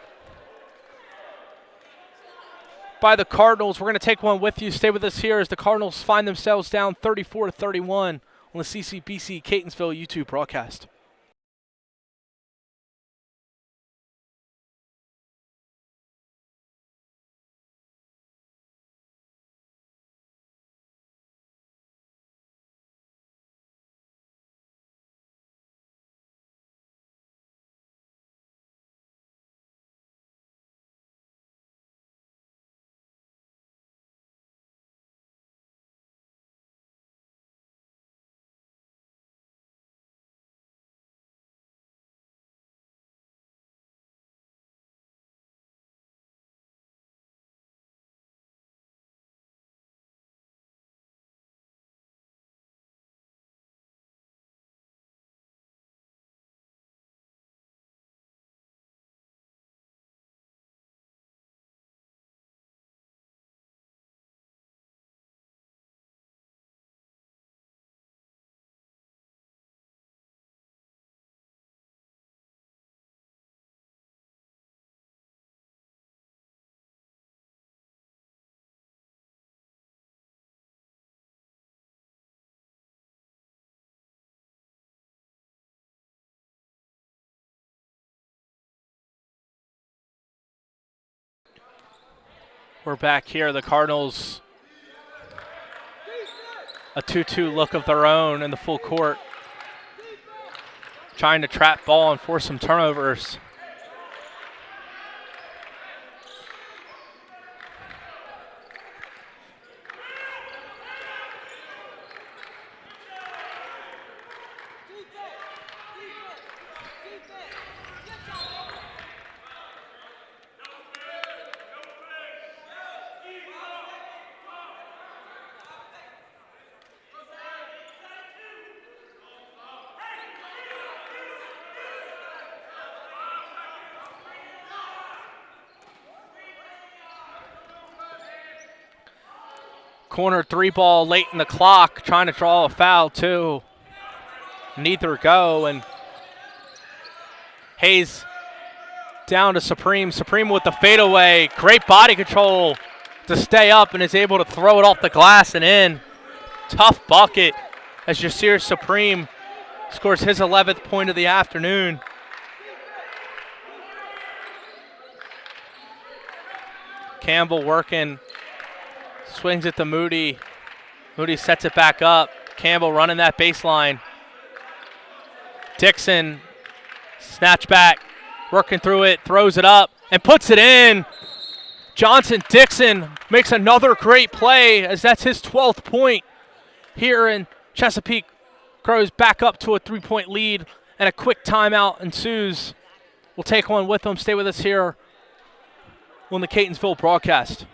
by the Cardinals. We're going to take one with you. Stay with us here as the Cardinals find themselves down 34-31 on the CCBC Catonsville YouTube broadcast. We're back here. The Cardinals, a 2-2 look of their own in the full court. Trying to trap ball and force some turnovers. Corner 3 ball late in the clock, trying to draw a foul too. Neither go, and Hayes down to Supreme. Supreme with the fadeaway. Great body control to stay up and is able to throw it off the glass and in. Tough bucket as Yasir Supreme scores his 11th point of the afternoon. Campbell working, swings it to Moody. Moody sets it back up. Campbell running that baseline. Dixon, snatch back, working through it, throws it up, and puts it in. Johnson Dixon makes another great play as that's his 12th point here, and Chesapeake grows back up to a 3-point lead, and a quick timeout ensues. We'll take one with them. Stay with us here on the Catonsville broadcast.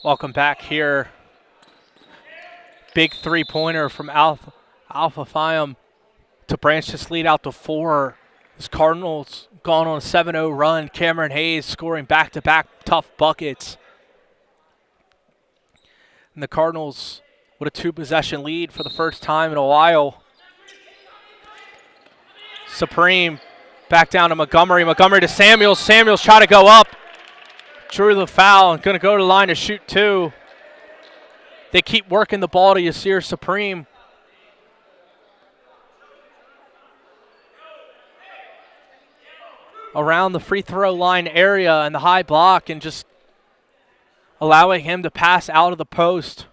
Welcome back here. Big three-pointer from Alpha Phi to branch this lead out to 4. This Cardinals gone on a 7-0 run. Cameron Hayes scoring back-to-back tough buckets. And the Cardinals with a 2-possession lead for the first time in a while. Supreme back down to Montgomery. Montgomery to Samuels. Samuels try to go up. Drew the foul and going to go to the line to shoot 2. They keep working the ball to Yasir Supreme. Around the free throw line area and the high block and just allowing him to pass out of the post.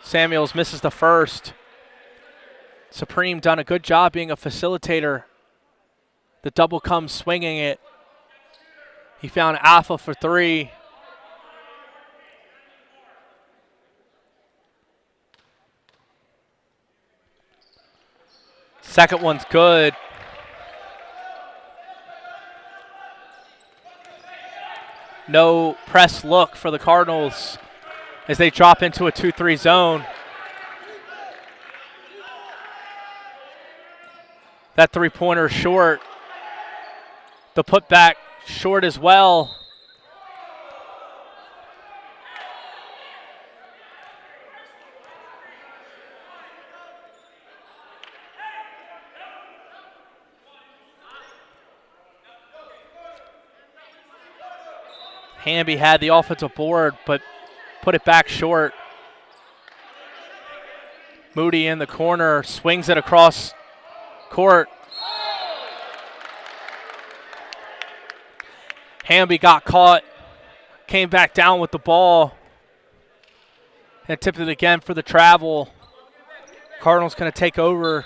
Samuels misses the first. Supreme done a good job being a facilitator. The double comes swinging it. He found Alpha for 3. Second one's good. No press look for the Cardinals as they drop into a 2-3 zone. That three-pointer short. The putback short as well. Hamby had the offensive board, but put it back short. Moody in the corner, swings it across court. Hamby got caught, came back down with the ball, and tipped it again for the travel. Cardinals going to take over.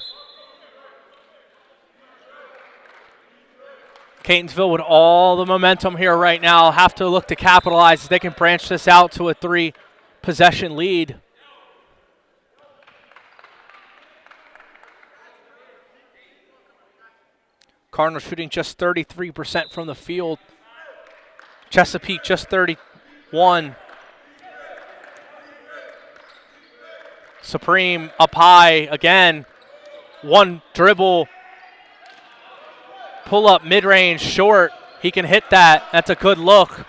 Catonsville with all the momentum here right now have to look to capitalize as they can branch this out to a 3-possession lead. Cardinals shooting just 33% from the field. Chesapeake just 31. Supreme up high again. One dribble. Pull up mid-range short. He can hit that. That's a good look.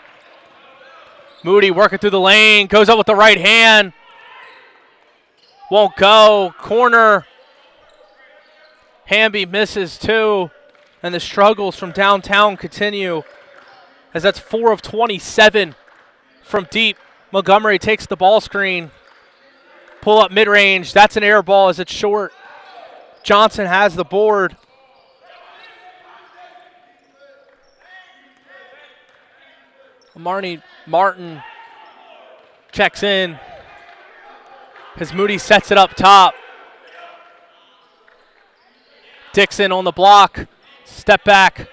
Moody working through the lane. Goes up with the right hand. Won't go. Corner. Hamby misses 2. And the struggles from downtown continue as that's 4 of 27 from deep. Montgomery takes the ball screen. Pull up mid-range. That's an air ball as it's short. Johnson has the board. Martin checks in as Moody sets it up top. Dixon on the block. Step back.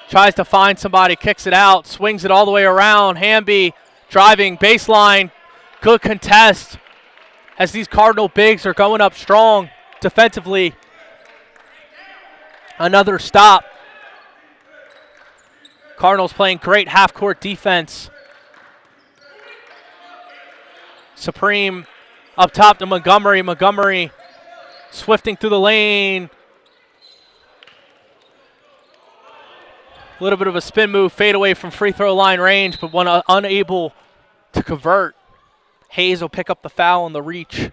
Tries to find somebody. Kicks it out. Swings it all the way around. Hamby driving baseline. Good contest as these Cardinal bigs are going up strong defensively. Another stop. Cardinals playing great half-court defense. Supreme up top to Montgomery. Montgomery swifting through the lane. A little bit of a spin move, fade away from free throw line range, but one unable to convert. Hayes will pick up the foul on the reach.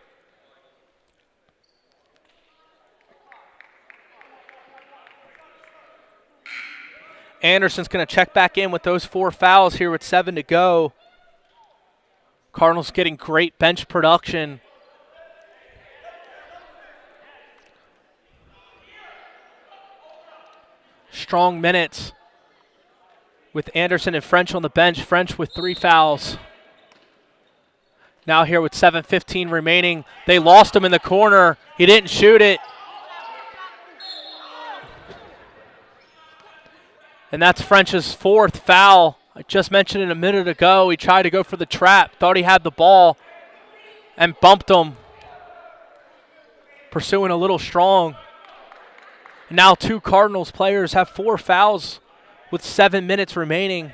Anderson's going to check back in with those 4 fouls here with 7 to go. Cardinals getting great bench production. Strong minutes with Anderson and French on the bench. French with 3 fouls. Now here with 7:15 remaining. They lost him in the corner. He didn't shoot it. And that's French's 4th foul. I just mentioned it a minute ago. He tried to go for the trap, thought he had the ball, and bumped him. Pursuing a little strong. And now 2 Cardinals players have 4 fouls with 7 minutes remaining.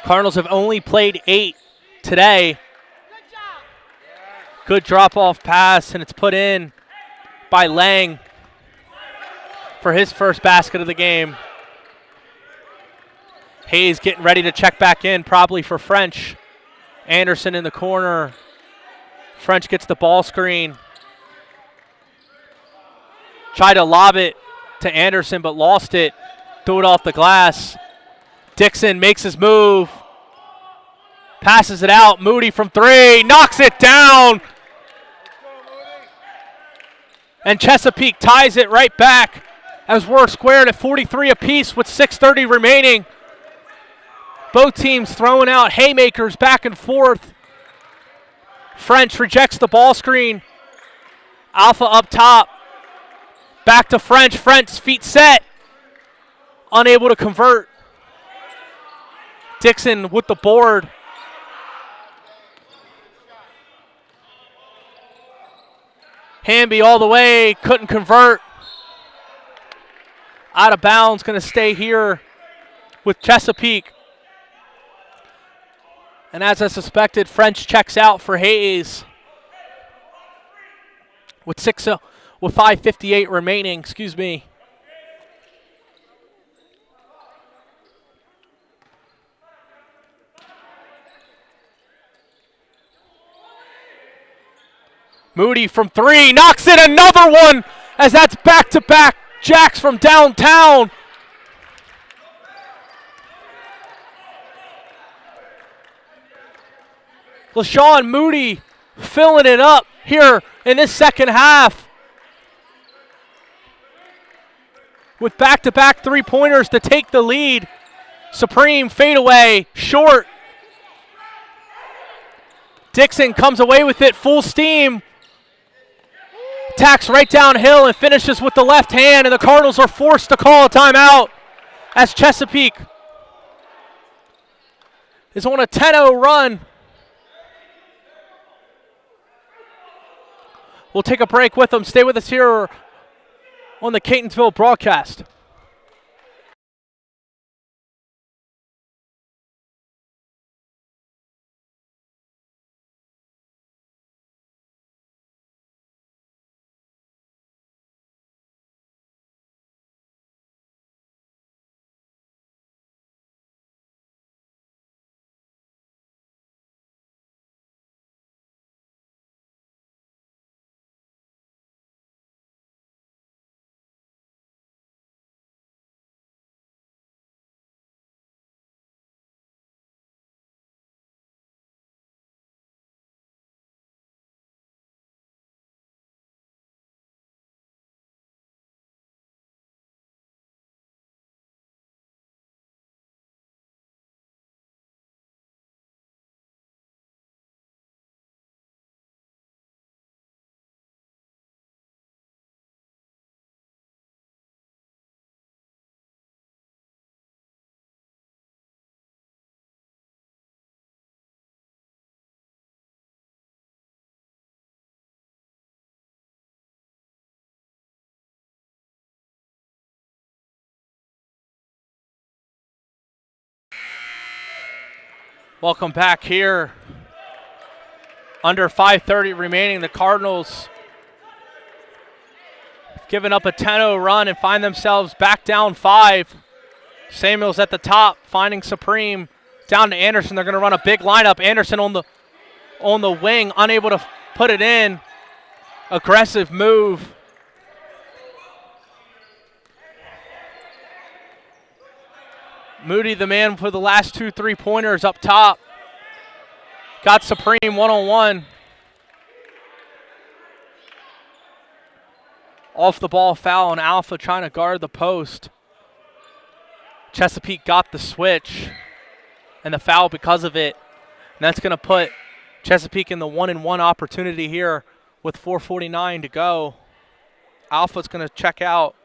Cardinals have only played 8 today. Good drop-off pass, and it's put in by Lang for his first basket of the game. Hayes getting ready to check back in, probably for French. Anderson in the corner. French gets the ball screen. Tried to lob it to Anderson, but lost it. Threw it off the glass. Dixon makes his move. Passes it out. Moody from 3. Knocks it down. And Chesapeake ties it right back as we're squared at 43 apiece with 6:30 remaining. Both teams throwing out haymakers back and forth. French rejects the ball screen. Alpha up top. Back to French. French feet set. Unable to convert. Dixon with the board. Hamby all the way. Couldn't convert. Out of bounds. Going to stay here with Chesapeake. And as I suspected, French checks out for Hayes with 5:58 remaining. Excuse me. Moody from 3 knocks in another one as that's back-to-back jacks from downtown. LaShawn Moody filling it up here in this second half with back-to-back three-pointers to take the lead. Supreme fadeaway, short. Dixon comes away with it full steam. Tacks right downhill and finishes with the left hand, and the Cardinals are forced to call a timeout as Chesapeake is on a 10-0 run. We'll take a break with them. Stay with us here on the Catonsville broadcast. Welcome back here. Under 5:30 remaining, the Cardinals giving up a 10-0 run and find themselves back down 5. Samuels at the top, finding Supreme. Down to Anderson. They're going to run a big lineup. Anderson on the wing, unable to put it in. Aggressive move. Moody, the man for the last 2 3-pointers up top. Got Supreme one-on-one. Off the ball foul, and Alpha trying to guard the post. Chesapeake got the switch and the foul because of it. And that's going to put Chesapeake in the 1-and-1 opportunity here with 4:49 to go. Alpha's going to check out.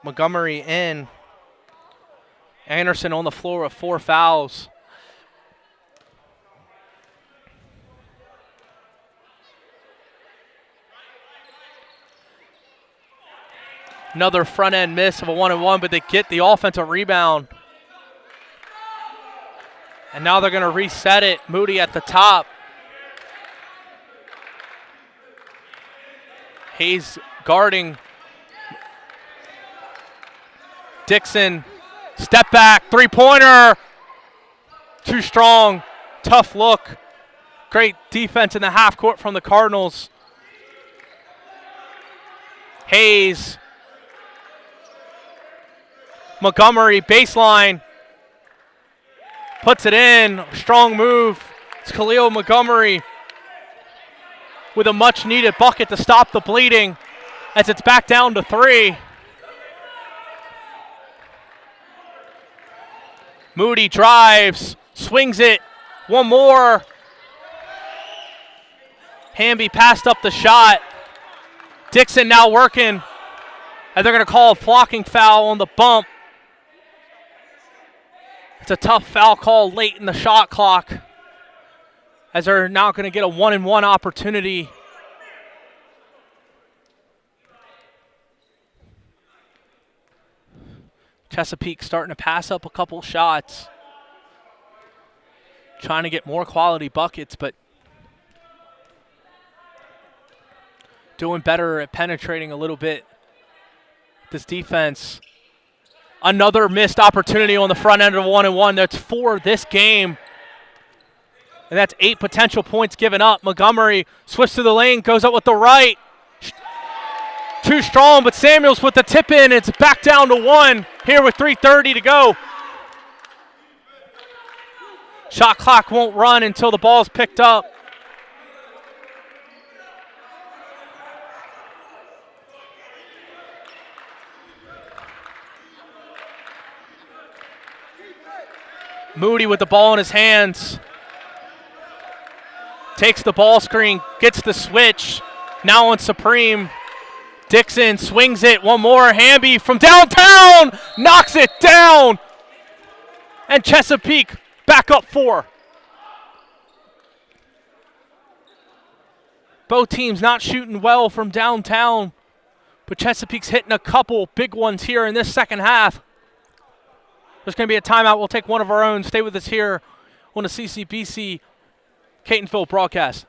Montgomery in. Anderson on the floor with 4 fouls. Another front end miss of a 1-and-1, but they get the offensive rebound. And now they're going to reset it. Moody at the top. Hayes guarding. Dixon, step back, three-pointer. Too strong, tough look. Great defense in the half court from the Cardinals. Hayes. Montgomery, baseline. Puts it in, strong move. It's Khalil Montgomery with a much-needed bucket to stop the bleeding as it's back down to 3. Moody drives, swings it, one more. Hamby passed up the shot. Dixon now working, and they're going to call a blocking foul on the bump. It's a tough foul call late in the shot clock, as they're now going to get a 1-and-1 opportunity. Chesapeake starting to pass up a couple shots, trying to get more quality buckets, but doing better at penetrating a little bit. This defense. Another missed opportunity on the front end of a 1-and-1. That's 4 this game. And that's 8 potential points given up. Montgomery swifts to the lane, goes up with the right. Too strong, but Samuels with the tip in. It's back down to 1 here with 3:30 to go. Shot clock won't run until the ball's picked up. Moody with the ball in his hands. Takes the ball screen, gets the switch. Now on Supreme. Dixon swings it, one more. Hamby from downtown, knocks it down. And Chesapeake back up 4. Both teams not shooting well from downtown, but Chesapeake's hitting a couple big ones here in this second half. There's going to be a timeout. We'll take one of our own. Stay with us here on the CCBC Catonsville broadcast.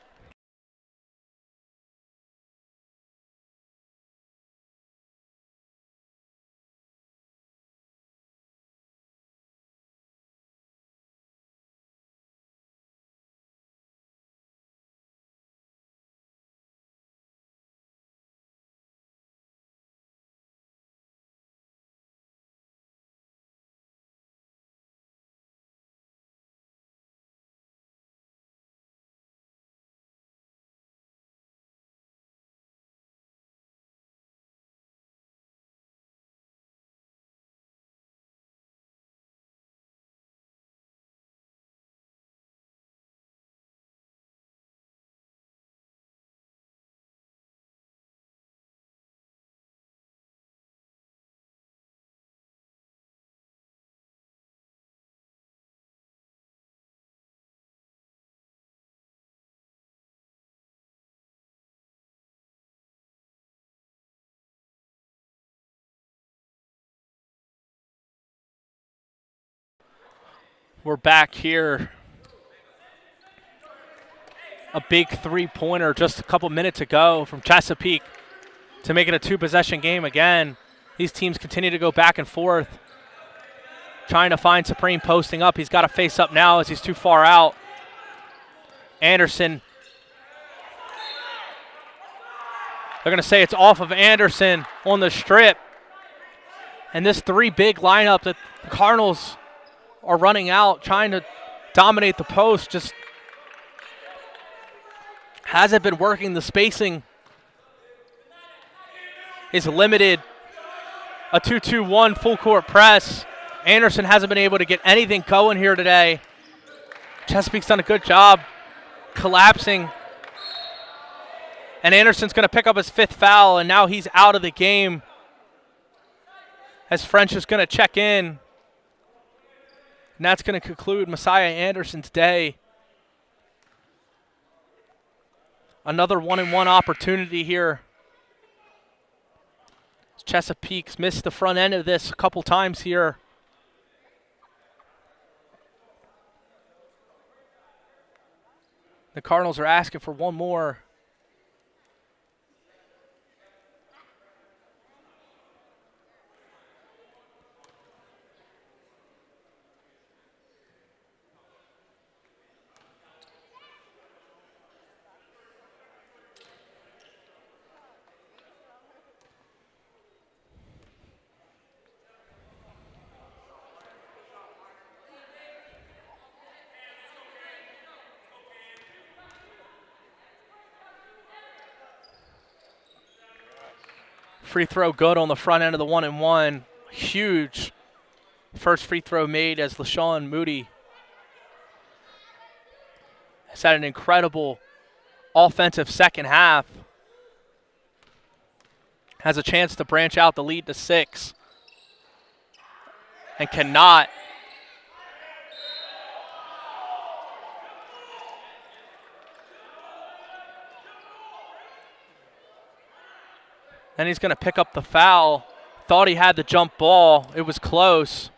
We're back here. A big three-pointer just a couple minutes ago from Chesapeake to make it a 2-possession game again. These teams continue to go back and forth, trying to find Supreme posting up. He's got to face up now as he's too far out. Anderson. They're going to say it's off of Anderson on the strip. And this 3-big lineup that the Cardinals are running out, trying to dominate the post, just hasn't been working. The spacing is limited. A 2-2-1 full court press. Anderson hasn't been able to get anything going here today. Chesapeake's done a good job collapsing. And Anderson's going to pick up his 5th foul, and now he's out of the game as French is going to check in. And that's going to conclude Messiah Anderson's day. Another 1-and-1 opportunity here. Chesapeake's missed the front end of this a couple times here. The Cardinals are asking for one more. Free throw good on the front end of the 1-and-1. Huge first free throw made as LaShawn Moody has had an incredible offensive second half. Has a chance to branch out the lead to 6. And cannot. Then he's going to pick up the foul. Thought he had the jump ball. It was close.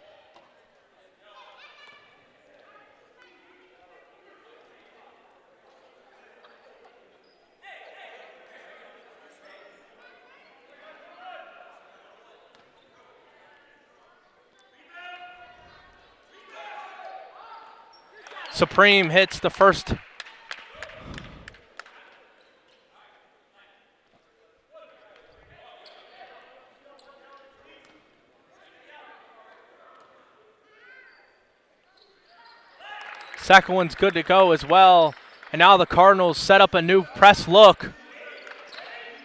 Supreme hits the first. Second one's good to go as well. And now the Cardinals set up a new press look. A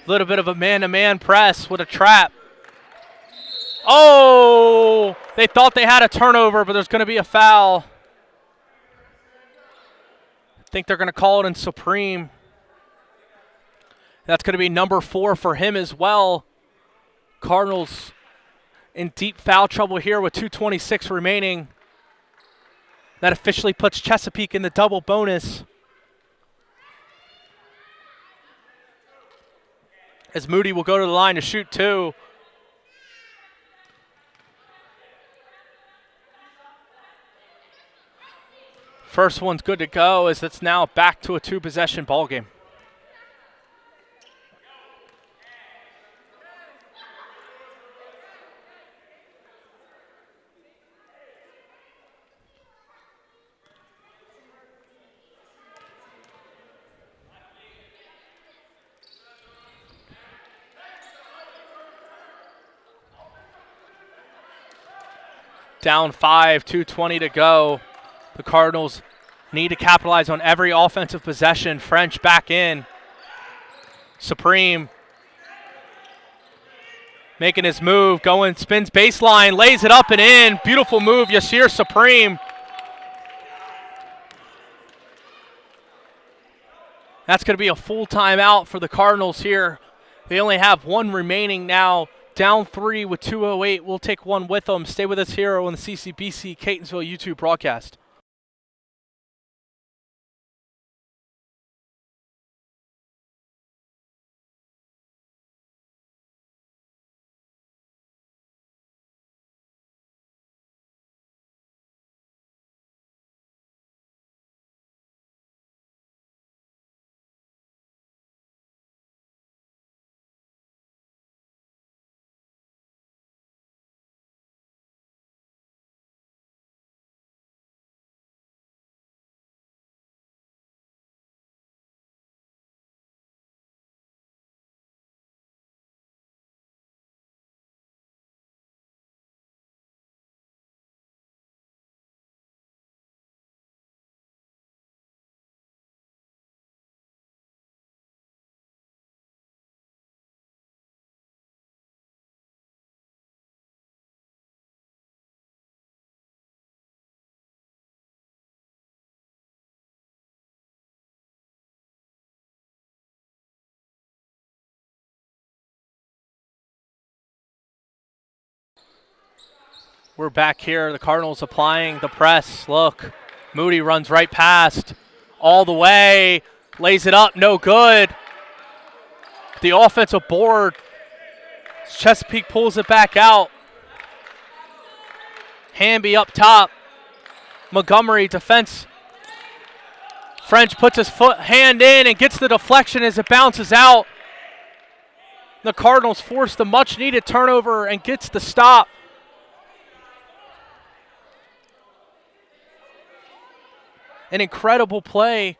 little bit of a man-to-man press with a trap. Oh! They thought they had a turnover, but there's going to be a foul. I think they're going to call it in Supreme. That's going to be number 4 for him as well. Cardinals in deep foul trouble here with 2:26 remaining. That officially puts Chesapeake in the double bonus. As Moody will go to the line to shoot 2. First one's good to go as it's now back to a 2-possession ball game. Down 5, 2:20 to go. The Cardinals need to capitalize on every offensive possession. French back in. Supreme making his move, going, spins baseline, lays it up and in. Beautiful move, Yasir Supreme. That's going to be a full timeout for the Cardinals here. They only have one remaining now. Down 3 with 2:08. We'll take one with them. Stay with us here on the CCBC Catonsville YouTube broadcast. We're back here. The Cardinals applying the press. Look, Moody runs right past, all the way, lays it up, no good. The offensive board Chesapeake pulls it back out. Hamby up top. Montgomery defense. French puts his hand in and gets the deflection as it bounces out. The Cardinals force the much-needed turnover and gets the stop. An incredible play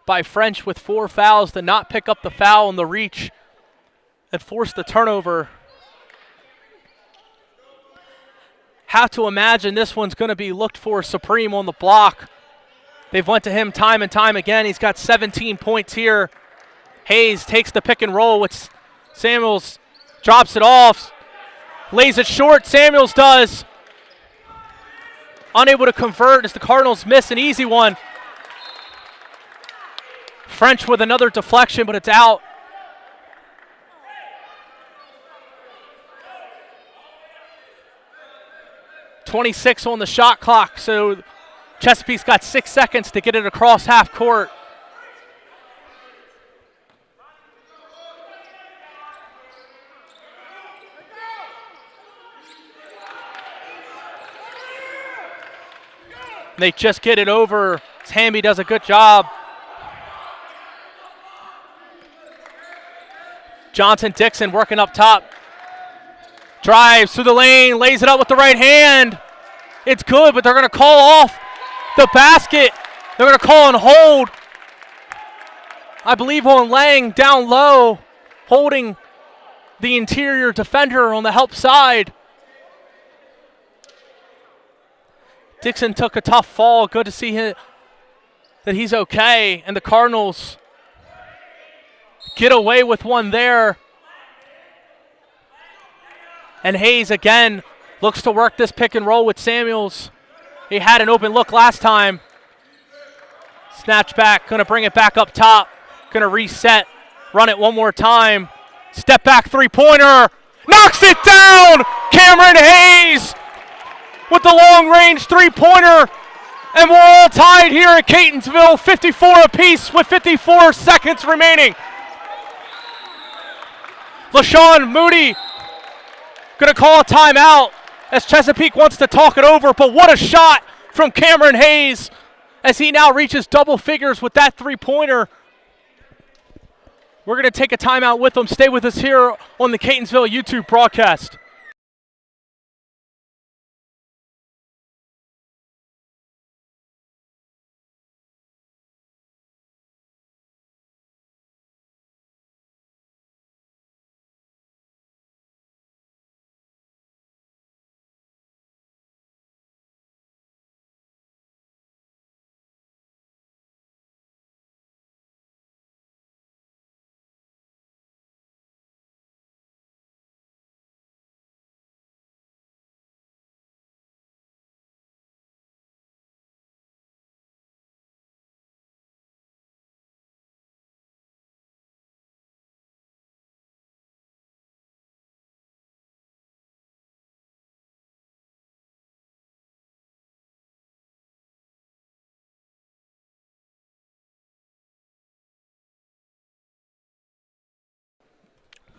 by French with 4 fouls to not pick up the foul on the reach and force the turnover. Have to imagine this one's going to be looked for supreme on the block. They've went to him time and time again. He's got 17 points here. Hayes takes the pick and roll with Samuels, drops it off, lays it short. Samuels does. Unable to convert as the Cardinals miss an easy one. French with another deflection, but it's out. .26 on the shot clock, so Chesapeake's got 6 seconds to get it across half court. They just get it over. Hamby does a good job. Johnson-Dixon working up top. Drives through the lane, lays it up with the right hand. It's good, but they're going to call off the basket. They're going to call and hold. I believe on Lang down low, holding the interior defender on the help side. Dixon took a tough fall. Good to see him, that he's okay. And the Cardinals get away with one there. And Hayes again looks to work this pick and roll with Samuels. He had an open look last time. Snatch back, going to bring it back up top. Going to reset, run it one more time. Step back three-pointer. Knocks it down! Cameron Hayes with the long-range three-pointer. And we're all tied here at Catonsville, 54 apiece with 54 seconds remaining. LaShawn Moody going to call a timeout as Chesapeake wants to talk it over, but what a shot from Cameron Hayes as he now reaches double figures with that three-pointer. We're going to take a timeout with him. Stay with us here on the Catonsville YouTube broadcast.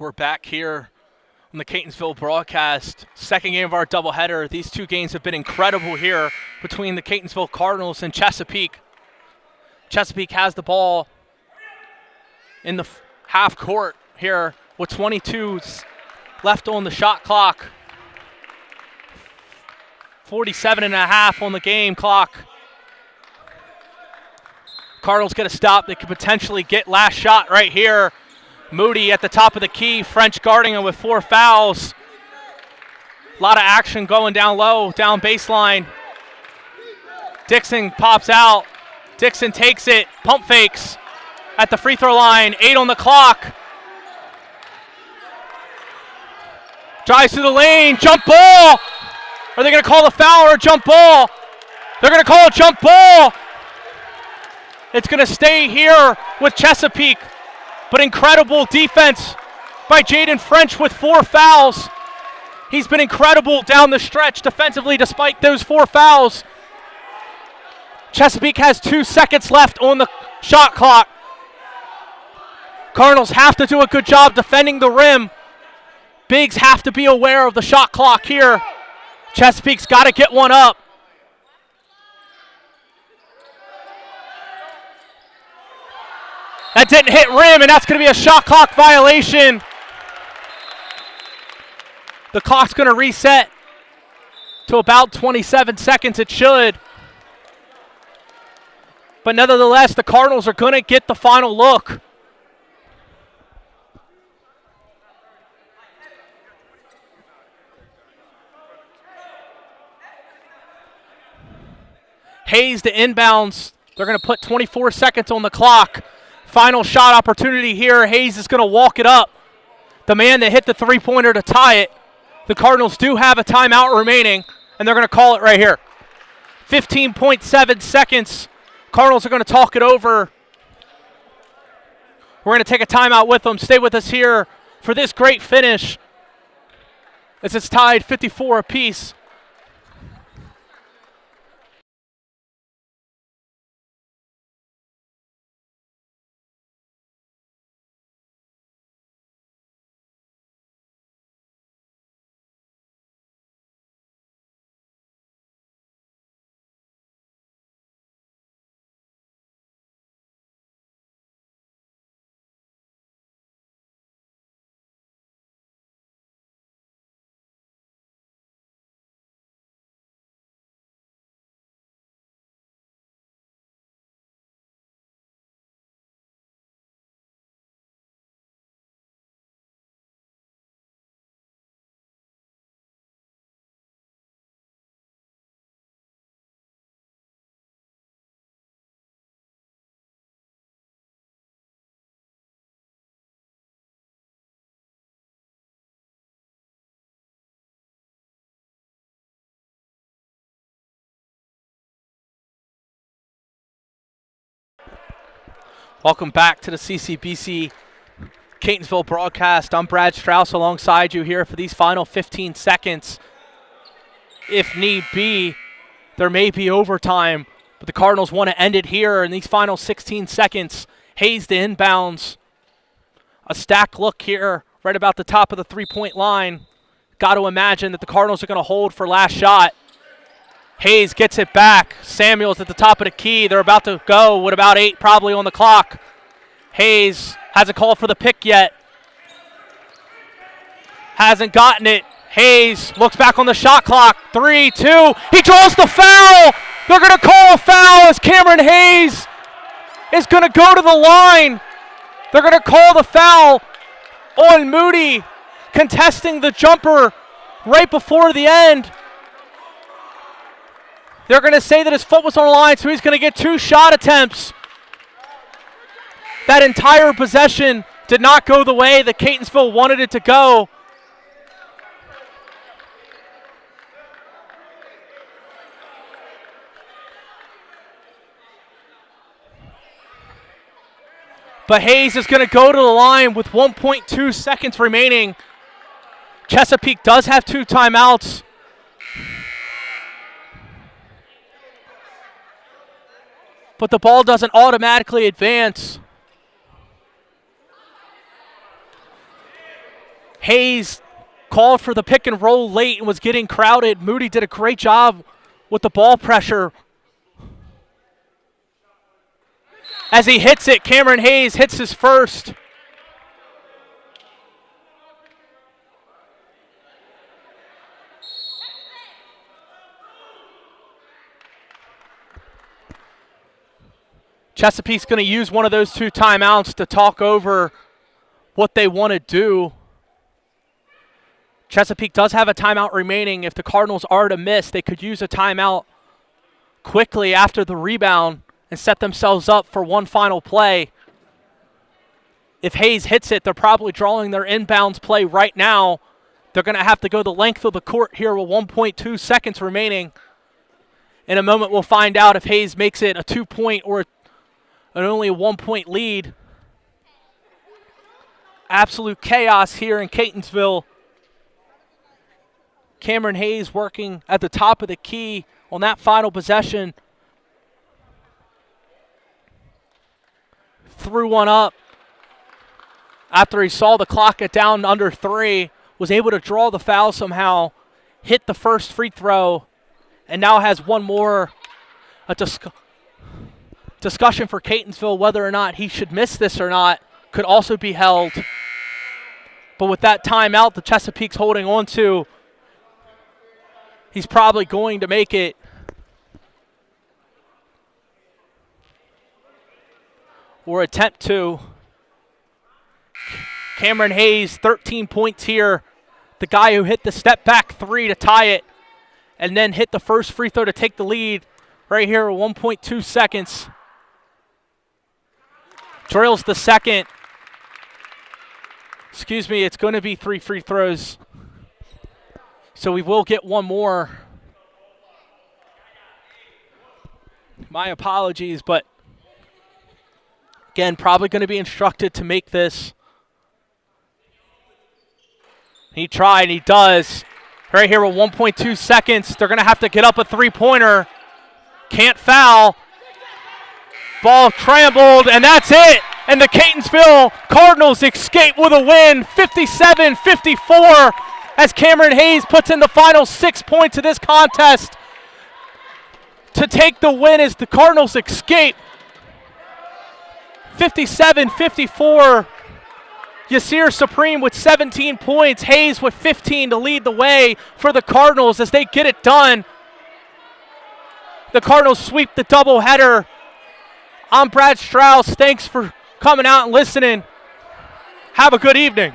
We're back here on the Catonsville broadcast. Second game of our doubleheader. These two games have been incredible here between the Catonsville Cardinals and Chesapeake. Chesapeake has the ball in the half court here with 22 left on the shot clock. 47 and a half on the game clock. Cardinals get a stop. They could potentially get last shot right here. Moody at the top of the key. French guarding him with 4 fouls. A lot of action going down low, down baseline. Dixon pops out. Dixon takes it. Pump fakes at the free throw line. 8 on the clock. Drives through the lane. Jump ball. Are they going to call the foul or a jump ball? They're going to call a jump ball. It's going to stay here with Chesapeake. But incredible defense by Jaden French with 4 fouls. He's been incredible down the stretch defensively despite those 4 fouls. Chesapeake has 2 seconds left on the shot clock. Cardinals have to do a good job defending the rim. Bigs have to be aware of the shot clock here. Chesapeake's got to get one up. That didn't hit rim, and that's going to be a shot clock violation. The clock's going to reset to about 27 seconds. It should. But nevertheless, the Cardinals are going to get the final look. Hayes to inbounds. They're going to put 24 seconds on the clock. Final shot opportunity here. Hayes is going to walk it up. The man that hit the three-pointer to tie it. The Cardinals do have a timeout remaining, and they're going to call it right here. 15.7 seconds. Cardinals are going to talk it over. We're going to take a timeout with them. Stay with us here for this great finish as it's tied 54 apiece. Welcome back to the CCBC Catonsville broadcast. I'm Brad Strauss alongside you here for these final 15 seconds. If need be, there may be overtime, but the Cardinals want to end it here in these final 16 seconds. Hayes to inbounds. A stack look here right about the top of the three-point line. Got to imagine that the Cardinals are going to hold for last shot. Hayes gets it back. Samuels at the top of the key. They're about to go with about 8 probably on the clock. Hayes hasn't called for the pick yet. Hasn't gotten it. Hayes looks back on the shot clock. 3, 2. He draws the foul. They're going to call a foul as Cameron Hayes is going to go to the line. They're going to call the foul on Moody, contesting the jumper right before the end. They're going to say that his foot was on the line, so he's going to get 2 shot attempts. That entire possession did not go the way that Catonsville wanted it to go. But Hayes is going to go to the line with 1.2 seconds remaining. Chesapeake does have 2 timeouts. But the ball doesn't automatically advance. Hayes called for the pick and roll late and was getting crowded. Moody did a great job with the ball pressure. As he hits it, Cameron Hayes hits his first. Chesapeake's going to use one of those 2 timeouts to talk over what they want to do. Chesapeake does have a timeout remaining. If the Cardinals are to miss, they could use a timeout quickly after the rebound and set themselves up for one final play. If Hayes hits it, they're probably drawing their inbounds play right now. They're going to have to go the length of the court here with 1.2 seconds remaining. In a moment, we'll find out if Hayes makes it a 2-point or only a 1-point lead. Absolute chaos here in Catonsville. Cameron Hayes working at the top of the key on that final possession. Threw one up after he saw the clock get down under 3. was able to draw the foul somehow, hit the first free throw, and now has one more. A discussion for Catonsville whether or not he should miss this or not could also be held. But with that timeout the Chesapeake's holding on to, he's probably going to make it. Or attempt to. Cameron Hayes, 13 points here. The guy who hit the step back three to tie it and then hit the first free throw to take the lead right here with 1.2 seconds. Trails the second. Excuse me, it's going to be 3 free throws. So we will get one more. My apologies, but again, probably going to be instructed to make this. He tried, he does. Right here with 1.2 seconds. They're going to have to get up a three-pointer. Can't foul. Ball scrambled, and that's it. And the Catonsville Cardinals escape with a win, 57-54, as Cameron Hayes puts in the final 6 points of this contest to take the win as the Cardinals escape. 57-54. Yasir Supreme with 17 points. Hayes with 15 to lead the way for the Cardinals as they get it done. The Cardinals sweep the doubleheader. I'm Brad Strauss. Thanks for coming out and listening. Have a good evening.